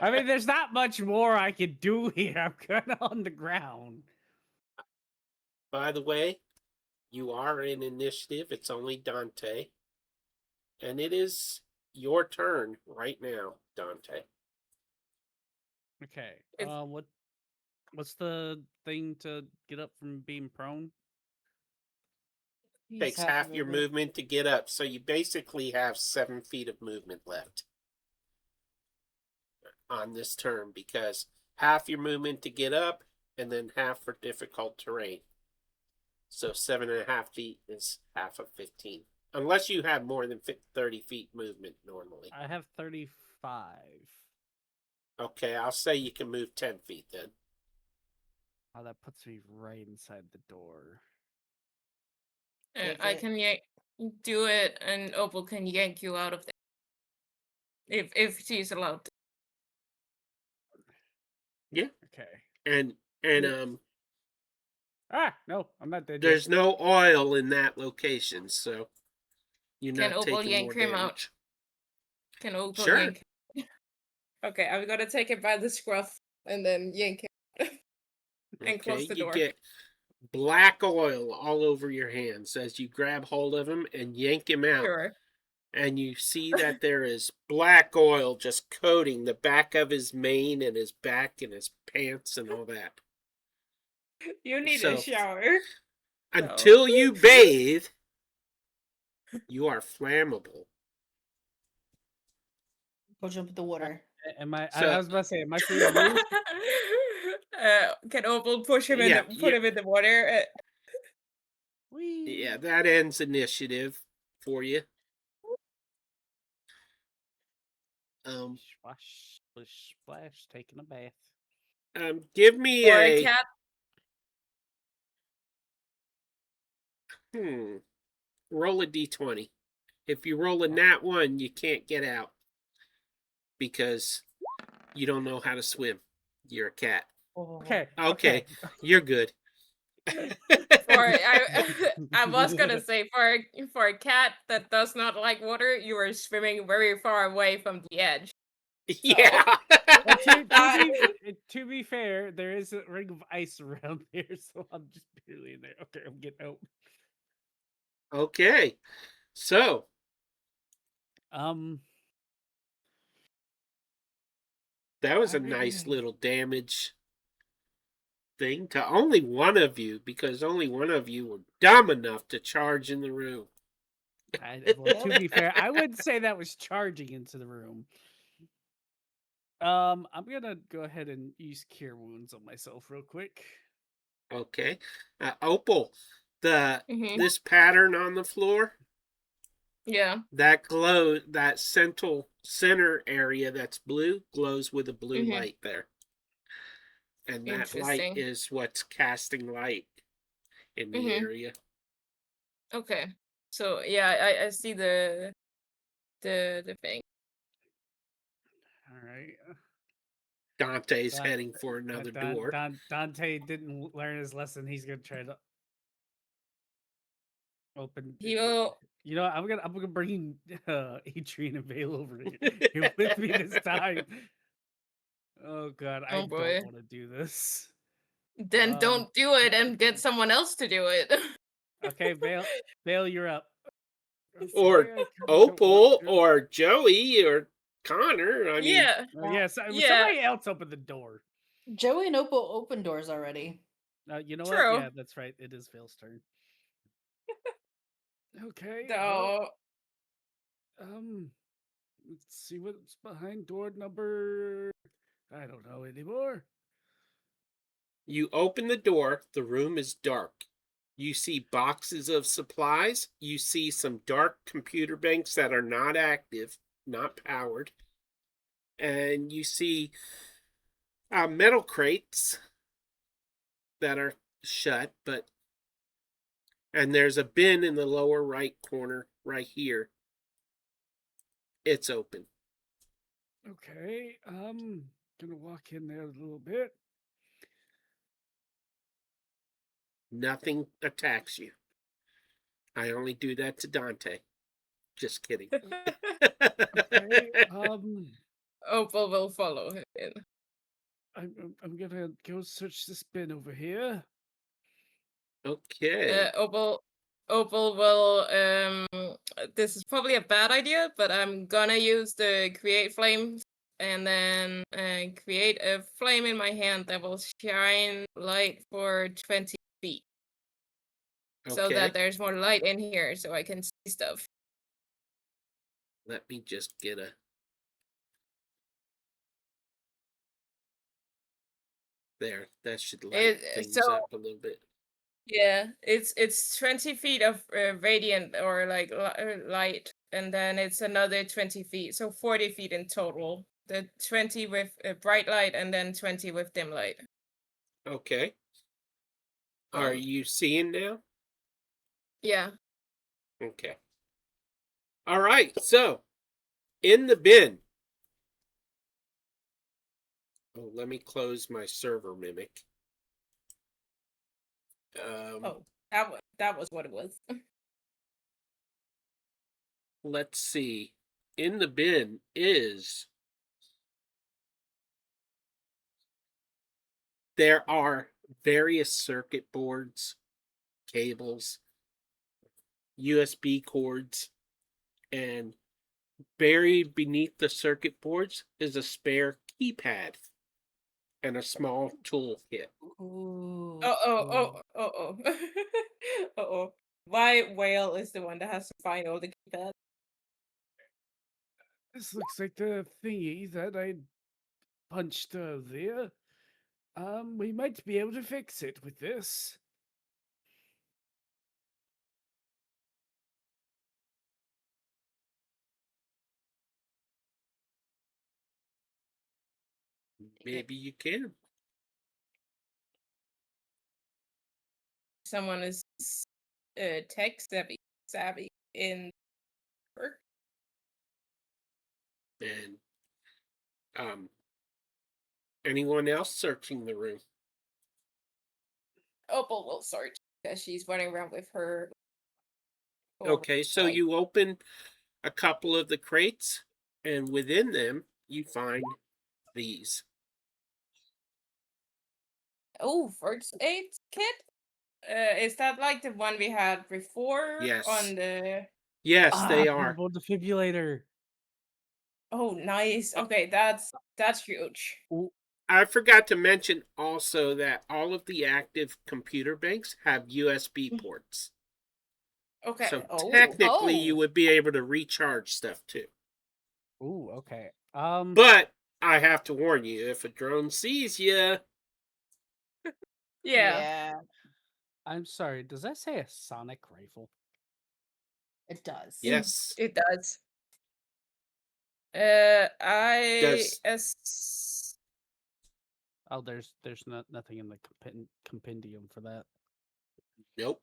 I mean, there's not much more I can do here. I'm kind of on the ground. By the way, you are in initiative. It's only Dante. And it is your turn right now, Dante. Okay. It's- What's the thing to get up from being prone? Takes half your movement to get up, so you basically have 7 feet of movement left on this turn because half your movement to get up and then half for difficult terrain. So 7.5 feet is half of 15. Unless you have more than 30 feet movement normally. I have 35. Okay, I'll say you can move 10 feet then. Oh, that puts me right inside the door. I can do it, and Opal can yank you out of there. If she's allowed to. Yeah. Okay. And No, I'm not dead there's yet. no oil in that location, so you're Can not Opal taking yank more him out? damage. Can Opal Sure. yank him? Okay, I'm gonna take him by the scruff and then yank him. And close Okay, the you door. get black oil all over your hands as you grab hold of him and yank him out. Sure. And you see that there is black oil just coating the back of his mane and his back and his pants and all that. You need So, a shower. Until you bathe, you are flammable. Go jump in the water. I was about to say, am I free to move? Can Opal push him Yeah, put him in the water? Whee! Yeah, that ends initiative for you. Splash, splish, splash, taking a bath. Give me Or a cat? roll a d20. If you roll a nat 1, you can't get out because you don't know how to swim. You're a cat. Okay. Okay, you're good. I was gonna say for a cat that does not like water, you are swimming very far away from the edge. Yeah. Well, to be fair, there is a ring of ice around here, so I'm just barely in there. Okay, I'm getting out. Okay, so that was a nice little damage thing to only one of you because only one of you were dumb enough to charge in the room. Well, to be fair, I wouldn't say that was charging into the room. I'm gonna go ahead and use Cure Wounds on myself real quick. Okay, Opal, Mhm. this pattern on the floor, Yeah. That center area that's blue glows with a blue Mm-hmm. light there. And that light Interesting. is what's casting light in the Mm-hmm. area. Okay. So yeah, I see the thing. All right. Dante's Glad heading for another door. Dante didn't learn his lesson. He's gonna try to open. He will. You know, I'm gonna bring Adrian and Vale over here with me this time. Oh God, I Oh boy. don't want to do this. Then don't do it and get someone else to do it. Okay, Vale, you're up. Or Okay, I kinda don't want Opal to. or Joey or Connor. I mean, Yeah. Yeah, so, Yeah. somebody else open the door. Joey and Opal open doors already. You know what? True. Yeah, that's right. It is Vale's turn. Okay. So Let's see what's behind door number. I don't know anymore. you open the door, the room is dark. You see boxes of supplies. You see some dark computer banks that are not active, not powered. And you see metal crates that are shut, and there's a bin in the lower right corner right here. It's open. Okay. Gonna walk in there a little bit. Nothing attacks you. I only do that to Dante. Just kidding. Okay. Opal will follow him in. I'm gonna go search this bin over here. Okay. Opal will this is probably a bad idea, but I'm gonna use the create flame and then create a flame in my hand that will shine light for 20 feet. So Okay. that there's more light in here so I can see stuff. Let me just get a. There. That should light things up a little bit. Yeah, it's 20 feet of radiant or like light, and then it's another 20 feet, so 40 feet in total. The 20 with bright light and then 20 with dim light. Okay. Are you seeing now? Yeah. Okay. All right. So, in the bin. Oh, let me close my server mimic. Oh, that was what it was. Let's see. In the bin is. There are various circuit boards, cables, USB cords, and buried beneath the circuit boards is a spare keypad and a small toolkit. Ooh. Oh. Uh-oh. Why Whale is the one that has to find all the keypads? This looks like the thingy that I punched earlier. We might be able to fix it with this. Maybe you can. Someone is tech savvy in work. And anyone else searching the room? Opal will search because she's running around with her. Okay, so you open a couple of the crates, and within them you find these. Oh, first aid kit? Is that like the one we had before? Yes. On the. Yes, they are. Portable defibrillator. Oh, nice. Okay, that's huge. Ooh. I forgot to mention also that all of the active computer banks have USB ports. Okay. So technically, you Oh. would be able to recharge stuff too. Ooh, okay. But I have to warn you, if a drone sees you, Yeah. I'm sorry, does that say a sonic rifle? It does. Yes. It does. I Does as Oh, there's nothing in the compendium for that. nope.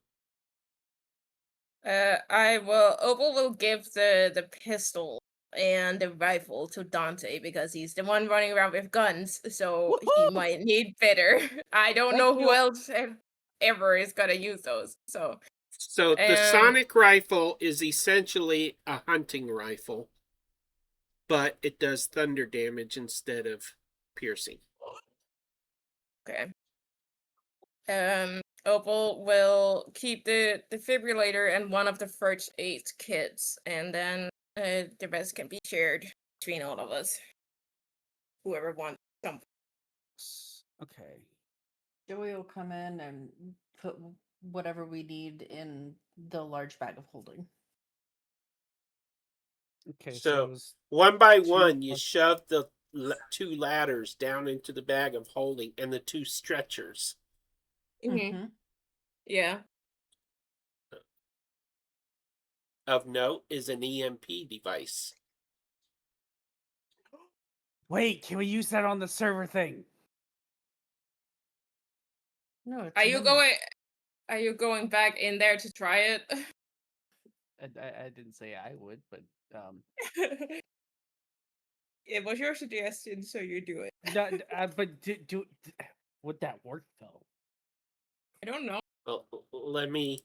Opal will give the pistol and the rifle to Dante because he's the one running around with guns, so he Woohoo! might need better. I don't Thank know who you. else ever is gonna use those. So So the sonic rifle is essentially a hunting rifle, but it does thunder damage instead of piercing. okay. Opal will keep the defibrillator and one of the first aid kits, and then the rest can be shared between all of us. Whoever wants something. Okay. Joey will come in and put whatever we need in the large bag of holding. Okay. So it was one by 2 one, you plus- shove the 2 ladders down into the bag of holding and the 2 stretchers. Mm-hmm. Yeah. Of note is an EMP device. Wait, can we use that on the server thing? No, it's Are you normal. going? Are you going back in there to try it? I didn't say I would, but It was your suggestion, so you do it. but would that work though? I don't know. Well, let me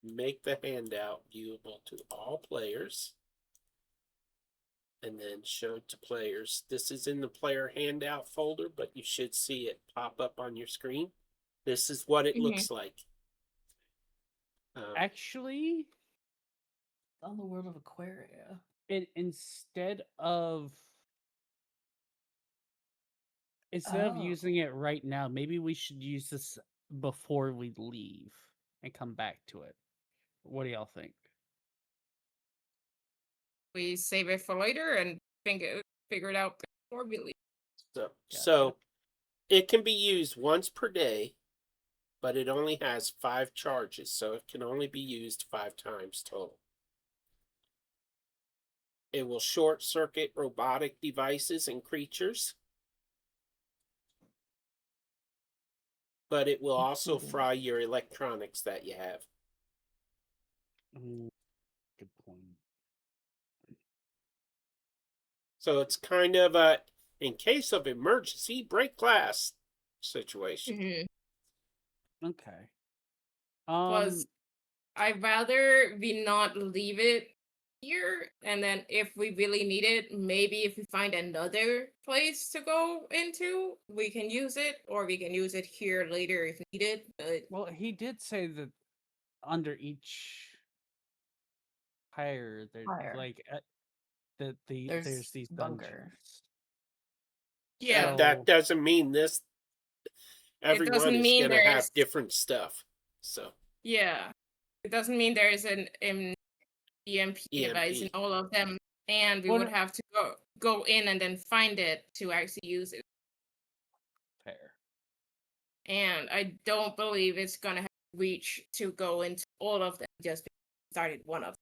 make the handout viewable to all players. And then show to players. This is in the player handout folder, but you should see it pop up on your screen. This is what it looks like. Actually, On the World of Aquaria. instead of using it right now, maybe we should use this before we leave and come back to it. What do y'all think? We save it for later and figure it out before we leave. So it can be used once per day, but it only has 5 charges, so it can only be used 5 times total. It will short circuit robotic devices and creatures, but it will also fry your electronics that you have. Good point. So it's kind of a, in case of emergency, break glass situation. Mm-hmm. Okay. Plus, I'd rather we not leave it here, and then if we really need it, maybe if we find another place to go into, we can use it, or we can use it here later if needed. But well, he did say that under each pyre, there like there's these bunkers. dungeons. yeah, But that doesn't mean this. Everyone doesn't is mean going to have there's- different stuff. So yeah, it doesn't mean there is an EMP device in all of them, and we would have to go in and then find it to actually use it. Fair. And I don't believe it's gonna have reach to go into all of them just because we started one of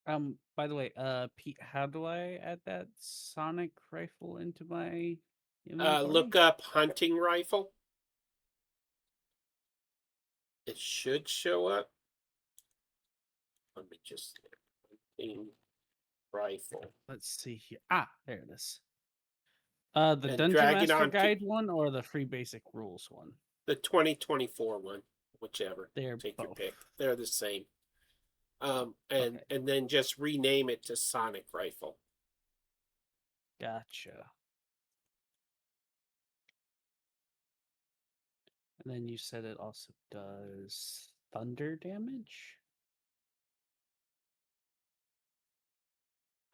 them. By the way, Pete, how do I add that sonic rifle into my inventory? look up hunting rifle. It should show up. Let me just hunting rifle. Let's see here. Ah, there it is. The And Dungeon drag it Master onto- Guide one or the Free Basic Rules one? The 2024 one, whichever. They're Take your both. pick. They're the same. And then just rename it to Sonic Rifle. Gotcha. And then you said it also does thunder damage?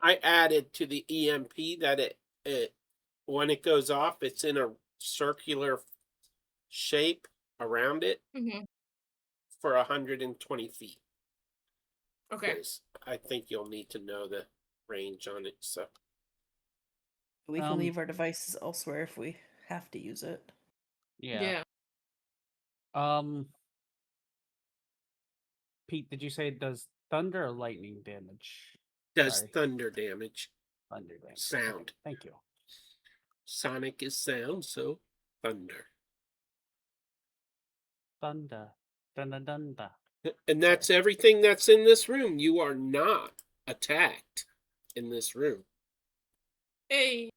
I added to the EMP that it when it goes off, it's in a circular shape around it for 120 feet. Okay. I think you'll need to know the range on it. So We can leave our devices elsewhere if we have to use it. Yeah. Pete, did you say it does thunder or lightning damage? Does Sorry. thunder damage. Thunder damage. Sound. Okay, thank you. Sonic is sound, so thunder. Thunder. Dun dun dun dun. And that's everything that's in this room. You are not attacked in this room. Hey.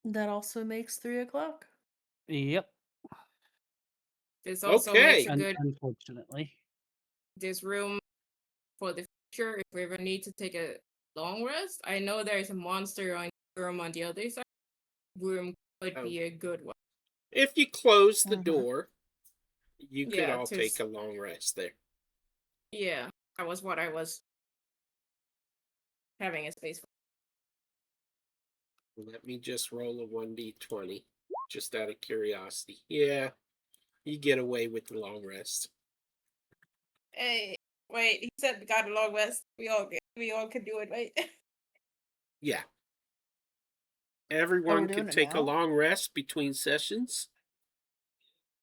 That also makes 3 o'clock. Yep. This also Okay. makes a good Unfortunately. this room for the future if we ever need to take a long rest. I know there's a monster on room on the other side. Room could be a good one. If you close the Mhm. door, you could Yeah, all to take a long rest there. Yeah, that was what I was having a space for. Let me just roll a 1d20, just out of curiosity. Yeah, you get away with the long rest. Hey, wait, he said we got a long rest. We all can do it, right? Yeah. Everyone doing can it take a now? long rest between sessions.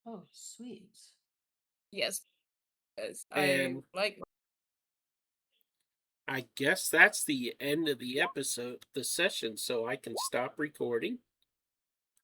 Oh, sweet. Yes. Yes, And I guess that's the end of the episode, the session, so I can stop recording.